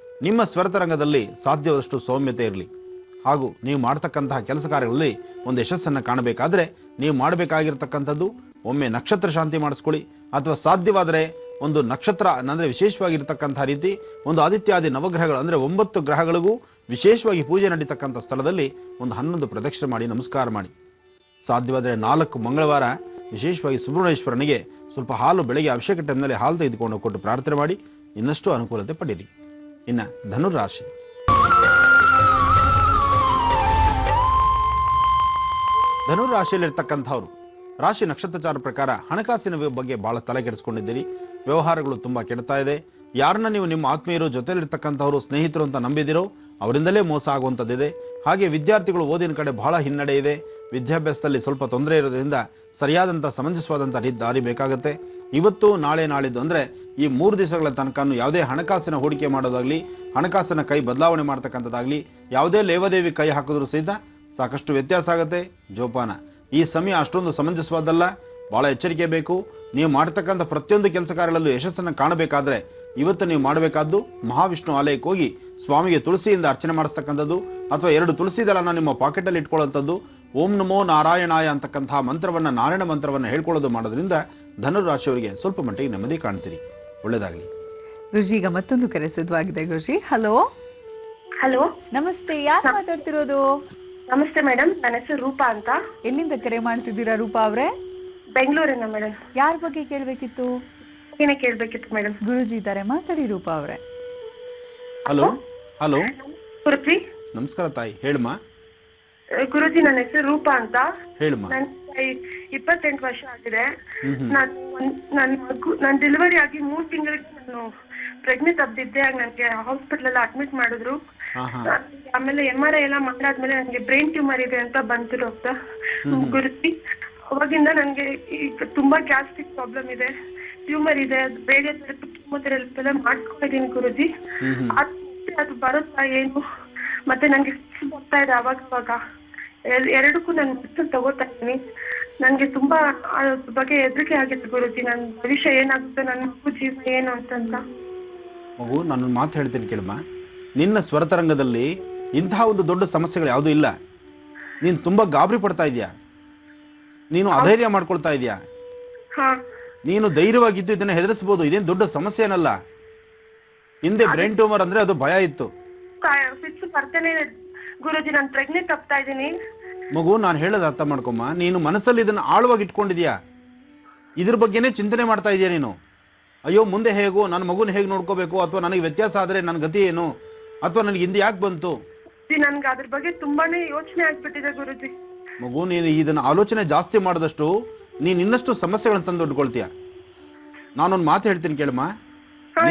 S2: ನಿಮ್ಮ ಸ್ವರತರಂಗದಲ್ಲಿ ಸಾಧ್ಯವಾದಷ್ಟು ಸೌಮ್ಯತೆ ಇರಲಿ. ಹಾಗೂ ನೀವು ಮಾಡ್ತಕ್ಕಂತಹ ಕೆಲಸ ಕಾರ್ಯಗಳಲ್ಲಿ ಒಂದು ಯಶಸ್ಸನ್ನು ಕಾಣಬೇಕಾದ್ರೆ ನೀವು ಮಾಡಬೇಕಾಗಿರ್ತಕ್ಕಂಥದ್ದು ಒಮ್ಮೆ ನಕ್ಷತ್ರ ಶಾಂತಿ ಮಾಡಿಸ್ಕೊಳ್ಳಿ, ಅಥವಾ ಸಾಧ್ಯವಾದರೆ ಒಂದು ನಕ್ಷತ್ರ ಅಂದರೆ ವಿಶೇಷವಾಗಿರ್ತಕ್ಕಂಥ ರೀತಿ ಒಂದು ಆದಿತ್ಯಾದಿ ನವಗ್ರಹಗಳು ಅಂದರೆ 9 ಗ್ರಹಗಳಿಗೂ ವಿಶೇಷವಾಗಿ ಪೂಜೆ ನಡೀತಕ್ಕಂಥ ಸ್ಥಳದಲ್ಲಿ ಒಂದು 11 ಪ್ರದಕ್ಷಿಣೆ ಮಾಡಿ ನಮಸ್ಕಾರ ಮಾಡಿ. ಸಾಧ್ಯವಾದರೆ 4 ಮಂಗಳವಾರ ವಿಶೇಷವಾಗಿ ಸುಬ್ರಹ್ಮಣ್ಯೇಶ್ವರನಿಗೆ ಸ್ವಲ್ಪ ಹಾಲು ಬೆಳಗ್ಗೆ ಅಭಿಷೇಕ ಟೈಮ್ನಲ್ಲಿ ಹಾಲು ತೆಗೆದುಕೊಂಡು ಕೊಟ್ಟು ಪ್ರಾರ್ಥನೆ ಮಾಡಿ ಇನ್ನಷ್ಟು ಅನುಕೂಲತೆ ಪಡೀರಿ. ಇನ್ನು ಧನುರಾಶಿ, ಧನುರಾಶಿಯಲ್ಲಿರ್ತಕ್ಕಂಥವ್ರು ರಾಶಿ ನಕ್ಷತ್ರಚಾರ ಪ್ರಕಾರ ಹಣಕಾಸಿನ ಬಗ್ಗೆ ಬಹಳ ತಲೆ ಕೆಡಿಸ್ಕೊಂಡಿದ್ದೀರಿ. ವ್ಯವಹಾರಗಳು ತುಂಬ ಕೆಡ್ತಾ ಇದೆ. ಯಾರನ್ನ ನೀವು ನಿಮ್ಮ ಆತ್ಮೀಯರು ಜೊತೆಲಿರ್ತಕ್ಕಂಥವ್ರು ಸ್ನೇಹಿತರು ಅಂತ ನಂಬಿದಿರೋ ಅವರಿಂದಲೇ ಮೋಸ ಆಗುವಂಥದ್ದಿದೆ. ಹಾಗೆ ವಿದ್ಯಾರ್ಥಿಗಳು ಓದಿನ ಕಡೆ ಬಹಳ ಹಿನ್ನಡೆ ಇದೆ. ವಿದ್ಯಾಭ್ಯಾಸದಲ್ಲಿ ಸ್ವಲ್ಪ ತೊಂದರೆ ಇರೋದ್ರಿಂದ ಸರಿಯಾದಂಥ ಸಮಂಜಸವಾದಂಥ ದಾರಿ ಬೇಕಾಗುತ್ತೆ. ಇವತ್ತು ನಾಳೆ ನಾಳಿದ್ದು ಅಂದರೆ ಈ 3 ದಿವಸಗಳ ತನಕ ಯಾವುದೇ ಹಣಕಾಸಿನ ಹೂಡಿಕೆ ಮಾಡೋದಾಗಲಿ, ಹಣಕಾಸಿನ ಕೈ ಬದಲಾವಣೆ ಮಾಡ್ತಕ್ಕಂಥದ್ದಾಗಲಿ, ಯಾವುದೇ ಲೇವಾದೇವಿ ಕೈ ಹಾಕಿದ್ರೂ ಸಹಿತ ಸಾಕಷ್ಟು ವ್ಯತ್ಯಾಸ ಆಗುತ್ತೆ. ಜೋಪಾನ. ಈ ಸಮಯ ಅಷ್ಟೊಂದು ಸಮಂಜಸವಾದಲ್ಲ, ಭಾಳ ಎಚ್ಚರಿಕೆ ಬೇಕು. ನೀವು ಮಾಡ್ತಕ್ಕಂಥ ಪ್ರತಿಯೊಂದು ಕೆಲಸ ಕಾರ್ಯಗಳಲ್ಲೂ ಯಶಸ್ಸನ್ನು ಕಾಣಬೇಕಾದ್ರೆ ಇವತ್ತು ನೀವು ಮಾಡಬೇಕಾದ್ದು ಮಹಾವಿಷ್ಣು ಆಲಯಕ್ಕೆ ಹೋಗಿ ಸ್ವಾಮಿಗೆ ತುಳಸಿಯಿಂದ ಅರ್ಚನೆ ಮಾಡಿಸ್ತಕ್ಕಂಥದ್ದು, ಅಥವಾ 2 ತುಳಸಿ ದಳನ ನಿಮ್ಮ ಪಾಕೆಟಲ್ಲಿ ಇಟ್ಕೊಳ್ಳೋಂಥದ್ದು, ಓಂ ನಮೋ ನಾರಾಯಣಾಯ ಅಂತಕ್ಕಂತಹ ಮಂತ್ರವನ್ನು, ನಾರಾಯಣ ಮಂತ್ರವನ್ನು ಹೇಳ್ಕೊಳ್ಳೋದು ಮಾಡೋದ್ರಿಂದ ಧನುರಾಶಿಯವರಿಗೆ ಸ್ವಲ್ಪ ಮಟ್ಟಿಗೆ ನೆಮ್ಮದಿ ಕಾಣ್ತೀರಿ. ಒಳ್ಳೆಯದಾಗಲಿ.
S1: ಗುರುಜಿ, ಈಗ ಮತ್ತೊಂದು ಕರೆ ಸಿದ್ಧವಾಗಿದೆ. ಗುರುಜಿ, ಹಲೋ.
S3: ಹಲೋ,
S1: ನಮಸ್ತೆ, ಯಾರು ಮಾತಾಡ್ತಿರೋದು?
S3: ನಮಸ್ತೆ ಮೇಡಮ್, ನನ್ನ ಹೆಸರು ರೂಪಾ ಅಂತ.
S1: ಎಲ್ಲಿಂದ ಕರೆ ಮಾಡ್ತಿದ್ದೀರಾ ರೂಪಾ ಅವ್ರೆ?
S3: ಬೆಂಗಳೂರಿನ ಮೇಡಮ್.
S1: ಯಾರ ಬಗ್ಗೆ ಕೇಳ್ಬೇಕಿತ್ತು?
S3: ಏನೇ ಕೇಳ್ಬೇಕಿತ್ತು ಮೇಡಮ್.
S1: ಗುರುಜಿ ಇದ್ದಾರೆ, ಮಾತಾಡಿ ರೂಪಾ ಅವ್ರೆ.
S2: ಹಲೋ. ಹಲೋ
S3: ಗುರುಜಿ.
S2: ನಮಸ್ಕಾರ ತಾಯಿ, ಹೇಳಮ್ಮ.
S3: ಗುರುಜಿ, ನನ್ನ ಹೆಸರು ರೂಪಾ ಅಂತ.
S2: ಹೇಳಮ್ಮ.
S3: ನನ್ಗೆ 28 ವರ್ಷ ಆಗಿದೆ. ನನ್ನ ಡೆಲಿವರಿ ಆಗಿ 3 ತಿಂಗಳಿಗೆ ನಾನು ಪ್ರೆಗ್ನೆಂಟ್ ಆಗಿದ್ದೆ. ನನಗೆ ಹಾಸ್ಪಿಟಲ್ ಎಲ್ಲ ಅಡ್ಮಿಟ್ ಮಾಡಿದ್ರು. ಆಮೇಲೆ MRI ಎಲ್ಲ ಮಾಡಾದ್ಮೇಲೆ ನನಗೆ ಬ್ರೈನ್ ಟ್ಯೂಮರ್ ಇದೆ ಅಂತ ಬಂತು ಡಾಕ್ಟರ್. ಗುರುಜಿ, ಅವಾಗಿಂದ ನನಗೆ ಈಗ ತುಂಬಾ ಗ್ಯಾಸ್ಟ್ರಿಕ್ ಪ್ರಾಬ್ಲಮ್ ಇದೆ, ಟ್ಯೂಮರ್ ಇದೆ. ಅದು ಬೇಗ ಕೀಮೋಥೆರಪಿ ಎಲ್ಲ ಮಾಡ್ಕೊಂಡಿದ್ದೀನಿ ಗುರುಜಿ. ಅದು ಬರುತ್ತಾ ಏನು? ಮತ್ತೆ ನನಗೆ ಬರ್ತಾ ಇದೆ ಅವಾಗ ಎರಡಕ್ಕೂ ನಾನು ಮೆಡಿಸಿನ್ ತಗೋತಾ ಇದ್ದೀನಿ. ನನಗೆ ತುಂಬಾ ಅದ್ರ ಬಗ್ಗೆ ಹೆದರಿಕೆ ಆಗಿತ್ತು ಗುರುಜಿ. ನನ್ನ ಭವಿಷ್ಯ ಏನಾಗುತ್ತೆ, ನನ್ನ ಮಗು ಜೀವನ ಏನು ಅಂತಂತ.
S2: ಮಗು, ನಾನು ಮಾತು ಹೇಳ್ತೀನಿ ಕೇಳಮ್ಮ. ನಿನ್ನ ಸ್ವರತರಂಗದಲ್ಲಿ ಇಂತಹ ಒಂದು ದೊಡ್ಡ ಸಮಸ್ಯೆಗಳು ಯಾವುದೂ ಇಲ್ಲ. ನೀನು ತುಂಬಾ ಗಾಬರಿ ಪಡ್ತಾ ಇದೆಯಾ, ನೀನು ಅಧೈರ್ಯ ಮಾಡ್ಕೊಳ್ತಾ ಇದೆಯಾ. ನೀನು ಧೈರ್ಯವಾಗಿದ್ದು ಇದನ್ನ ಹೆದರಿಸಬಹುದು, ಇದೇನು ದೊಡ್ಡ ಸಮಸ್ಯೆ ಏನಲ್ಲ. ಹಿಂದೆ ಬ್ರೈನ್ ಟ್ಯೂಮರ್ ಅಂದ್ರೆ ಅದು ಭಯ ಇತ್ತು.
S3: ಬರ್ತೇನೆ ಗುರುಜಿ, ನಾನು ಪ್ರೆಗ್ನೆಂಟ್ ಆಗ್ತಾ ಇದ್ದೀನಿ.
S2: ಮಗು, ನಾನು ಹೇಳೋದು ಅರ್ಥ ಮಾಡ್ಕೊಮ್ಮ. ನೀನು ಮನಸ್ಸಲ್ಲಿ ಇದನ್ನ ಆಳವಾಗಿ ಇಟ್ಕೊಂಡಿದ್ಯಾ, ಇದ್ರ ಬಗ್ಗೆನೇ ಚಿಂತನೆ ಮಾಡ್ತಾ ಇದೆಯಾ ನೀನು. ಅಯ್ಯೋ ಮುಂದೆ ಹೇಗೋ, ನನ್ನ ಮಗುನ ಹೇಗೆ ನೋಡ್ಕೋಬೇಕು, ಅಥವಾ ನನಗೆ ವ್ಯತ್ಯಾಸ ಆದ್ರೆ ನನ್ನ ಗತಿ ಏನು, ಅಥವಾ ನನಗೆ ಹಿಂದೆ ಯಾಕೆ ಬಂತು.
S3: ನನ್ಗೆ ಅದ್ರ ಬಗ್ಗೆ ತುಂಬಾನೇ ಯೋಚನೆ ಆಗ್ಬಿಟ್ಟಿದೆ ಗುರುಜಿ.
S2: ಮಗು, ನೀನು ಇದನ್ನ ಆಲೋಚನೆ ಜಾಸ್ತಿ ಮಾಡಿದಷ್ಟು ನೀನು ಇನ್ನಷ್ಟು ಸಮಸ್ಯೆಗಳನ್ನು ತಂದೊಡ್ಕೊಳ್ತೀಯ. ನಾನೊಂದು ಮಾತು ಹೇಳ್ತೀನಿ ಕೇಳಮ್ಮ.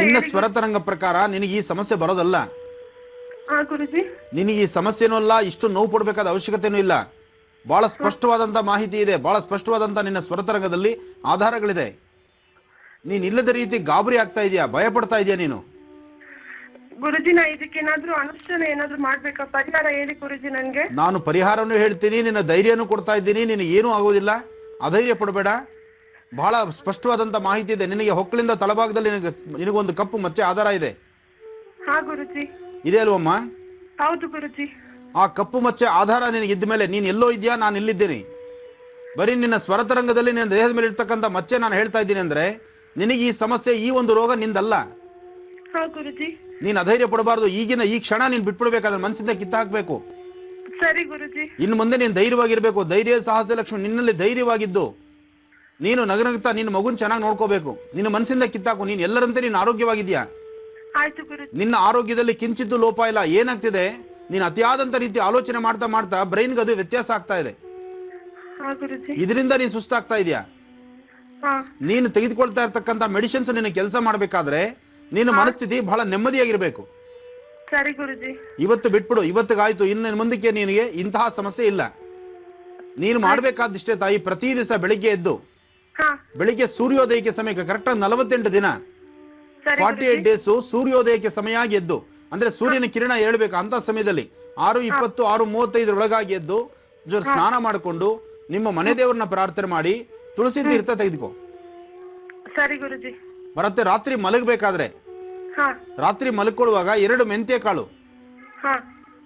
S2: ನಿನ್ನ ಸ್ವರತರಂಗ ಪ್ರಕಾರ ನಿನಗೆ ಈ ಸಮಸ್ಯೆ ಬರೋದಲ್ಲ. ನಿನಗೆ ಈ ಸಮಸ್ಯೆನೂ ಅಲ್ಲ, ಇಷ್ಟು ನೋವು ಪಡಬೇಕಾದ ಅವಶ್ಯಕತೆನೂ ಇಲ್ಲ. ಬಹಳ ಸ್ಪಷ್ಟವಾದಂತ ಮಾಹಿತಿ ಇದೆ, ಬಹಳ ಸ್ಪಷ್ಟವಾದಂತ ನಿನ್ನ ಸ್ವರತರಂಗದಲ್ಲಿ ಆಧಾರಗಳಿದೆ. ನೀನ್ ಇಲ್ಲದ ರೀತಿ ಗಾಬರಿ ಆಗ್ತಾ ಇದೆಯಾ, ಭಯ ಪಡ್ತಾ ಇದೆಯಾ ನೀನು.
S3: ಗುರುಜಿ, ನಾ ಇದಕ್ಕೇನಾದ್ರೂ ಅನುಷ್ಠಾನ ಏನಾದ್ರೂ ಮಾಡ್ಬೇಕಾ? ಪರಿಹಾರ ಹೇಳಿ ಗುರುಜಿ ನನ್ಗೆ.
S2: ನಾನು ಪರಿಹಾರನೂ ಹೇಳ್ತೀನಿ, ನಿನ್ನ ಧೈರ್ಯನೂ ಕೊಡ್ತಾ ಇದ್ದೀನಿ. ನಿನಗೆ ಏನೂ ಆಗೋದಿಲ್ಲ, ಅಧೈರ್ಯ ಪಡಬೇಡ. ಬಹಳ ಸ್ಪಷ್ಟವಾದಂತ ಮಾಹಿತಿ ಇದೆ. ನಿನಗೆ ಹೊಕ್ಕಳಿಂದ ತಳಭಾಗದಲ್ಲಿ ನಿನಗೊಂದು ಕಪ್ಪು ಮಚ್ಚೆ ಆಧಾರ ಇದೆ.
S3: ಹಾ ಗುರುಜಿ.
S2: ಇದೆ ಅಲ್ವಮ್ಮ?
S3: ಹೌದು ಗುರುಜಿ.
S2: ಆ ಕಪ್ಪು ಮಚ್ಚೆ ಆಧಾರ ನಿನಗೆ ಇದ್ದ ಮೇಲೆ ನೀನು ಎಲ್ಲೋ ಇದೆಯಾ, ನಾನು ಇಲ್ಲಿದ್ದೀನಿ. ಬರೀ ನಿನ್ನ ಸ್ವರತರಂಗದಲ್ಲಿ ನಿನ್ನ ದೇಹದ ಮೇಲೆ ಇರ್ತಕ್ಕಂಥ ಮಚ್ಚೆ ನಾನು ಹೇಳ್ತಾ ಇದ್ದೀನಿ ಅಂದ್ರೆ ನಿನಗೆ ಈ ಸಮಸ್ಯೆ, ಈ ಒಂದು ರೋಗ ನಿಂದಲ್ಲ.
S3: ಹಾ ಗುರುಜಿ.
S2: ನೀನು ಅಧೈರ್ಯ ಪಡಬಾರ್ದು. ಈ ಕ್ಷಣ ನೀನು ಬಿಟ್ಬಿಡ್ಬೇಕಾದ್ರೆ ಮನಸ್ಸಿಂದ ಕಿತ್ತಾಕ್ಬೇಕು.
S3: ಸರಿ ಗುರುಜಿ.
S2: ಇನ್ನು ಮುಂದೆ ನೀನು ಧೈರ್ಯವಾಗಿರ್ಬೇಕು. ಧೈರ್ಯ ಸಾಹಸ ಲಕ್ಷ್ಮಿ ನಿನ್ನಲ್ಲಿ ಧೈರ್ಯವಾಗಿದ್ದು ನೀನು ನಗನಗ್ತಾ ನಿನ್ನ ಮಗುನ್ ಚೆನ್ನಾಗಿ ನೋಡ್ಕೋಬೇಕು. ನಿನ್ನ ಮನಸ್ಸಿಂದ ಕಿತ್ತಾಕು. ನೀನು ಎಲ್ಲರಂತೆ ನೀನು ಆರೋಗ್ಯವಾಗಿದ್ಯಾ.
S3: ಆಯ್ತು ಗುರುಜಿ.
S2: ನಿನ್ನ ಆರೋಗ್ಯದಲ್ಲಿ ಕಿಂಚಿದ್ದು ಲೋಪ ಇಲ್ಲ. ಏನಾಗ್ತಿದೆ, ನೀನು ಅತಿಯಾದಂತ ರೀತಿ ಆಲೋಚನೆ ಮಾಡ್ತಾ ಮಾಡ್ತಾ ಬ್ರೈನ್ಗೆ ಅದು ವ್ಯತ್ಯಾಸ ಆಗ್ತಾ ಇದೆ. ಇದರಿಂದ ನೀನು ಸುಸ್ತಾಗ್ತಾ ಇದೆಯಾ. ನೀನು ತೆಗೆದುಕೊಳ್ತಾ ಇರ್ತಕ್ಕಂಥ ಮೆಡಿಸಿನ್ಸ್ ನಿನ್ನ ಕೆಲಸ ಮಾಡಬೇಕಾದ್ರೆ ನಿನ್ನ ಮನಸ್ಥಿತಿ ಬಹಳ ನೆಮ್ಮದಿಯಾಗಿರ್ಬೇಕು.
S3: ಸರಿ ಗುರುಜಿ.
S2: ಇವತ್ತು ಬಿಟ್ಬಿಡು, ಇವತ್ತಿಗಾಯ್ತು. ಇನ್ನು ಮುಂದಕ್ಕೆ ನಿನಗೆ ಇಂತಹ ಸಮಸ್ಯೆ ಇಲ್ಲ. ನೀನು ಮಾಡಬೇಕಾದಿಷ್ಟೇ ತಾಯಿ, ಪ್ರತಿ ದಿವಸ ಬೆಳಿಗ್ಗೆ ಎದ್ದು ಬೆಳಿಗ್ಗೆ ಸೂರ್ಯೋದಯಕ್ಕೆ ಸಮಯಕ್ಕೆ ಕರೆಕ್ಟ್ 48 ದಿನ 48 ಡೇಸು ಸೂರ್ಯೋದಯಕ್ಕೆ ಸಮಯ ಆಗಿ ಎದ್ದು, ಅಂದ್ರೆ ಸೂರ್ಯನ ಕಿರಣ ಏಳ್ಬೇಕು ಅಂತ ಸಮಯದಲ್ಲಿ 6:20 6:35 ಒಳಗಾಗಿ ಎದ್ದು ಸ್ನಾನ ಮಾಡಿಕೊಂಡು ನಿಮ್ಮ ಮನೆ ದೇವರನ್ನ ಪ್ರಾರ್ಥನೆ ಮಾಡಿ ತುಳಸಿ ತೀರ್ಥ ತೆಗೆದುಕೋ.
S3: ಸರಿ ಗುರುಜಿ.
S2: ಬರುತ್ತೆ. ರಾತ್ರಿ ಮಲಗಬೇಕಾದ್ರೆ ರಾತ್ರಿ ಮಲ್ಕೊಳ್ಳುವಾಗ 2 ಮೆಂತ್ಯ ಕಾಳು,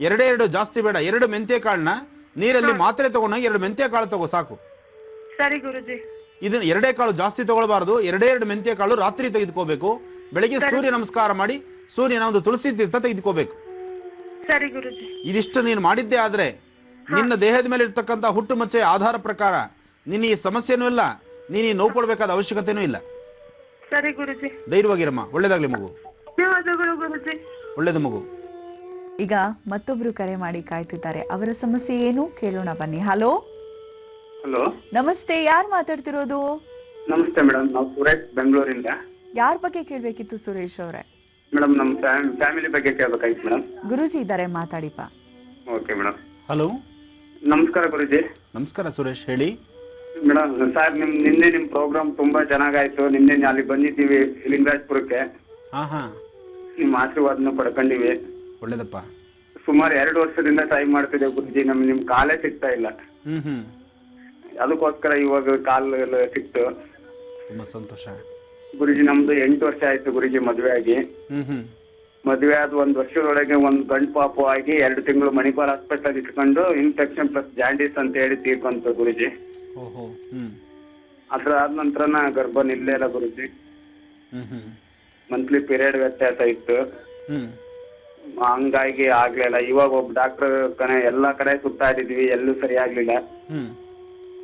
S2: 2 ಜಾಸ್ತಿ ಬೇಡ, 2 ಮೆಂತ್ಯ ಕಾಳನ್ನ ನೀರಲ್ಲಿ ಮಾತ್ರೆ ತಗೊಂಡಾಗ 2 ಮೆಂತ್ಯ ಕಾಳು ತಗೋ ಸಾಕು.
S3: ಸರಿ ಗುರುಜಿ.
S2: ಇದನ್ನ 2 ಕಾಳು ಜಾಸ್ತಿ ತಗೊಳ್ಬಾರ್ದು. 2 ಮೆಂತ್ಯ ಕಾಳು ರಾತ್ರಿ ತೆಗೆದುಕೋಬೇಕು. ಬೆಳಿಗ್ಗೆ ಸೂರ್ಯ ನಮಸ್ಕಾರ ಮಾಡಿ ಸೂರ್ಯನ ಒಂದು ತುಳಸಿ ತೀರ್ಥ ತೆಗೆದುಕೋಬೇಕು.
S3: ಸರಿ ಗುರುಜಿ.
S2: ಇದಿಷ್ಟು ನೀನು ಮಾಡಿದ್ದೆ ಆದ್ರೆ ನಿನ್ನ ದೇಹದ ಮೇಲೆ ಇರ್ತಕ್ಕಂಥ ಹುಟ್ಟು ಮಚ್ಚೆಯ ಆಧಾರ ಪ್ರಕಾರ ನೀನು ಈ ಸಮಸ್ಯೆನೂ ಇಲ್ಲ, ನೀನು ಈ ನೋವು ಪಡಬೇಕಾದ ಅವಶ್ಯಕತೆನೂ ಇಲ್ಲ.
S3: ಸರಿ ಗುರುಜಿ.
S2: ಧೈರ್ಯವಾಗಿರಮ್ಮ. ಒಳ್ಳೇದಾಗ್ಲಿ ಮಗು.
S3: ಧನ್ಯವಾದಗಳು ಗುರುಜಿ.
S2: ಒಳ್ಳೇದು ಮಗು.
S1: ಈಗ ಮತ್ತೊಬ್ರು ಕರೆ ಮಾಡಿ ಕಾಯ್ತಿದ್ದಾರೆ. ಅವರ ಸಮಸ್ಯೆ ಏನು ಕೇಳೋಣ ಬನ್ನಿ. ಹಲೋ.
S7: ಹಲೋ,
S1: ನಮಸ್ತೆ, ಯಾರು ಮಾತಾಡ್ತಿರೋದು?
S7: ನಮಸ್ತೆ ಮೇಡಮ್, ನಾವು ಸುರೇಶ್ ಬೆಂಗಳೂರಿಂದ.
S1: ಯಾರ ಬಗ್ಗೆ ಕೇಳ್ಬೇಕಿತ್ತು ಸುರೇಶ್ ಅವರೇ?
S7: ಮೇಡಮ್, ನಮ್ಮ ಫ್ಯಾಮಿಲಿ ಬಗ್ಗೆ ಕೇಳ್ಬೇಕಾಗಿತ್ತು ಮೇಡಮ್.
S1: ಗುರುಜಿ ಇದ್ದಾರೆ, ಮಾತಾಡಿಪ್ಪ.
S7: Okay madam.
S2: ಹಲೋ,
S7: ನಮಸ್ಕಾರ ಗುರುಜಿ.
S2: ನಮಸ್ಕಾರ ಸುರೇಶ್, ಹೇಳಿ.
S7: ಮೇಡಮ್ ಸರ್, ನಿನ್ನೆ ನಿಮ್ ಪ್ರೋಗ್ರಾಮ್ ತುಂಬಾ ಚೆನ್ನಾಗಾಯ್ತು. ನಿನ್ನೆ ಅಲ್ಲಿ ಬಂದಿದ್ದೀವಿ ಲಿಂಗರಾಜಪುರಕ್ಕೆ. ನಿಮ್ಮ ಆಶೀರ್ವಾದನ ಪಡ್ಕೊಂಡಿವಿ.
S2: ಒಳ್ಳೇದಪ್ಪ.
S7: ಸುಮಾರು 2 ವರ್ಷದಿಂದ ಟ್ರೈ ಮಾಡ್ತಿದ್ದೆ ಗುರುಜಿ, ನಿಮ್ ಕಾಲೇ ಸಿಗ್ತಾ ಇಲ್ಲ. ಅದಕ್ಕೋಸ್ಕರ ಇವಾಗ ಕಾಲ್ ಸಿಕ್ತು.
S2: ತುಂಬಾ ಸಂತೋಷ
S7: ಗುರುಜಿ. ನಮ್ದು 8 ವರ್ಷ ಆಯ್ತು ಗುರುಜಿ ಮದುವೆ ಆಗಿ. ಮದುವೆ ಆದ 1 ವರ್ಷದೊಳಗೆ ಒಂದು ಗಂಡು ಪಾಪು ಆಗಿ 2 ತಿಂಗಳು ಮಣಿಪಾಲ್ ಹಾಸ್ಪಿಟಲ್ ಇಟ್ಕೊಂಡು ಇನ್ಫೆಕ್ಷನ್ ಪ್ಲಸ್ ಜಾಂಡೀಸ್ ಅಂತ ಹೇಳಿ ತೀರ್ಕೊಂತು ಗುರುಜಿ. ಅದ್ರ ಆದ ನಂತರನ ಗರ್ಭ ನಿಲ್ಲೇ ಇಲ್ಲ ಗುರುಜಿ. ಮಂತ್ಲಿ ಪೀರಿಯಡ್ ವ್ಯತ್ಯಾಸ ಇತ್ತು, ಹಂಗಾಗಿ ಆಗ್ಲಿಲ್ಲ. ಇವಾಗ ಒಬ್ಬ ಡಾಕ್ಟರ್ ಎಲ್ಲಾ ಕಡೆ ಸುತ್ತಾಡಿದ್ವಿ, ಎಲ್ಲೂ ಸರಿ ಆಗ್ಲಿಲ್ಲ.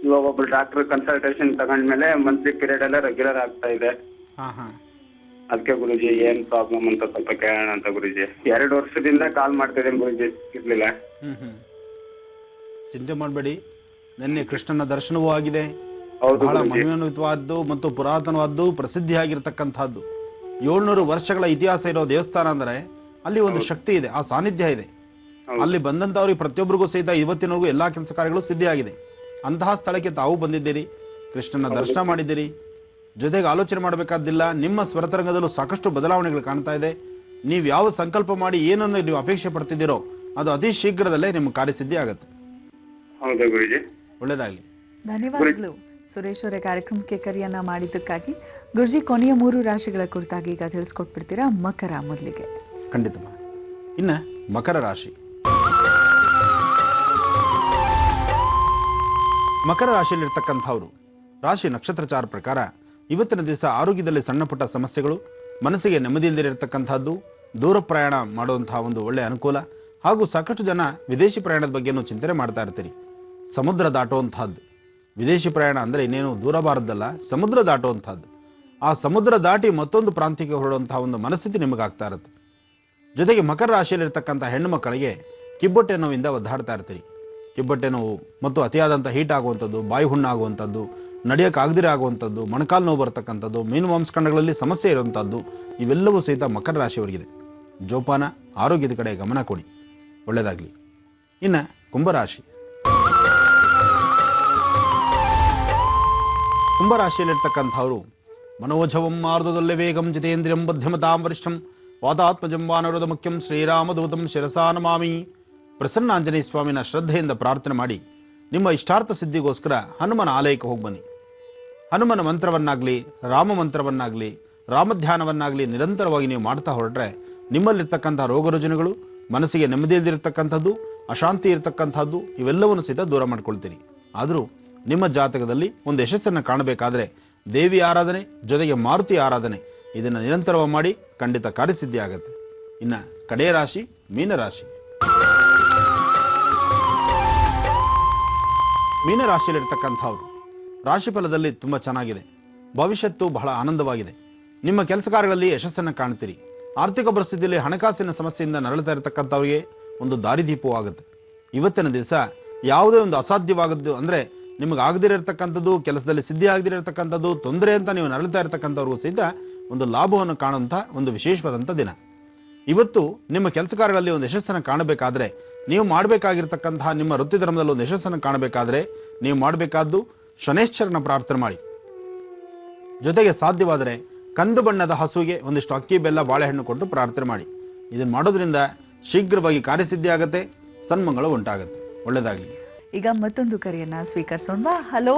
S7: ಇವಾಗ ಒಬ್ರು ಡಾಕ್ಟರ್ ಕನ್ಸಲ್ಟೇಷನ್ ತಗೊಂಡ್ಮೇಲೆ ಮಂತ್ಲಿ ಪೀರಿಯಡ್ ಎಲ್ಲ ರೆಗ್ಯುಲರ್ ಆಗ್ತಾ ಇದೆ. ಅದಕ್ಕೆ ಗುರುಜಿ ಏನ್ ಪ್ರಾಬ್ಲಮ್ ಅಂತ ಸ್ವಲ್ಪ ಕೇಳೋಣ ಅಂತ ಗುರುಜಿ. 2 ವರ್ಷದಿಂದ ಕಾಲ್ ಮಾಡ್ತಿದ್ದೀನಿ ಗುರುಜಿ, ಸಿಗ್ಲಿಲ್ಲ.
S2: ಚಿಂತೆ ಮಾಡಬೇಡಿ, ನಿನ್ನೆ ಕೃಷ್ಣನ ದರ್ಶನವೂ ಆಗಿದೆ.
S7: ಹೌದು
S2: ಬಹಳ
S7: ಗುರೂಜಿ.
S2: ಮಹಿಮಾನ್ವಿತವಾದ್ದು ಮತ್ತು ಪುರಾತನವಾದ್ದು ಪ್ರಸಿದ್ಧಿಯಾಗಿರ್ತಕ್ಕಂಥದ್ದು. 700 ವರ್ಷಗಳ ಇತಿಹಾಸ ಇರೋ ದೇವಸ್ಥಾನ ಅಂದರೆ ಅಲ್ಲಿ ಒಂದು ಶಕ್ತಿ ಇದೆ, ಆ ಸಾನ್ನಿಧ್ಯ ಇದೆ. ಅಲ್ಲಿ ಬಂದಂಥವ್ರಿಗೆ ಪ್ರತಿಯೊಬ್ಬರಿಗೂ ಸಹಿತ ಇವತ್ತಿನವರೆಗೂ ಎಲ್ಲಾ ಕೆಲಸ ಕಾರ್ಯಗಳು ಸಿದ್ಧಿಯಾಗಿದೆ. ಅಂತಹ ಸ್ಥಳಕ್ಕೆ ತಾವು ಬಂದಿದ್ದೀರಿ, ಕೃಷ್ಣನ ದರ್ಶನ ಮಾಡಿದ್ದೀರಿ. ಜೊತೆಗೆ ಆಲೋಚನೆ ಮಾಡಬೇಕಾದ್ದಿಲ್ಲ, ನಿಮ್ಮ ಸ್ವರತರಂಗದಲ್ಲೂ ಸಾಕಷ್ಟು ಬದಲಾವಣೆಗಳು ಕಾಣ್ತಾ ಇದೆ. ನೀವು ಯಾವ ಸಂಕಲ್ಪ ಮಾಡಿ ಏನನ್ನು ನೀವು ಅಪೇಕ್ಷೆ ಪಡ್ತಿದ್ದೀರೋ ಅದು ಅತಿ ಶೀಘ್ರದಲ್ಲೇ ನಿಮ್ಮ ಕಾರ್ಯಸಿದ್ಧಿ ಆಗುತ್ತೆ.
S7: ಹೌದಾ ಗುರುಜಿ?
S2: ಒಳ್ಳೇದಾಗ್ಲಿ.
S1: ಧನ್ಯವಾದಗಳು ಸುರೇಶ್ ಅವರೇ, ಕಾರ್ಯಕ್ರಮಕ್ಕೆ ಕರೆಯನ್ನ ಮಾಡಿದ್ದಕ್ಕಾಗಿ. ಗುರುಜಿ, ಕೊನೆಯ 3 ರಾಶಿಗಳ ಕುರಿತಾಗಿ ಈಗ ತಿಳಿಸ್ಕೊಟ್ಬಿಡ್ತೀರಾ? ಮಕರ ಮೊದಲಿಗೆ.
S2: ಖಂಡಿತಮ್ಮ. ಇನ್ನು ಮಕರ ರಾಶಿ. ಮಕರ ರಾಶಿಯಲ್ಲಿರ್ತಕ್ಕಂಥವ್ರು ರಾಶಿ ನಕ್ಷತ್ರಚಾರ ಪ್ರಕಾರ ಇವತ್ತಿನ ದಿವಸ ಆರೋಗ್ಯದಲ್ಲಿ ಸಣ್ಣ ಪುಟ್ಟ ಸಮಸ್ಯೆಗಳು, ಮನಸ್ಸಿಗೆ ನೆಮ್ಮದಿ ಇಲ್ಲದಿರತಕ್ಕಂಥದ್ದು, ದೂರ ಪ್ರಯಾಣ ಮಾಡುವಂತಹ ಒಂದು ಒಳ್ಳೆಯ ಅನುಕೂಲ, ಹಾಗೂ ಸಾಕಷ್ಟು ಜನ ವಿದೇಶಿ ಪ್ರಯಾಣದ ಬಗ್ಗೆನೂ ಚಿಂತನೆ ಮಾಡ್ತಾ ಇರ್ತೀರಿ. ಸಮುದ್ರ ದಾಟುವಂತಹದ್ದು, ವಿದೇಶಿ ಪ್ರಯಾಣ ಅಂದರೆ ಇನ್ನೇನು ದೂರ ಬಾರದ್ದಲ್ಲ, ಸಮುದ್ರ ದಾಟುವಂಥದ್ದು. ಆ ಸಮುದ್ರ ದಾಟಿ ಮತ್ತೊಂದು ಪ್ರಾಂತ್ಯಕ್ಕೆ ಹೊರಡುವಂತಹ ಒಂದು ಮನಸ್ಥಿತಿ ನಿಮಗಾಗ್ತಾ ಇರುತ್ತೆ. ಜೊತೆಗೆ ಮಕರ ರಾಶಿಯಲ್ಲಿರ್ತಕ್ಕಂಥ ಹೆಣ್ಣು ಮಕ್ಕಳಿಗೆ ಕಿಬ್ಬೊಟ್ಟೆ ನೋವಿಂದ ಒದ್ದಾಡ್ತಾ ಇರ್ತೀರಿ. ಕಿಬ್ಬೊಟ್ಟೆ ನೋವು ಮತ್ತು ಅತಿಯಾದಂಥ ಹೀಟ್ ಆಗುವಂಥದ್ದು, ಬಾಯಿ ಹುಣ್ಣಾಗುವಂಥದ್ದು, ನಡೆಯೋಕ್ಕಾಗದಿರೇ ಆಗುವಂಥದ್ದು, ಮೊಣಕಾಲು ನೋವು ಬರ್ತಕ್ಕಂಥದ್ದು, ಮೀನು ಮಾಂಸಖಂಡಗಳಲ್ಲಿ ಸಮಸ್ಯೆ ಇರುವಂಥದ್ದು, ಇವೆಲ್ಲವೂ ಸಹಿತ ಮಕರ ರಾಶಿಯವರಿಗಿದೆ. ಜೋಪಾನ, ಆರೋಗ್ಯದ ಕಡೆ ಗಮನ ಕೊಡಿ, ಒಳ್ಳೆಯದಾಗಲಿ. ಇನ್ನು ಕುಂಭರಾಶಿ. ಕುಂಭರಾಶಿಯಲ್ಲಿರ್ತಕ್ಕಂಥವರು ಮನೋಜವಂ ಮಾರ್ದದೊಲ್ಲೆ ವೇಗಂ ಜಿತೇಂದ್ರಿಯಂ ಬುದ್ಧಿಮತಾಂ ವರಿಷ್ಠಂ ವಾತಾತ್ಮಜಂ ವಾನರದ ಮುಖ್ಯಂ ಶ್ರೀರಾಮದೂತಂ ಶಿರಸಾ ನಮಾಮಿ. ಪ್ರಸನ್ನ ಆಂಜನೇಯ ಸ್ವಾಮಿನ ಶ್ರದ್ಧೆಯಿಂದ ಪ್ರಾರ್ಥನೆ ಮಾಡಿ ನಿಮ್ಮ ಇಷ್ಟಾರ್ಥ ಸಿದ್ಧಿಗೋಸ್ಕರ ಹನುಮನ ಆಲಯಕ್ಕೆ ಹೋಗಿ ಬನ್ನಿ. ಹನುಮನ ಮಂತ್ರವನ್ನಾಗಲಿ, ರಾಮ ಮಂತ್ರವನ್ನಾಗಲಿ, ರಾಮಧ್ಯಾನವನ್ನಾಗಲಿ ನಿರಂತರವಾಗಿ ನೀವು ಮಾಡ್ತಾ ಹೊರಟ್ರೆ ನಿಮ್ಮಲ್ಲಿರ್ತಕ್ಕಂಥ ರೋಗ ರುಜಿನಗಳು, ಮನಸ್ಸಿಗೆ ನೆಮ್ಮದಿ ಇಲ್ಲದಿರತಕ್ಕಂಥದ್ದು, ಅಶಾಂತಿ ಇರತಕ್ಕಂಥದ್ದು ಇವೆಲ್ಲವನ್ನು ಸಹಿತ ದೂರ ಮಾಡ್ಕೊಳ್ತೀರಿ. ಆದರೂ ನಿಮ್ಮ ಜಾತಕದಲ್ಲಿ ಒಂದು ಯಶಸ್ಸನ್ನು ಕಾಣಬೇಕಾದರೆ ದೇವಿ ಆರಾಧನೆ ಜೊತೆಗೆ ಮಾರುತಿ ಆರಾಧನೆ ಇದನ್ನು ನಿರಂತರವಾಗಿ ಮಾಡಿ, ಖಂಡಿತ ಕಾರ್ಯಸಿದ್ಧಿ ಆಗುತ್ತೆ. ಇನ್ನು ಕಡೆಯ ರಾಶಿ ಮೀನರಾಶಿ. ಮೀನರಾಶಿಯಲ್ಲಿರ್ತಕ್ಕಂಥವ್ರು ರಾಶಿ ಫಲದಲ್ಲಿ ತುಂಬ ಚೆನ್ನಾಗಿದೆ. ಭವಿಷ್ಯತ್ತು ಬಹಳ ಆನಂದವಾಗಿದೆ. ನಿಮ್ಮ ಕೆಲಸ ಕಾರ್ಯಗಳಲ್ಲಿ ಯಶಸ್ಸನ್ನು ಕಾಣ್ತೀರಿ. ಆರ್ಥಿಕ ಪರಿಸ್ಥಿತಿಯಲ್ಲಿ ಹಣಕಾಸಿನ ಸಮಸ್ಯೆಯಿಂದ ನರಳುತ್ತಾ ಇರತಕ್ಕಂಥವ್ರಿಗೆ ಒಂದು ದಾರಿದೀಪವಾಗುತ್ತೆ. ಇವತ್ತಿನ ದಿವಸ ಯಾವುದೇ ಒಂದು ಅಸಾಧ್ಯವಾಗದ್ದು ಅಂದರೆ ನಿಮಗೆ ಆಗದಿರತಕ್ಕಂಥದ್ದು, ಕೆಲಸದಲ್ಲಿ ಸಿದ್ಧಿ ಆಗದಿರತಕ್ಕಂಥದ್ದು, ತೊಂದರೆ ಅಂತ ನೀವು ನರಳುತ್ತಾ ಇರತಕ್ಕಂಥವ್ರಿಗೂ ಸಹಿತ ಒಂದು ಲಾಭವನ್ನು ಕಾಣುವಂಥ ಒಂದು ವಿಶೇಷವಾದಂಥ ದಿನ. ಇವತ್ತು ನಿಮ್ಮ ಕೆಲಸ ಕಾರ್ಯಗಳಲ್ಲಿ ಒಂದು ಯಶಸ್ಸನ್ನು ಕಾಣಬೇಕಾದ್ರೆ, ನೀವು ಮಾಡಬೇಕಾಗಿರ್ತಕ್ಕಂತಹ ನಿಮ್ಮ ವೃತ್ತಿ ಧರ್ಮದಲ್ಲಿ ಒಂದು ಯಶಸ್ಸನ್ನು ಕಾಣಬೇಕಾದ್ರೆ ನೀವು ಮಾಡಬೇಕಾದ್ದು ಶನೇಶ್ವರನ ಪ್ರಾರ್ಥನೆ ಮಾಡಿ. ಜೊತೆಗೆ ಸಾಧ್ಯವಾದರೆ ಕಂದು ಬಣ್ಣದ ಹಸುವಿಗೆ ಒಂದಿಷ್ಟು ಅಕ್ಕಿ, ಬೆಲ್ಲ, ಬಾಳೆಹಣ್ಣು ಕೊಟ್ಟು ಪ್ರಾರ್ಥನೆ ಮಾಡಿ. ಇದನ್ನು ಮಾಡೋದ್ರಿಂದ ಶೀಘ್ರವಾಗಿ ಕಾರ್ಯಸಿದ್ಧಿ ಆಗುತ್ತೆ, ಸನ್ಮಂಗಳ ಉಂಟಾಗುತ್ತೆ. ಒಳ್ಳೆಯದಾಗಲಿ.
S1: ಈಗ ಮತ್ತೊಂದು ಕರೆಯನ್ನ ಸ್ವೀಕರಿಸೋಣ. ಹಲೋ.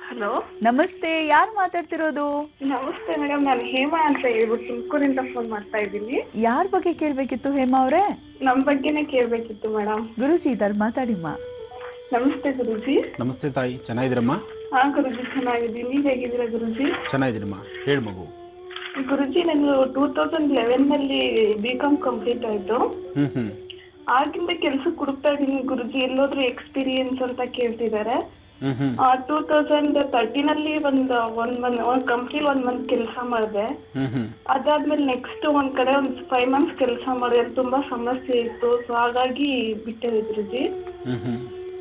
S3: ಹಲೋ,
S1: ನಮಸ್ತೆ, ಯಾರು ಮಾತಾಡ್ತಿರೋದು?
S3: ನಮಸ್ತೆ ಮೇಡಮ್, ನಾನು ಹೇಮಾ ಅಂತ ಹೇಳ್ಬಿಟ್ಟು ತುಮಕೂರಿಂದ ಫೋನ್ ಮಾಡ್ತಾ ಇದ್ದೀನಿ.
S1: ಯಾರ ಬಗ್ಗೆ ಕೇಳ್ಬೇಕಿತ್ತು ಹೇಮಾ ಅವರೇ?
S3: ನಮ್ ಬಗ್ಗೆನೇ ಕೇಳ್ಬೇಕಿತ್ತು ಮೇಡಮ್.
S1: ಗುರುಜಿ ಇದ್ದಾರೆ, ಮಾತಾಡಿಮ್ಮ.
S3: ನಮಸ್ತೆ ಗುರುಜಿ.
S2: ನಮಸ್ತೆ ತಾಯಿ, ಚೆನ್ನಾಗಿದ್ದೀರಮ್ಮ?
S3: ಹಾ ಗುರುಜಿ, ಚೆನ್ನಾಗಿದ್ದೀನಿ. ನೀವ್ ಹೇಗಿದ್ದೀರಾ ಗುರುಜಿ?
S2: ಚೆನ್ನಾಗಿದ್ದೀರಮ್ಮ. ಹೇಳಿ ಮಗು.
S3: ಗುರುಜಿ, ನಾನು 2011 ನಲ್ಲಿ B.Com ಕಂಪ್ಲೀಟ್ ಆಯ್ತು. ಆಗಿಂದ ಕೆಲ್ಸಕ್ಕೆ ಹುಡುಕ್ತಾ ಇದೀನಿ ಗುರುಜಿ. ಎಲ್ಲೋದ್ರೂ ಎಕ್ಸ್ಪೀರಿಯನ್ಸ್ ಅಂತ ಕೇಳ್ತಿದ್ದಾರೆ. 2013 ಅಲ್ಲಿ ಒಂದ್ ಕಂಪ್ನಿ 1 ಮಂತ್ ಕೆಲಸ ಮಾಡಿದೆ. ಅದಾದ್ಮೇಲೆ ನೆಕ್ಸ್ಟ್ ಒಂದ್ ಕಡೆ 5 ಮಂತ್ಸ್ ಕೆಲಸ ಮಾಡಿದೆ. ತುಂಬಾ ಸಮಸ್ಯೆ ಇತ್ತು, ಸೊ ಹಾಗಾಗಿ ಬಿಟ್ಟೆ ಗುರುಜಿ.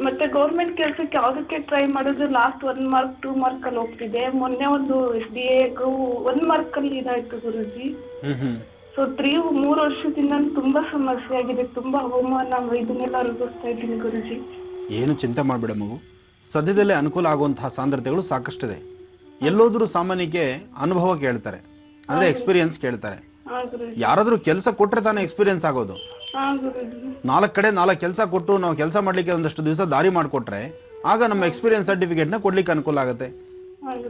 S3: ಮತ್ತೆ ಗೌರ್ಮೆಂಟ್ ಕೆಲಸಕ್ಕೆ ಯಾವ್ದಕ್ಕೆ ಟ್ರೈ ಮಾಡಿದ್ರು ಲಾಸ್ಟ್ 1 ಮಾರ್ಕ್ 2 ಮಾರ್ಕ್ ಅಲ್ಲಿ ಹೋಗ್ತಿದೆ. ಮೊನ್ನೆ ಒಂದು SDA 1 ಮಾರ್ಕ್ ಅಲ್ಲಿ ಇದಾಯ್ತು ಗುರುಜಿ. ಸೊ 3 ವರ್ಷದಿಂದ ತುಂಬಾ ಸಮಸ್ಯೆ ಆಗಿದೆ. ತುಂಬಾ ಅವಮಾನ ಇದನ್ನೆಲ್ಲ ಅನುಭವಿಸ್ತಾ ಇದ್ದೀನಿ ಗುರುಜಿ.
S2: ಏನು ಚಿಂತೆ ಮಾಡಬೇಡ ಮಗು, ಸದ್ಯದಲ್ಲೇ ಅನುಕೂಲ ಆಗುವಂತಹ ಸಾಂದ್ರತೆಗಳು ಸಾಕಷ್ಟಿದೆ. ಎಲ್ಲೋದ್ರೂ ಸಾಮಾನ್ಯಕ್ಕೆ ಅನುಭವ ಕೇಳ್ತಾರೆ, ಅಂದ್ರೆ ಎಕ್ಸ್ಪೀರಿಯನ್ಸ್ ಕೇಳ್ತಾರೆ. ಯಾರಾದ್ರೂ ಕೆಲಸ ಕೊಟ್ರೆ ತಾನೇ ಎಕ್ಸ್ಪೀರಿಯನ್ಸ್ ಆಗೋದು. 4 ಕಡೆ 4 ಕೆಲಸ ಕೊಟ್ಟು ನಾವು ಕೆಲಸ ಮಾಡ್ಲಿಕ್ಕೆ ಒಂದಷ್ಟು ದಿವಸ ದಾರಿ ಮಾಡಿಕೊಟ್ರೆ ಆಗ ನಮ್ಮ ಎಕ್ಸ್ಪೀರಿಯನ್ಸ್ ಸರ್ಟಿಫಿಕೇಟ್ನ ಕೊಡ್ಲಿಕ್ಕೆ ಅನುಕೂಲ ಆಗುತ್ತೆ.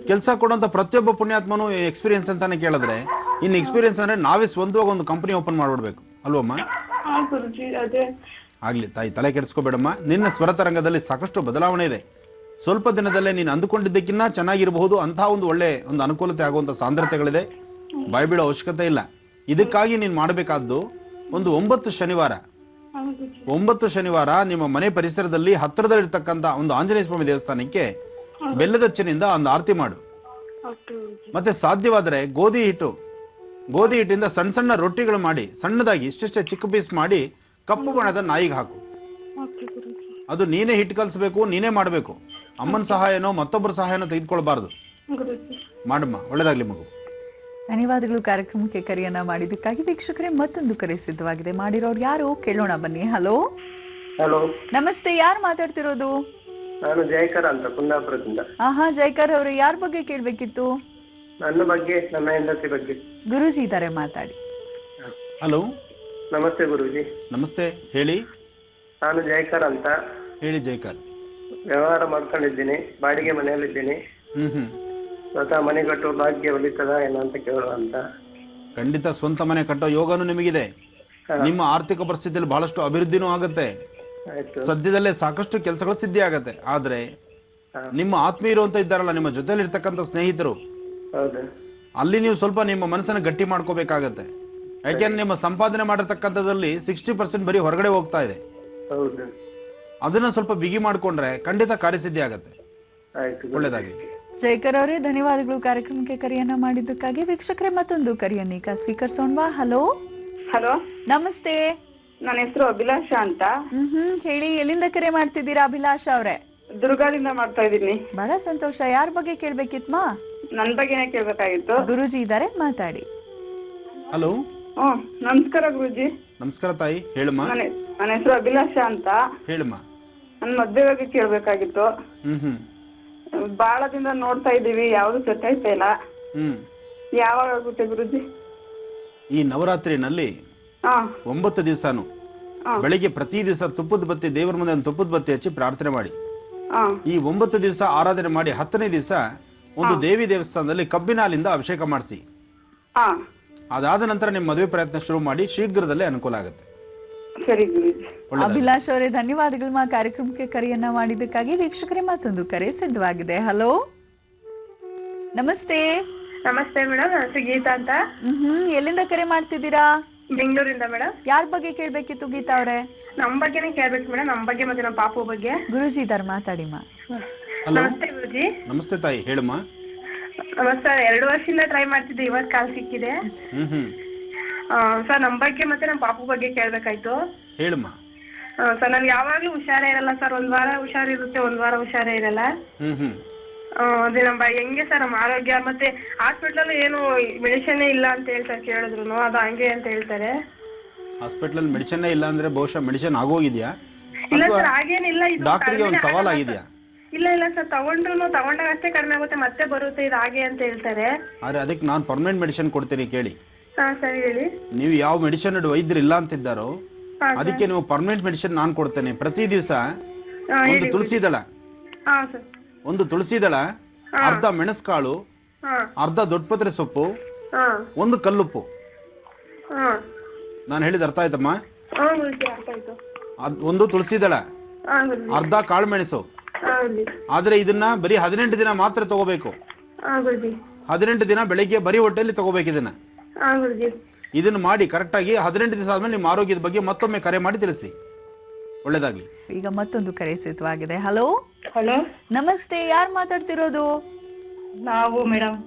S2: ಕೆಲಸ ಕೊಡುವಂತ ಪ್ರತಿಯೊಬ್ಬ ಪುಣ್ಯಾತ್ಮನು ಎಕ್ಸ್ಪೀರಿಯನ್ಸ್ ಅಂತಾನೆ ಕೇಳಿದ್ರೆ, ಇನ್ನು ಎಕ್ಸ್ಪೀರಿಯನ್ಸ್ ಅಂದ್ರೆ ನಾವೇ ಸ್ವಂತವಾಗಿ ಒಂದು ಕಂಪನಿ ಓಪನ್ ಮಾಡ್ಬಿಡ್ಬೇಕು ಅಲ್ವಮ್ಮ? ಆಗ್ಲಿ ತಾಯಿ, ತಲೆ ಕೆಡಿಸ್ಕೋಬೇಡಮ್ಮ. ನಿನ್ನ ಸ್ವರತರಂಗದಲ್ಲಿ ಸಾಕಷ್ಟು ಬದಲಾವಣೆ ಇದೆ. ಸ್ವಲ್ಪ ದಿನದಲ್ಲೇ ನೀನು ಅಂದುಕೊಂಡಿದ್ದಕ್ಕಿಂತ ಚೆನ್ನಾಗಿರಬಹುದು. ಅಂತಹ ಒಂದು ಒಳ್ಳೆ ಒಂದು ಅನುಕೂಲತೆ ಆಗುವಂತ ಸಾಂದ್ರತೆಗಳಿದೆ. ಬಾಯ್ಬಿಡೋ ಅವಶ್ಯಕತೆ ಇಲ್ಲ. ಇದಕ್ಕಾಗಿ ನೀನು ಮಾಡಬೇಕಾದ್ದು ಒಂದು 9 ಶನಿವಾರ ನಿಮ್ಮ ಮನೆ ಪರಿಸರದಲ್ಲಿ ಹತ್ತಿರದಲ್ಲಿರ್ತಕ್ಕಂಥ ಒಂದು ಆಂಜನೇಯ ಸ್ವಾಮಿ ದೇವಸ್ಥಾನಕ್ಕೆ ಬೆಲ್ಲದ ಹಚ್ಚಿನಿಂದ ಒಂದು ಆರತಿ ಮಾಡು. ಮತ್ತೆ ಸಾಧ್ಯವಾದರೆ ಗೋಧಿ ಹಿಟ್ಟಿಂದ ಸಣ್ಣ ಸಣ್ಣ ರೊಟ್ಟಿಗಳು ಮಾಡಿ ಸಣ್ಣದಾಗಿ ಇಷ್ಟೆಷ್ಟೇ ಚಿಕ್ಕ ಪೀಸ್ ಮಾಡಿ ಕಪ್ಪು ಬಣ್ಣದ ನಾಯಿಗೆ ಹಾಕು. ಅದು ನೀನೇ ಹಿಟ್ಟು ಕಲಿಸ್ಬೇಕು, ನೀನೇ ಮಾಡಬೇಕು. ಅಮ್ಮನ ಸಹಾಯನೋ ಮತ್ತೊಬ್ಬರ ಸಹಾಯನೋ ತೆಗೆದುಕೊಳ್ಬಾರ್ದು. ಮಾಡಮ್ಮ, ಒಳ್ಳೇದಾಗ್ಲಿ ಮಗು.
S1: ಧನ್ಯವಾದಗಳು ಕಾರ್ಯಕ್ರಮಕ್ಕೆ ಕರೆಯನ್ನ ಮಾಡಿದ್ದಕ್ಕಾಗಿ. ವೀಕ್ಷಕರೇ, ಮತ್ತೊಂದು ಕರೆ ಸಿದ್ಧವಾಗಿದೆ. ಮಾಡಿರೋರು ಯಾರು ಕೇಳೋಣ ಬನ್ನಿ. ಹಲೋ
S8: ಹಲೋ,
S1: ನಮಸ್ತೆ. ಯಾರು ಮಾತಾಡ್ತಿರೋದು?
S8: ನಾನು ಜಯಕರ್ ಅಂತ ಕುಂದಾಪುರದಿಂದ.
S1: ಜಯಕರ್ ಅವರು, ಯಾರ ಬಗ್ಗೆ ಕೇಳ್ಬೇಕಿತ್ತು?
S8: ನನ್ನ ಬಗ್ಗೆ, ನನ್ನ ಹೆಂಡತಿ ಬಗ್ಗೆ.
S1: ಗುರೂಜಿ ಇದ್ದಾರೆ, ಮಾತಾಡಿ.
S2: ಹಲೋ,
S8: ನಮಸ್ತೆ ಗುರೂಜಿ.
S2: ನಮಸ್ತೆ, ಹೇಳಿ.
S8: ನಾನು ಜಯಕರ್ ಅಂತ.
S2: ಹೇಳಿ ಜಯಕರ್.
S8: ವ್ಯವಹಾರ ಮಾಡ್ಕೊಂಡಿದ್ದೀನಿ, ಬಾಡಿಗೆ ಮನೆಯಲ್ಲಿದ್ದೀನಿ. ಸ್ವತಃ ಮನೆ ಕಟ್ಟುವ ಭಾಗ್ಯ ಒಲಿತದ ಏನೋ ಅಂತ ಕೇಳುವ ಅಂತ.
S2: ಖಂಡಿತ ಸ್ವಂತ ಮನೆ ಕಟ್ಟೋ ಯೋಗನೂ ನಿಮಗಿದೆ. ನಿಮ್ಮ ಆರ್ಥಿಕ ಪರಿಸ್ಥಿತಿಯಲ್ಲಿ ಬಹಳಷ್ಟು ಅಭಿವೃದ್ಧಿನೂ ಆಗುತ್ತೆ. ಸದ್ಯದಲ್ಲೇ ಸಾಕಷ್ಟು ಕೆಲಸಗಳು ಸಿದ್ಧಿ ಆಗತ್ತೆ. ಆದ್ರೆ ನಿಮ್ಮ ಆತ್ಮೀಯರು ಅಂತ ಇದ್ದಾರಲ್ಲ, ನಿಮ್ಮ ಜೊತೆಲಿ ಇರ್ತಕ್ಕಂಥ ಸ್ನೇಹಿತರು, ಅಲ್ಲಿ ನೀವು ಸ್ವಲ್ಪ ನಿಮ್ಮ ಮನಸ್ಸನ್ನು ಗಟ್ಟಿ ಮಾಡ್ಕೋಬೇಕಾಗತ್ತೆ. ಯಾಕೆಂದ್ರೆ ನಿಮ್ಮ ಸಂಪಾದನೆ ಮಾಡಿರ್ತಕ್ಕಂಥದ್ದಲ್ಲಿ 60% ಬರೀ ಹೊರಗಡೆ ಹೋಗ್ತಾ ಇದೆ. ಅದನ್ನ ಸ್ವಲ್ಪ ಬಿಗಿ ಮಾಡ್ಕೊಂಡ್ರೆ ಖಂಡಿತ ಕಾರ್ಯಸಿದ್ಧಿ ಆಗತ್ತೆ. ಒಳ್ಳೇದಾಗಿ.
S1: ಜಯಕರ್ ಅವರೇ, ಧನ್ಯವಾದಗಳು ಕಾರ್ಯಕ್ರಮಕ್ಕೆ ಕರೆಯನ್ನ ಮಾಡಿದ್ದಕ್ಕಾಗಿ. ವೀಕ್ಷಕರೇ, ಮತ್ತೊಂದು ಕರೆಯನ್ನೀಗ ಸ್ವೀಕರಿಸೋಣವಾ? ಹಲೋ
S6: ಹಲೋ,
S1: ನಮಸ್ತೆ.
S6: ನನ್ನ ಹೆಸರು ಅಭಿಲಾಷಾ ಅಂತ.
S1: ಹೇಳಿ, ಎಲ್ಲಿಂದ ಕರೆ ಮಾಡ್ತಿದ್ದೀರಾ ಅಭಿಲಾಷಾ ಅವರೇ?
S6: ದುರ್ಗಾದಿಂದ ಮಾಡ್ತಾ ಇದ್ದೀನಿ.
S1: ಬಹಳ ಸಂತೋಷ. ಯಾರ ಬಗ್ಗೆ ಕೇಳ್ಬೇಕಿತ್ಮಾ?
S6: ನನ್ ಬಗ್ಗೆನೇ ಕೇಳ್ಬೇಕಾಗಿತ್ತು.
S1: ಗುರೂಜಿ ಇದ್ದಾರೆ, ಮಾತಾಡಿ.
S2: ಹಲೋ.
S6: ನಮಸ್ಕಾರ ಗುರೂಜಿ.
S2: ನಮಸ್ಕಾರ ತಾಯಿ, ಹೇಳಮ್ಮ.
S6: ನನ್ನ ಹೆಸರು ಅಭಿಲಾಷಾ ಅಂತ.
S2: ಹೇಳಮ್ಮ.
S6: ನನ್ ಮದ್ವೆ ಬಗ್ಗೆ ಕೇಳ್ಬೇಕಾಗಿತ್ತು. ಬಹಳ ದಿನ ನೋಡ್ತಾ ಇದ್ದೀವಿ, ಯಾವ್ದು ಸೆಟ್ ಆಯ್ತಾ ಇಲ್ಲ. ಯಾವಾಗ ಆಗುತ್ತೆ ಗುರೂಜಿ?
S2: ಈ ನವರಾತ್ರಿನಲ್ಲಿ 9 ದಿವಸನು ಬೆಳಿಗ್ಗೆ ಪ್ರತಿ ದಿವಸ ತುಪ್ಪದ ಬತ್ತಿ ದೇವರ ಮುಂದೆ ಒಂದು ತುಪ್ಪದ ಬತ್ತಿ ಹಚ್ಚಿ ಪ್ರಾರ್ಥನೆ ಮಾಡಿ. ಈ 9 ದಿವಸ ಆರಾಧನೆ ಮಾಡಿ 10ನೇ ದಿವಸ ಒಂದು ದೇವಿ ದೇವಸ್ಥಾನದಲ್ಲಿ ಕಬ್ಬಿನ ಹಾಲಿಂದ ಅಭಿಷೇಕ ಮಾಡಿಸಿ. ಅದಾದ ನಂತರ ನಿಮ್ಮ ಮದುವೆ ಪ್ರಯತ್ನ ಶುರು ಮಾಡಿ, ಶೀಘ್ರದಲ್ಲೇ ಅನುಕೂಲ ಆಗುತ್ತೆ.
S6: ಸರಿ ಗುರೂಜಿ.
S1: ಅಭಿಲಾಷ್ ಅವರೇ, ಧನ್ಯವಾದಗಳು ಕಾರ್ಯಕ್ರಮಕ್ಕೆ ಕರೆಯನ್ನ ಮಾಡಿದ್ದಕ್ಕಾಗಿ. ವೀಕ್ಷಕರೇ, ಮತ್ತೊಂದು ಕರೆ ಸಿದ್ಧವಾಗಿದೆ. ಹಲೋ, ನಮಸ್ತೆ.
S3: ನಮಸ್ತೆ ಮೇಡಮ್, ನನ್ನ ಹೆಸರು ಗೀತಾ ಅಂತ.
S1: ಎಲ್ಲಿಂದ ಕರೆ ಮಾಡ್ತಿದ್ದೀರಾ?
S3: ಬೆಂಗಳೂರಿಂದ ಮೇಡಮ್.
S1: ಯಾರ ಬಗ್ಗೆ ಕೇಳ್ಬೇಕಿತ್ತು ಗೀತಾ ಅವರೇ?
S3: ನಮ್ಮ ಬಗ್ಗೆನೇ ಕೇಳ್ಬೇಕು ಮೇಡಮ್, ನಮ್ಮ ಬಗ್ಗೆ ಮತ್ತೆ ನಮ್ಮ ಪಾಪು ಬಗ್ಗೆ.
S1: ಗುರುಜಿ ಇದಾರೆ, ಮಾತಾಡಿಮ್ಮ.
S3: ನಮಸ್ತೆ ಗುರುಜಿ.
S2: ನಮಸ್ತೆ ತಾಯಿ, ಹೇಳಮ್ಮ.
S3: ಸರ್, 2 ವರ್ಷದಿಂದ ಟ್ರೈ ಮಾಡ್ತಿದ್ದೆ, ಇವತ್ತು ಕಾಲ್ ಸಿಕ್ಕಿದೆ. ಸರ್, ನಮ್ಮ ಬಗ್ಗೆ ಮತ್ತೆ ನಮ್ಮ ಪಾಪು ಬಗ್ಗೆ ಕೇಳ್ಬೇಕಾಯ್ತು.
S2: ಹೇಳಮ್ಮ.
S3: ಸರ್, ನನ್ಗೆ ಯಾವಾಗ್ಲೂ ಹುಷಾರೇ ಇರಲ್ಲ ಸರ್. 1 ವಾರ ಹುಷಾರಿರುತ್ತೆ, 1 ವಾರ ಹುಷಾರೇ ಇರಲ್ಲ. ಅದೇ ನಮ್ಮ ಹೆಂಗೆ ಸರ್ ನಮ್ಮ ಆರೋಗ್ಯ? ಮತ್ತೆ ಹಾಸ್ಪಿಟಲ್ ಏನು ಮೆಡಿಸಿನ್ ಇಲ್ಲ ಅಂತ ಹೇಳ್ತಾರೆ, ಕೇಳಿದ್ರು ಅದು ಹಂಗೆ ಅಂತ ಹೇಳ್ತಾರೆ.
S2: ಹಾಸ್ಪಿಟಲ್ ಮೆಡಿಸಿನ್ ಇಲ್ಲ ಅಂದ್ರೆ ಬಹುಶಃ ಮೆಡಿಸಿನ್ ಆಗೋಗಿದ್ಯಾ?
S3: ಇಲ್ಲ ಸರ್, ಹಾಗೇನಿಲ್ಲ. ಇದು
S2: ಡಾಕ್ಟರ್ಗೆ ಒಂದು ಸವಾಲ್ ಆಗಿದೆಯಾ?
S3: ಇಲ್ಲ ಸರ್, ತಗೊಂಡಾಗ ಅಷ್ಟೇ ಕಡಿಮೆ ಆಗುತ್ತೆ, ಮತ್ತೆ ಬರುತ್ತೆ, ಇದು ಹಾಗೆ ಅಂತ ಹೇಳ್ತಾರೆ.
S2: ಆದ್ರೆ ಅದಕ್ಕೆ ನಾನು ಪರ್ಮನೆಂಟ್ ಮೆಡಿಸಿನ್ ಕೊಡ್ತೀನಿ, ಕೇಳಿ.
S3: ಸರಿ ಹೇಳಿ.
S2: ನೀವು ಯಾವ ಮೆಡಿಸಿನ್ ವೈದ್ಯರು ಇಲ್ಲ ಅಂತಿದ್ದಾರೋ ಅದಕ್ಕೆ ನೀವು ಪರ್ಮನೆಂಟ್ ಮೆಡಿಸಿನ್ ನಾನು ಕೊಡ್ತೇನೆ. ಪ್ರತಿ ದಿವಸ ಒಂದು ತುಳಸಿ ದಳ, ಒಂದು ತುಳಸಿ ದಳ, ಅರ್ಧ ಮೆಣಸ್ಕಾಳು, ಅರ್ಧ ದೊಡ್ಡಪತ್ರೆ ಸೊಪ್ಪು, ಒಂದು ಕಲ್ಲುಪ್ಪು. ನಾನು ಹೇಳಿದ ಅರ್ಥ ಆಯ್ತಮ್ಮ? ಒಂದು ತುಳಸಿ ದಳ, ಅರ್ಧ ಕಾಳು ಮೆಣಸು. ಆದ್ರೆ ಇದನ್ನ ಬರೀ 18 ದಿನ ಮಾತ್ರ ತಗೋಬೇಕು. 18 ದಿನ ಬೆಳಿಗ್ಗೆ ಬರೀ ಹೊಟ್ಟೆಯಲ್ಲಿ ತಗೋಬೇಕು ಇದನ್ನ. ಇದನ್ನ ಮಾಡಿ ಕರೆಕ್ಟ್ ಆಗಿ 18 ದಿವಸ ಆದ್ಮೇಲೆ ನಿಮ್ಮ ಆರೋಗ್ಯದ ಬಗ್ಗೆ ಮತ್ತೊಮ್ಮೆ ಕರೆ ಮಾಡಿ ತಿಳಿಸಿ. ಒಳ್ಳೇದಾಗ್ಲಿ.
S1: ಈಗ ಮತ್ತೊಂದು ಕರೆ ಸಿದ್ಧವಾಗಿದೆ. ಹಲೋ.
S3: ಹಲೋ,
S1: ನಮಸ್ತೆ. ಯಾರು ಮಾತಾಡ್ತಿರೋದು?
S3: ನಾವು ಮೇಡಮ್.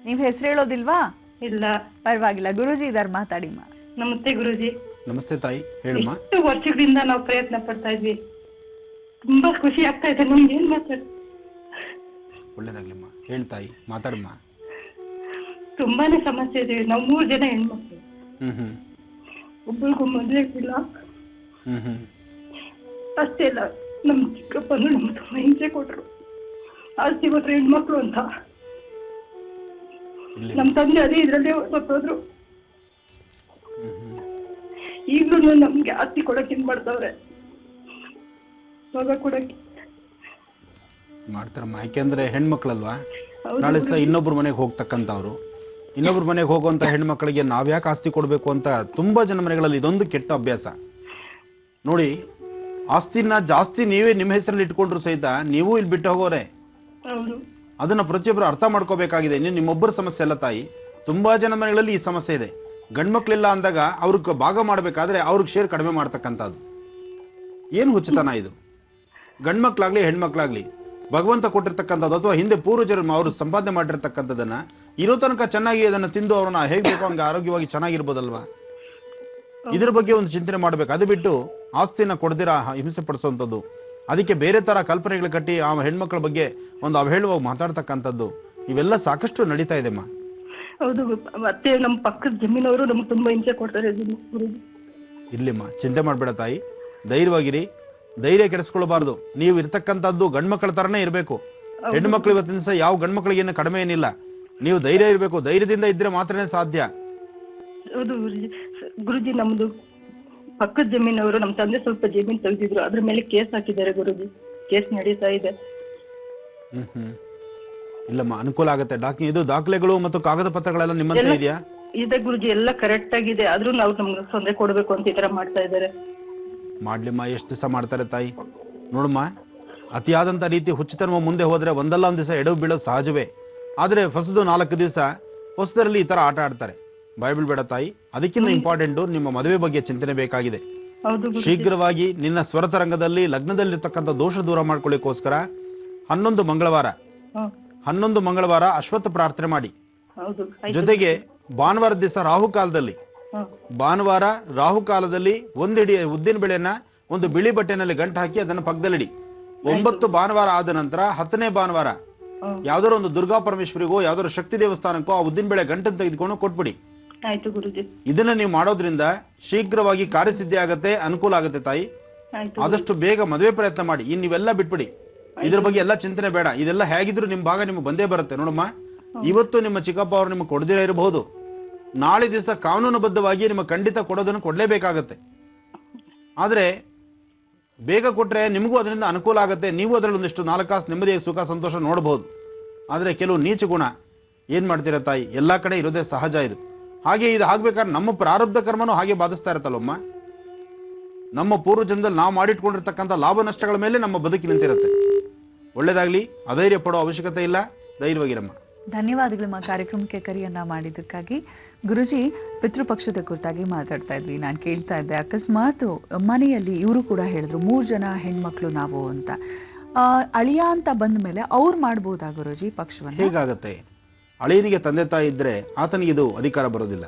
S1: ನೀವ್ ಹೆಸರು ಹೇಳೋದಿಲ್ವಾ?
S3: ಇಲ್ಲ,
S1: ಪರವಾಗಿಲ್ಲ. ಗುರುಜಿ ಇದಾರೆ, ಮಾತಾಡಿಮ್ಮ.
S3: ನಮಸ್ತೆ ಗುರುಜಿ.
S2: ನಮಸ್ತೆ ತಾಯಿ, ಹೇಳಮ್ಮ.
S3: 2 ವರ್ಷಗಳಿಂದ ನಾವು ಪ್ರಯತ್ನ ಪಡ್ತಾ ಇದ್ವಿ, ತುಂಬಾ ಖುಷಿ ಆಗ್ತಾ ಇದೆ ನಮ್ಗೆ. ಏನ್ ಮಾತಾಡ?
S2: ಒಳ್ಳೇದಾಗ್ಲಿಮ್ಮ, ಹೇಳ್ತಾಯಿ, ಮಾತಾಡಮ್ಮ.
S3: ತುಂಬಾನೇ ಸಮಸ್ಯೆ ಇದೆ. ನಾವು 3 ಜನ ಹೆಣ್ಮಕ್ಳು, ಒಬ್ಬರಿಗೂ ಮದುವೆ ಇಲ್ಲ. ಅಷ್ಟೇ ಇಲ್ಲ, ನಮ್ ಚಿಕ್ಕಪ್ಪನು ನಮ್ಗೆ ತುಂಬಾ ಹಿಂಸೆ ಕೊಟ್ರು. ಆಸ್ತಿ ಕೊಟ್ರು ಹೆಣ್ಮಕ್ಳು ಅಂತ. ನಮ್ ತಂದೆ ಅದೇ ಇದ್ರಲ್ಲೇ ಸತ್ತೋದ್ರು. ಈಗ್ಲೂ ನಮ್ಗೆ ಆಸ್ತಿ ಕೊಡಕ್ ಏನ್ ಮಾಡ್ತಾವ್ರೆ, ಮಗ ಕೊಡಕ್ಕೆ.
S2: ಮಾಡ್ತಾರಮ್ಮ. ಯಾಕೆಂದ್ರೆ ಹೆಣ್ಮಕ್ಳಲ್ವಾ, ನಾಳೆ ಸಹ ಇನ್ನೊಬ್ರ ಮನೆಗೆ ಹೋಗ್ತಕ್ಕಂಥವ್ರು, ಇನ್ನೊಬ್ರ ಮನೆಗೆ ಹೋಗುವಂಥ ಹೆಣ್ಮಕ್ಳಿಗೆ ನಾವ್ಯಾಕೆ ಆಸ್ತಿ ಕೊಡಬೇಕು ಅಂತ ತುಂಬ ಜನ ಮನೆಗಳಲ್ಲಿ ಇದೊಂದು ಕೆಟ್ಟ ಅಭ್ಯಾಸ. ನೋಡಿ, ಆಸ್ತಿನ ಜಾಸ್ತಿ ನೀವೇ ನಿಮ್ಮ ಹೆಸರಲ್ಲಿ ಇಟ್ಕೊಂಡ್ರು ಸಹಿತ ನೀವು ಇಲ್ಲಿ ಬಿಟ್ಟು ಹೋಗೋರೆ. ಅದನ್ನ ಪ್ರತಿಯೊಬ್ಬರು ಅರ್ಥ ಮಾಡ್ಕೋಬೇಕಾಗಿದೆ. ನಿಮ್ಮೊಬ್ಬರ ಸಮಸ್ಯೆ ಅಲ್ಲ ತಾಯಿ, ತುಂಬಾ ಜನ ಮನೆಗಳಲ್ಲಿ ಈ ಸಮಸ್ಯೆ ಇದೆ. ಗಂಡ್ಮಕ್ಳಿಲ್ಲ ಅಂದಾಗ ಅವ್ರಿಗೆ ಭಾಗ ಮಾಡಬೇಕಾದ್ರೆ ಅವ್ರಿಗೆ ಶೇರ್ ಕಡಿಮೆ ಮಾಡ್ತಕ್ಕಂಥದ್ದು ಏನು ಹುಚ್ಚತನ ಇದು? ಗಂಡ್ಮಕ್ಳಾಗ್ಲಿ ಹೆಣ್ಮಕ್ಳಾಗ್ಲಿ ಭಗವಂತ ಕೊಟ್ಟಿರ್ತಕ್ಕಂಥದ್ದು ಅಥವಾ ಹಿಂದೆ ಪೂರ್ವಜರು ಅವರು ಸಂಪಾದನೆ ಮಾಡಿರ್ತಕ್ಕಂಥದ್ದನ್ನ ಇರೋ ತನಕ ಚೆನ್ನಾಗಿ ಅದನ್ನು ತಿಂದು ಅವ್ರನ್ನ ಹೇಗೆ ಬೇಕೋ ಹಂಗೆ ಆರೋಗ್ಯವಾಗಿ ಚೆನ್ನಾಗಿರ್ಬೋದಲ್ವಾ? ಇದ್ರ ಬಗ್ಗೆ ಒಂದು ಚಿಂತನೆ ಮಾಡ್ಬೇಕು. ಅದು ಬಿಟ್ಟು ಆಸ್ತಿನ ಕೊಡ್ದಿರಾ ಹಿಂಸೆ ಪಡಿಸುವಂಥದ್ದು, ಅದಕ್ಕೆ ಬೇರೆ ತರ ಕಲ್ಪನೆಗಳು ಕಟ್ಟಿ ಆ ಹೆಣ್ಮಕ್ಳ ಬಗ್ಗೆ ಒಂದು ಅವಹೇಳವಾಗಿ ಮಾತಾಡ್ತಕ್ಕಂಥದ್ದು ಇವೆಲ್ಲ ಸಾಕಷ್ಟು ನಡೀತಾ ಇದೆಮ್ಮ.
S9: ಹೌದು, ಮತ್ತೆ ನಮ್ಮ ಪಕ್ಕದ ಜಮೀನವರು ನಮ್ಗೆ ತುಂಬಾ ಹಿಂಸೆ ಕೊಡ್ತಾರೆ.
S2: ಇರ್ಲಿಮ್ಮ, ಚಿಂತೆ ಮಾಡ್ಬೇಡ ತಾಯಿ, ಧೈರ್ಯವಾಗಿರಿ. ಧೈರ್ಯ ಕೆಡಿಸ್ಕೊಳ್ಬಾರ್ದು. ನೀವು ಇರ್ತಕ್ಕಂಥದ್ದು ಗಂಡ್ಮಕ್ಳ ತರನೇ ಇರಬೇಕು. ಹೆಣ್ಮಕ್ಳು ಇವತ್ತಿನ ದಿವಸ ಯಾವ ಗಂಡ್ಮಕ್ಳಿಗೆ ಏನು ಕಡಿಮೆ ಏನಿಲ್ಲ. ನೀವು ಧೈರ್ಯ ಇರಬೇಕು. ಧೈರ್ಯದಿಂದ ಇದ್ರೆ ಮಾತ್ರನೇ ಸಾಧ್ಯ.
S9: ಹೌದು ಗುರುಜಿ, ನಮ್ದು ಪಕ್ಕದ ಜಮೀನವರು ನಮ್ಮ ತಂದೆ ಸ್ವಲ್ಪ ಜಮೀನು ತೆಗೆದಿದ್ರು, ಅದ್ರ ಮೇಲೆ ಕೇಸ್ ಹಾಕಿದ್ದಾರೆ ಗುರುಜಿ. ಕೇಸ್ ನಡೀತಾ ಇದೆ.
S2: ಇಲ್ಲಮ್ಮ, ಅನುಕೂಲ ಆಗುತ್ತೆ. ಇದು ದಾಖಲೆಗಳು ಮತ್ತು ಕಾಗದ ಪತ್ರಗಳೆಲ್ಲ ನಿಮ್ಮಂತ ಇದೆಯಾ?
S9: ಇದೆ ಗುರುಜಿ, ಎಲ್ಲ ಕರೆಕ್ಟ್ ಆಗಿದೆ. ಆದ್ರೂ ನಾವು ನಮ್ಗೆ ತೊಂದರೆ ಕೊಡ್ಬೇಕು ಅಂತ ಈ ತರ ಮಾಡ್ತಾ ಇದ್ದಾರೆ.
S2: ಮಾಡ್ಲಿಮ್ಮ, ಎಷ್ಟು ದಿವಸ ಮಾಡ್ತಾರೆ ತಾಯಿ? ನೋಡಮ್ಮ, ಅತಿಯಾದಂಥ ರೀತಿ ಹುಚ್ಚುತನ ಮುಂದೆ ಹೋದ್ರೆ ಒಂದಲ್ಲ ಒಂದು ದಿವಸ ಎಡವು ಬೀಳೋದು ಸಹಜವೇ. ಆದರೆ ಹೊಸದು 4 ದಿವಸ ಹೊಸದರಲ್ಲಿ ಈ ತರ ಆಟ ಆಡ್ತಾರೆ. ಭಯಬೀಳ್ಬೇಡ ತಾಯಿ. ಅದಕ್ಕಿಂತ ಇಂಪಾರ್ಟೆಂಟು ನಿಮ್ಮ ಮದುವೆ ಬಗ್ಗೆ ಚಿಂತನೆ ಬೇಕಾಗಿದೆ. ಶೀಘ್ರವಾಗಿ ನಿನ್ನ ಸ್ವರತರಂಗದಲ್ಲಿ ಲಗ್ನದಲ್ಲಿರ್ತಕ್ಕಂಥ ದೋಷ ದೂರ ಮಾಡ್ಕೊಳ್ಳಿಕ್ಕೋಸ್ಕರ 11 ಮಂಗಳವಾರ ಅಶ್ವತ್ಥ ಪ್ರಾರ್ಥನೆ ಮಾಡಿ. ಜೊತೆಗೆ ಭಾನುವಾರ ದಿವಸ ರಾಹುಕಾಲದಲ್ಲಿ ಒಂದಿಡಿ ಉದ್ದಿನ ಬೆಳೆಯನ್ನ ಒಂದು ಬಿಳಿ ಬಟ್ಟೆನಲ್ಲಿ ಗಂಟು ಹಾಕಿ ಅದನ್ನು ಪಕ್ಕದಲ್ಲಿಡಿ. 9 ಭಾನುವಾರ ಆದ ನಂತರ 10ನೇ ಭಾನುವಾರ ಯಾವ್ದಾದ್ರು ಒಂದು ದುರ್ಗಾ ಪರಮೇಶ್ವರಿಗೋ ಯಾವ್ದಾದ್ರು ಶಕ್ತಿ ದೇವಸ್ಥಾನಕ್ಕೋ ಆ ಉದ್ದಿನ ಬೆಳೆ ಗಂಟನ್ನು ತೆಗೆದುಕೊಂಡು ಕೊಟ್ಬಿಡಿ. ಇದನ್ನ ನೀವು ಮಾಡೋದ್ರಿಂದ ಶೀಘ್ರವಾಗಿ ಕಾರ್ಯಸಿದ್ಧಿ ಆಗತ್ತೆ, ಅನುಕೂಲ ಆಗುತ್ತೆ ತಾಯಿ. ಆದಷ್ಟು ಬೇಗ ಮದುವೆ ಪ್ರಯತ್ನ ಮಾಡಿ. ನೀವೆಲ್ಲ ಬಿಟ್ಬಿಡಿ, ಇದ್ರ ಬಗ್ಗೆ ಎಲ್ಲ ಚಿಂತನೆ ಬೇಡ. ಇದೆಲ್ಲ ಹೇಗಿದ್ರು ನಿಮ್ ಭಾಗ ನಿಮ್ಗೆ ಬಂದೇ ಬರುತ್ತೆ. ನೋಡಮ್ಮ, ಇವತ್ತು ನಿಮ್ಮ ಚಿಕ್ಕಪ್ಪ ಅವರು ನಿಮ್ಗೆ ಕೊಡದಿರೇ ಇರಬಹುದು, ನಾಳೆ ದಿವಸ ಕಾನೂನುಬದ್ಧವಾಗಿ ನಿಮಗೆ ಖಂಡಿತ ಕೊಡೋದನ್ನು ಕೊಡ್ಲೇಬೇಕಾಗತ್ತೆ. ಆದ್ರೆ ಬೇಗ ಕೊಟ್ರೆ ನಿಮಗೂ ಅದರಿಂದ ಅನುಕೂಲ ಆಗುತ್ತೆ. ನೀವು ಅದರಲ್ಲಿ ಒಂದಿಷ್ಟು 4 ಕಾಸು ನೆಮ್ಮದಿ ಸುಖ ಸಂತೋಷ ನೋಡಬಹುದು. ಆದ್ರೆ ಕೆಲವು ನೀಚ ಗುಣ ಏನ್ ಮಾಡ್ತೀರ ತಾಯಿ, ಎಲ್ಲಾ ಕಡೆ ಇರೋದೇ ಸಹಜ. ಇದು ಹಾಗೆ ಇದು ಆಗ್ಬೇಕಾದ್ರೆ ನಮ್ಮ ಪ್ರಾರಬ್ಧ ಕರ್ಮನೂ ಹಾಗೆ ಬಾಧಿಸ್ತಾ ಇರುತ್ತಲ್ಲಮ್ಮ. ನಮ್ಮ ಪೂರ್ವ ಜನ್ಮದಲ್ಲಿ ನಾವು ಮಾಡಿಟ್ಕೊಂಡಿರ್ತಕ್ಕಂಥ ಲಾಭ ನಷ್ಟಗಳ ಮೇಲೆ ನಮ್ಮ ಬದುಕಿ ನಿಂತಿರುತ್ತೆ. ಒಳ್ಳೇದಾಗ್ಲಿ, ಅಧೈರ್ಯ ಪಡೋ ಅವಶ್ಯಕತೆ ಇಲ್ಲ, ಧೈರ್ಯವಾಗಿರಮ್ಮ.
S1: ಧನ್ಯವಾದಗಳು ಕಾರ್ಯಕ್ರಮಕ್ಕೆ ಕರೆಯನ್ನ ಮಾಡಿದ್ದಕ್ಕಾಗಿ. ಗುರುಜಿ, ಪಿತೃಪಕ್ಷದ ಕುರಿತಾಗಿ ಮಾತಾಡ್ತಾ ಇದ್ವಿ. ನಾನು ಕೇಳ್ತಾ ಇದ್ದೆ, ಅಕಸ್ಮಾತ್ ಮನೆಯಲ್ಲಿ ಇವರು ಕೂಡ ಹೇಳಿದ್ರು 3 ಜನ ಹೆಣ್ಮಕ್ಳು ನಾವು ಅಂತ, ಅಳಿಯ ಅಂತ ಬಂದ ಮೇಲೆ ಅವ್ರು ಮಾಡ್ಬೋದಾ ಗುರುಜಿ ಪಕ್ಷವನ್ನು?
S2: ಹೇಗಾಗತ್ತೆ? ಅಳಿಯನಿಗೆ ತಂದೆ ತಾಯಿ ಇದ್ರೆ ಆತನಿಗೆ ಇದು ಅಧಿಕಾರ ಬರೋದಿಲ್ಲ.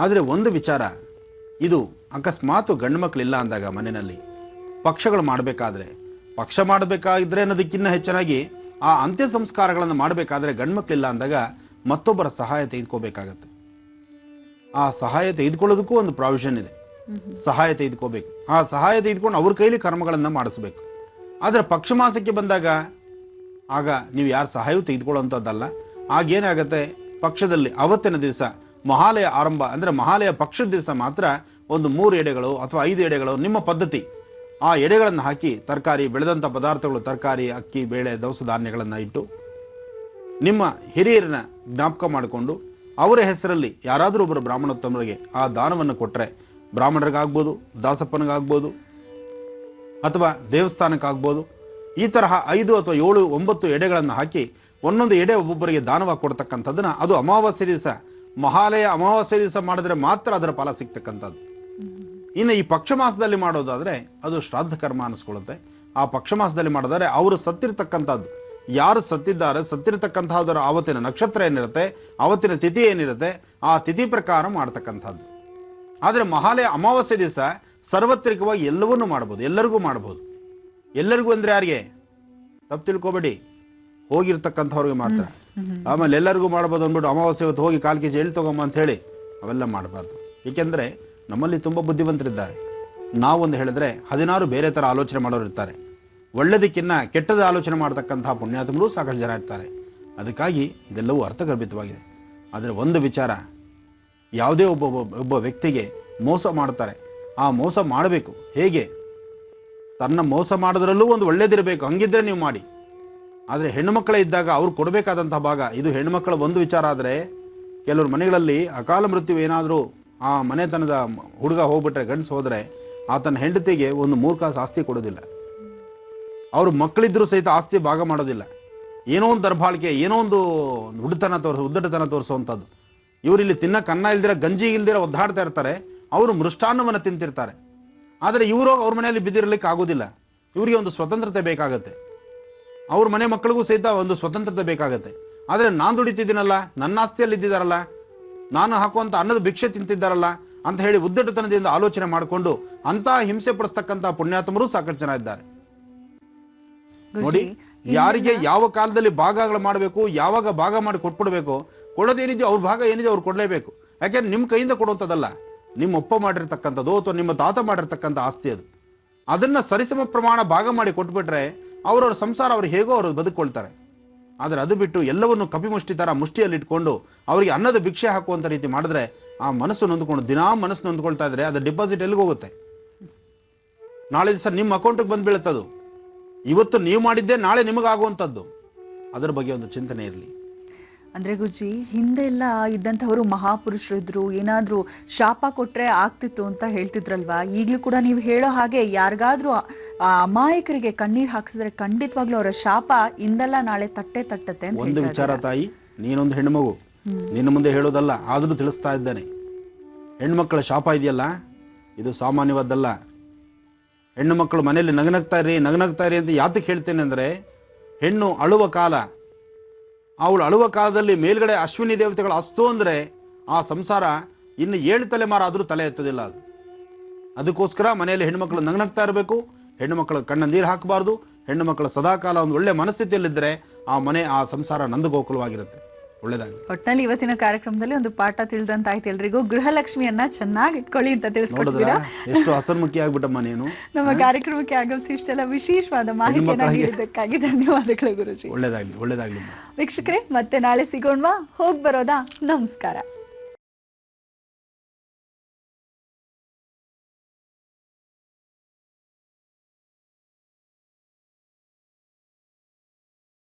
S2: ಆದ್ರೆ ಒಂದು ವಿಚಾರ, ಇದು ಅಕಸ್ಮಾತ್ ಗಂಡು ಮಕ್ಕಳಿಲ್ಲ ಅಂದಾಗ ಮನೆಯಲ್ಲಿ ಪಕ್ಷಗಳು ಮಾಡಬೇಕಾದ್ರೆ, ಪಕ್ಷ ಮಾಡಬೇಕಾದ್ರೆ ಅನ್ನೋದಕ್ಕಿಂತ ಹೆಚ್ಚಾಗಿ ಆ ಅಂತ್ಯ ಸಂಸ್ಕಾರಗಳನ್ನು ಮಾಡಬೇಕಾದ್ರೆ ಗಂಡು ಮಕ್ಕಳಿಲ್ಲ ಅಂದಾಗ ಮತ್ತೊಬ್ಬರ ಸಹಾಯ ತೆಗೆದುಕೋಬೇಕಾಗತ್ತೆ. ಆ ಸಹಾಯ ತೆಗೆದುಕೊಳ್ಳೋದಕ್ಕೂ ಒಂದು ಪ್ರಾವಿಷನ್ ಇದೆ. ಸಹಾಯ ತೆಗೆದುಕೋಬೇಕು. ಆ ಸಹಾಯ ತೆಗೆದುಕೊಂಡು ಅವ್ರ ಕೈಲಿ ಕರ್ಮಗಳನ್ನು ಮಾಡಿಸ್ಬೇಕು. ಆದರೆ ಪಕ್ಷ ಮಾಸಕ್ಕೆ ಬಂದಾಗ ಆಗ ನೀವು ಯಾರ ಸಹಾಯವೂ ತೆಗೆದುಕೊಳ್ಳುವಂಥದ್ದಲ್ಲ. ಆಗೇನಾಗತ್ತೆ, ಪಕ್ಷದಲ್ಲಿ ಅವತ್ತಿನ ದಿವಸ ಮಹಾಲಯ ಆರಂಭ ಅಂದರೆ ಮಹಾಲಯ ಪಕ್ಷದ ದಿವಸ ಮಾತ್ರ ಒಂದು 3 ಎಡೆಗಳು ಅಥವಾ 5 ಎಡೆಗಳು ನಿಮ್ಮ ಪದ್ಧತಿ, ಆ ಎಡೆಗಳನ್ನು ಹಾಕಿ ತರಕಾರಿ, ಬೆಳೆದಂಥ ಪದಾರ್ಥಗಳು, ತರಕಾರಿ, ಅಕ್ಕಿ, ಬೇಳೆ, ದವಸ ಧಾನ್ಯಗಳನ್ನು ಇಟ್ಟು ನಿಮ್ಮ ಹಿರಿಯರನ್ನ ಜ್ಞಾಪಕ ಮಾಡಿಕೊಂಡು ಅವರ ಹೆಸರಲ್ಲಿ ಯಾರಾದರೂ ಒಬ್ಬರು ಬ್ರಾಹ್ಮಣೋತ್ತಮರಿಗೆ ಆ ದಾನವನ್ನು ಕೊಟ್ಟರೆ, ಬ್ರಾಹ್ಮಣರಿಗಾಗ್ಬೋದು, ದಾಸಪ್ಪನಿಗಾಗ್ಬೋದು, ಅಥವಾ ದೇವಸ್ಥಾನಕ್ಕಾಗ್ಬೋದು, ಈ ತರಹ 5 ಅಥವಾ 7, 9 ಎಡೆಗಳನ್ನು ಹಾಕಿ ಒಂದೊಂದು ಎಡೆ ಒಬ್ಬೊಬ್ಬರಿಗೆ ದಾನವಾಗಿ ಕೊಡ್ತಕ್ಕಂಥದ್ದನ್ನ, ಅದು ಅಮಾವಾಸ್ಯೆ ದಿವಸ, ಮಹಾಲಯ ಅಮಾವಾಸ್ಯೆ ದಿವಸ ಮಾಡಿದ್ರೆ ಮಾತ್ರ ಅದರ ಫಲ ಸಿಗ್ತಕ್ಕಂಥದ್ದು. ಇನ್ನು ಈ ಪಕ್ಷ ಮಾಸದಲ್ಲಿ ಮಾಡೋದಾದ್ರೆ ಅದು ಶ್ರಾದ್ದ ಕರ್ಮ ಅನಿಸ್ಕೊಳ್ಳುತ್ತೆ. ಆ ಪಕ್ಷ ಮಾಸದಲ್ಲಿ ಮಾಡೋದಾದ್ರೆ ಅವರು ಸತ್ತಿರ್ತಕ್ಕಂಥದ್ದು, ಯಾರು ಸತ್ತಿದ್ದಾರೆ, ಸತ್ತಿರ್ತಕ್ಕಂಥದ್ದರ ಆವತ್ತಿನ ನಕ್ಷತ್ರ ಏನಿರುತ್ತೆ, ಆವತ್ತಿನ ತಿಥಿ ಏನಿರುತ್ತೆ, ಆ ತಿಥಿ ಪ್ರಕಾರ ಮಾಡ್ತಕ್ಕಂಥದ್ದು. ಆದರೆ ಮಹಾಲಯ ಅಮಾವಾಸ್ಯೆ ದಿವಸ ಸಾರ್ವತ್ರಿಕವಾಗಿ ಎಲ್ಲವನ್ನೂ ಮಾಡ್ಬೋದು, ಎಲ್ಲರಿಗೂ ಮಾಡ್ಬೋದು. ಎಲ್ಲರಿಗೂ ಅಂದ್ರೆ ಯಾರಿಗೆ ತಪ್ಪು ತಿಳ್ಕೊಬೇಡಿ, ಹೋಗಿರ್ತಕ್ಕಂಥವ್ರಿಗೆ ಮಾತ್ರ. ಆಮೇಲೆ ಎಲ್ಲರಿಗೂ ಮಾಡ್ಬೋದು ಅಂದ್ಬಿಟ್ಟು ಅಮಾವಾಸ್ಯೆ ಹೊತ್ತು ಹೋಗಿ 4 kg ಎಳ್ಳು ತಗೊಂಬ ಅಂತ ಹೇಳಿ ಅವೆಲ್ಲ ಮಾಡಬಾರ್ದು. ಏಕೆಂದರೆ ನಮ್ಮಲ್ಲಿ ತುಂಬ ಬುದ್ಧಿವಂತರಿದ್ದಾರೆ. ನಾವೊಂದು ಹೇಳಿದ್ರೆ 16 ಬೇರೆ ಥರ ಆಲೋಚನೆ ಮಾಡೋರು ಇರ್ತಾರೆ. ಒಳ್ಳೆದಕ್ಕಿನ್ನ ಕೆಟ್ಟದ ಆಲೋಚನೆ ಮಾಡ್ತಕ್ಕಂತಹ ಪುಣ್ಯಾತ್ಮರು ಸಾಕಷ್ಟು ಜನ ಇರ್ತಾರೆ. ಅದಕ್ಕಾಗಿ ಇದೆಲ್ಲವೂ ಅರ್ಥಗರ್ಭಿತವಾಗಿದೆ. ಆದರೆ ಒಂದು ವಿಚಾರ, ಯಾವುದೇ ಒಬ್ಬ ವ್ಯಕ್ತಿಗೆ ಮೋಸ ಮಾಡ್ತಾರೆ, ಆ ಮೋಸ ಮಾಡಬೇಕು. ಹೇಗೆ? ತನ್ನ ಮೋಸ ಮಾಡೋದ್ರಲ್ಲೂ ಒಂದು ಒಳ್ಳೇದಿರಬೇಕು, ಹಂಗಿದ್ರೆ ನೀವು ಮಾಡಿ. ಆದರೆ ಹೆಣ್ಣುಮಕ್ಕಳೇ ಇದ್ದಾಗ ಅವ್ರು ಕೊಡಬೇಕಾದಂಥ ಭಾಗ, ಇದು ಹೆಣ್ಣುಮಕ್ಕಳ ಒಂದು ವಿಚಾರ. ಆದರೆ ಕೆಲವ್ರ ಮನೆಗಳಲ್ಲಿ ಅಕಾಲ ಮೃತ್ಯು ಏನಾದರೂ ಆ ಮನೆತನದ ಹುಡುಗ ಹೋಗ್ಬಿಟ್ರೆ, ಗಂಡಸು ಹೋದರೆ ಆತನ ಹೆಂಡತಿಗೆ ಒಂದು 3 ಕಾಸು ಆಸ್ತಿ ಕೊಡೋದಿಲ್ಲ. ಅವರು ಮಕ್ಕಳಿದ್ರೂ ಸಹಿತ ಆಸ್ತಿ ಭಾಗ ಮಾಡೋದಿಲ್ಲ. ಏನೋ ಒಂದು ದರ್ಬಾಳಿಕೆ, ಏನೋ ಒಂದು ಉದ್ದಟತನ ತೋರಿಸುವಂಥದ್ದು. ಇವರಿಲ್ಲಿ ತಿನ್ನಕ್ಕೆ ಅನ್ನ ಇಲ್ದಿರ, ಗಂಜಿ ಇಲ್ದಿರ ಒದ್ದಾಡ್ತಾ ಇರ್ತಾರೆ, ಅವರು ಮೃಷ್ಟಾನ್ನವನ್ನು ತಿಂತಿರ್ತಾರೆ. ಆದರೆ ಇವರು ಅವ್ರ ಮನೆಯಲ್ಲಿ ಬಿದ್ದಿರಲಿಕ್ಕೆ ಆಗೋದಿಲ್ಲ. ಇವರಿಗೆ ಒಂದು ಸ್ವತಂತ್ರತೆ ಬೇಕಾಗತ್ತೆ, ಅವ್ರ ಮನೆ ಮಕ್ಕಳಿಗೂ ಸಹಿತ ಒಂದು ಸ್ವತಂತ್ರತೆ ಬೇಕಾಗತ್ತೆ. ಆದರೆ ನಾನು ದುಡಿತಿದ್ದೀನಲ್ಲ, ನನ್ನ ಆಸ್ತಿಯಲ್ಲಿ ಇದ್ದಿದ್ದಾರಲ್ಲ, ನಾನು ಹಾಕುವಂಥ ಅನ್ನದ ಭಿಕ್ಷೆ ತಿಂತಿದ್ದಾರಲ್ಲ ಅಂತ ಹೇಳಿ ಉದ್ದಟತನದಿಂದ ಆಲೋಚನೆ ಮಾಡಿಕೊಂಡು ಅಂಥ ಹಿಂಸೆ ಪಡಿಸ್ತಕ್ಕಂಥ ಪುಣ್ಯಾತ್ಮರು ಸಾಕಷ್ಟು ಜನ ಇದ್ದಾರೆ ನೋಡಿ. ಯಾರಿಗೆ ಯಾವ ಕಾಲದಲ್ಲಿ ಭಾಗಗಳು ಮಾಡಬೇಕು, ಯಾವಾಗ ಭಾಗ ಮಾಡಿ ಕೊಟ್ಬಿಡ್ಬೇಕು, ಕೊಡೋದೇನಿದೆಯೋ ಅವ್ರ ಭಾಗ ಏನಿದೆಯೋ ಅವ್ರು ಕೊಡಲೇಬೇಕು. ಯಾಕೆಂದ್ರೆ ನಿಮ್ಮ ಕೈಯಿಂದ ಕೊಡುವಂಥದ್ದಲ್ಲ, ನಿಮ್ಮ ಒಪ್ಪ ಮಾಡಿರ್ತಕ್ಕಂಥದ್ದು ಅಥವಾ ನಿಮ್ಮ ತಾತ ಮಾಡಿರ್ತಕ್ಕಂಥ ಆಸ್ತಿ ಅದು. ಅದನ್ನು ಸರಿಸಮ ಪ್ರಮಾಣ ಭಾಗ ಮಾಡಿ ಕೊಟ್ಬಿಟ್ರೆ ಅವರವ್ರ ಸಂಸಾರ ಅವ್ರು ಹೇಗೋ ಅವರು ಬದುಕೊಳ್ತಾರೆ. ಆದರೆ ಅದು ಬಿಟ್ಟು ಎಲ್ಲವನ್ನು ಕಪಿಮುಷ್ಟಿ ಥರ ಮುಷ್ಟಿಯಲ್ಲಿಟ್ಕೊಂಡು ಅವರಿಗೆ ಅನ್ನದ ಭಿಕ್ಷೆ ಹಾಕುವಂಥ ರೀತಿ ಮಾಡಿದ್ರೆ ಆ ಮನಸ್ಸು ನೊಂದ್ಕೊಂಡು ದಿನಾ ಮನಸ್ಸು ನೊಂದ್ಕೊಳ್ತಾ ಇದ್ರೆ ಅದು ಡಿಪಾಸಿಟ್ ಎಲ್ಲಿಗೆ ಹೋಗುತ್ತೆ? ನಾಳೆ ದಿವಸ ನಿಮ್ಮ ಅಕೌಂಟಿಗೆ ಬಂದು ಬೀಳುತ್ತದು. ಇವತ್ತು ನೀವು ಮಾಡಿದ್ದೇ ನಾಳೆ ನಿಮಗಾಗುವಂಥದ್ದು. ಅದರ ಬಗ್ಗೆ ಒಂದು ಚಿಂತನೆ ಇರಲಿ.
S1: ಅಂದ್ರೆ ಗುರುಜಿ, ಹಿಂದೆ ಎಲ್ಲ ಇದ್ದಂಥವರು ಮಹಾಪುರುಷರಿದ್ರು, ಏನಾದ್ರೂ ಶಾಪ ಕೊಟ್ರೆ ಆಗ್ತಿತ್ತು ಅಂತ ಹೇಳ್ತಿದ್ರಲ್ವಾ? ಈಗಲೂ ಕೂಡ ನೀವು ಹೇಳೋ ಹಾಗೆ ಯಾರಿಗಾದ್ರೂ ಆ ಅಮಾಯಕರಿಗೆ ಕಣ್ಣೀರ್ ಹಾಕಿಸಿದ್ರೆ ಖಂಡಿತವಾಗ್ಲೂ ಅವರ ಶಾಪ ಇಂದಲ್ಲ ನಾಳೆ ತಟ್ಟತ್ತೆ ಅಂತ
S2: ಒಂದು ವಿಚಾರ ತಾಯಿ, ನೀನೊಂದು ಹೆಣ್ಮಗು, ನಿನ್ನ ಮುಂದೆ ಹೇಳೋದಲ್ಲ, ಆದರೂ ತಿಳಿಸ್ತಾ ಇದ್ದೇನೆ. ಹೆಣ್ಮಕ್ಳ ಶಾಪ ಇದೆಯಲ್ಲ, ಇದು ಸಾಮಾನ್ಯವಾದ್ದಲ್ಲ. ಹೆಣ್ಣು ಮಕ್ಕಳು ಮನೆಯಲ್ಲಿ ನಗನಗ್ತಾ ಇರಿ ಅಂತ ಯಾತಕ್ಕೆ ಹೇಳ್ತೇನೆ ಅಂದರೆ, ಹೆಣ್ಣು ಅಳುವ ಕಾಲ, ಅವಳು ಅಳುವ ಕಾಲದಲ್ಲಿ ಮೇಲ್ಗಡೆ ಅಶ್ವಿನಿ ದೇವತೆಗಳು ಅಸ್ತು ಅಂದರೆ ಆ ಸಂಸಾರ ಇನ್ನು 7 ತಲೆಮಾರು ಆದರೂ ತಲೆ ಎತ್ತೋದಿಲ್ಲ. ಅದಕ್ಕೋಸ್ಕರ ಮನೆಯಲ್ಲಿ ಹೆಣ್ಣುಮಕ್ಕಳು ನಗನಗ್ತಾ ಇರಬೇಕು, ಹೆಣ್ಣುಮಕ್ಕಳು ಕಣ್ಣ ನೀರು ಹಾಕಬಾರ್ದು. ಹೆಣ್ಣು ಮಕ್ಕಳು ಸದಾಕಾಲ ಒಂದು ಒಳ್ಳೆ ಮನಸ್ಥಿತಿಯಲ್ಲಿದ್ದರೆ ಆ ಮನೆ, ಆ ಸಂಸಾರ ನಂದಗೋಕುಲವಾಗಿರುತ್ತೆ. ಒಳ್ಳೆದಾಗಿ.
S1: ಒಟ್ಟಿನಲ್ಲಿ ಇವತ್ತಿನ ಕಾರ್ಯಕ್ರಮದಲ್ಲಿ ಒಂದು ಪಾಠ ತಿಳಿದಂತಾಯ್ತು ಎಲ್ರಿಗೂ. ಗೃಹಲಕ್ಷ್ಮಿಯನ್ನ ಚೆನ್ನಾಗಿ ಇಟ್ಕೊಳ್ಳಿ ಅಂತ ತಿಳಿಸ್ಕೊಡ್ತೀರಾ.
S2: ಎಷ್ಟು ಹಸನ್ಮುಖಿ ಆಗ್ಬಿಟ್ಟಮ್ಮ ನೀನು.
S1: ನಮ್ಮ ಕಾರ್ಯಕ್ರಮಕ್ಕೆ ಆಗಮಿಸಿ ಇಷ್ಟೆಲ್ಲ ವಿಶೇಷವಾದ ಮಾಹಿತಿಯನ್ನು ನೀಡಿದ್ದಕ್ಕಾಗಿ ಧನ್ಯವಾದಗಳು ಗುರುಜಿ.
S2: ಒಳ್ಳೆದಾಗ್ಲಿ.
S1: ವೀಕ್ಷಕರೇ, ಮತ್ತೆ ನಾಳೆ ಸಿಗೋಣವಾ? ಹೋಗ್ ಬರೋದಾ? ನಮಸ್ಕಾರ.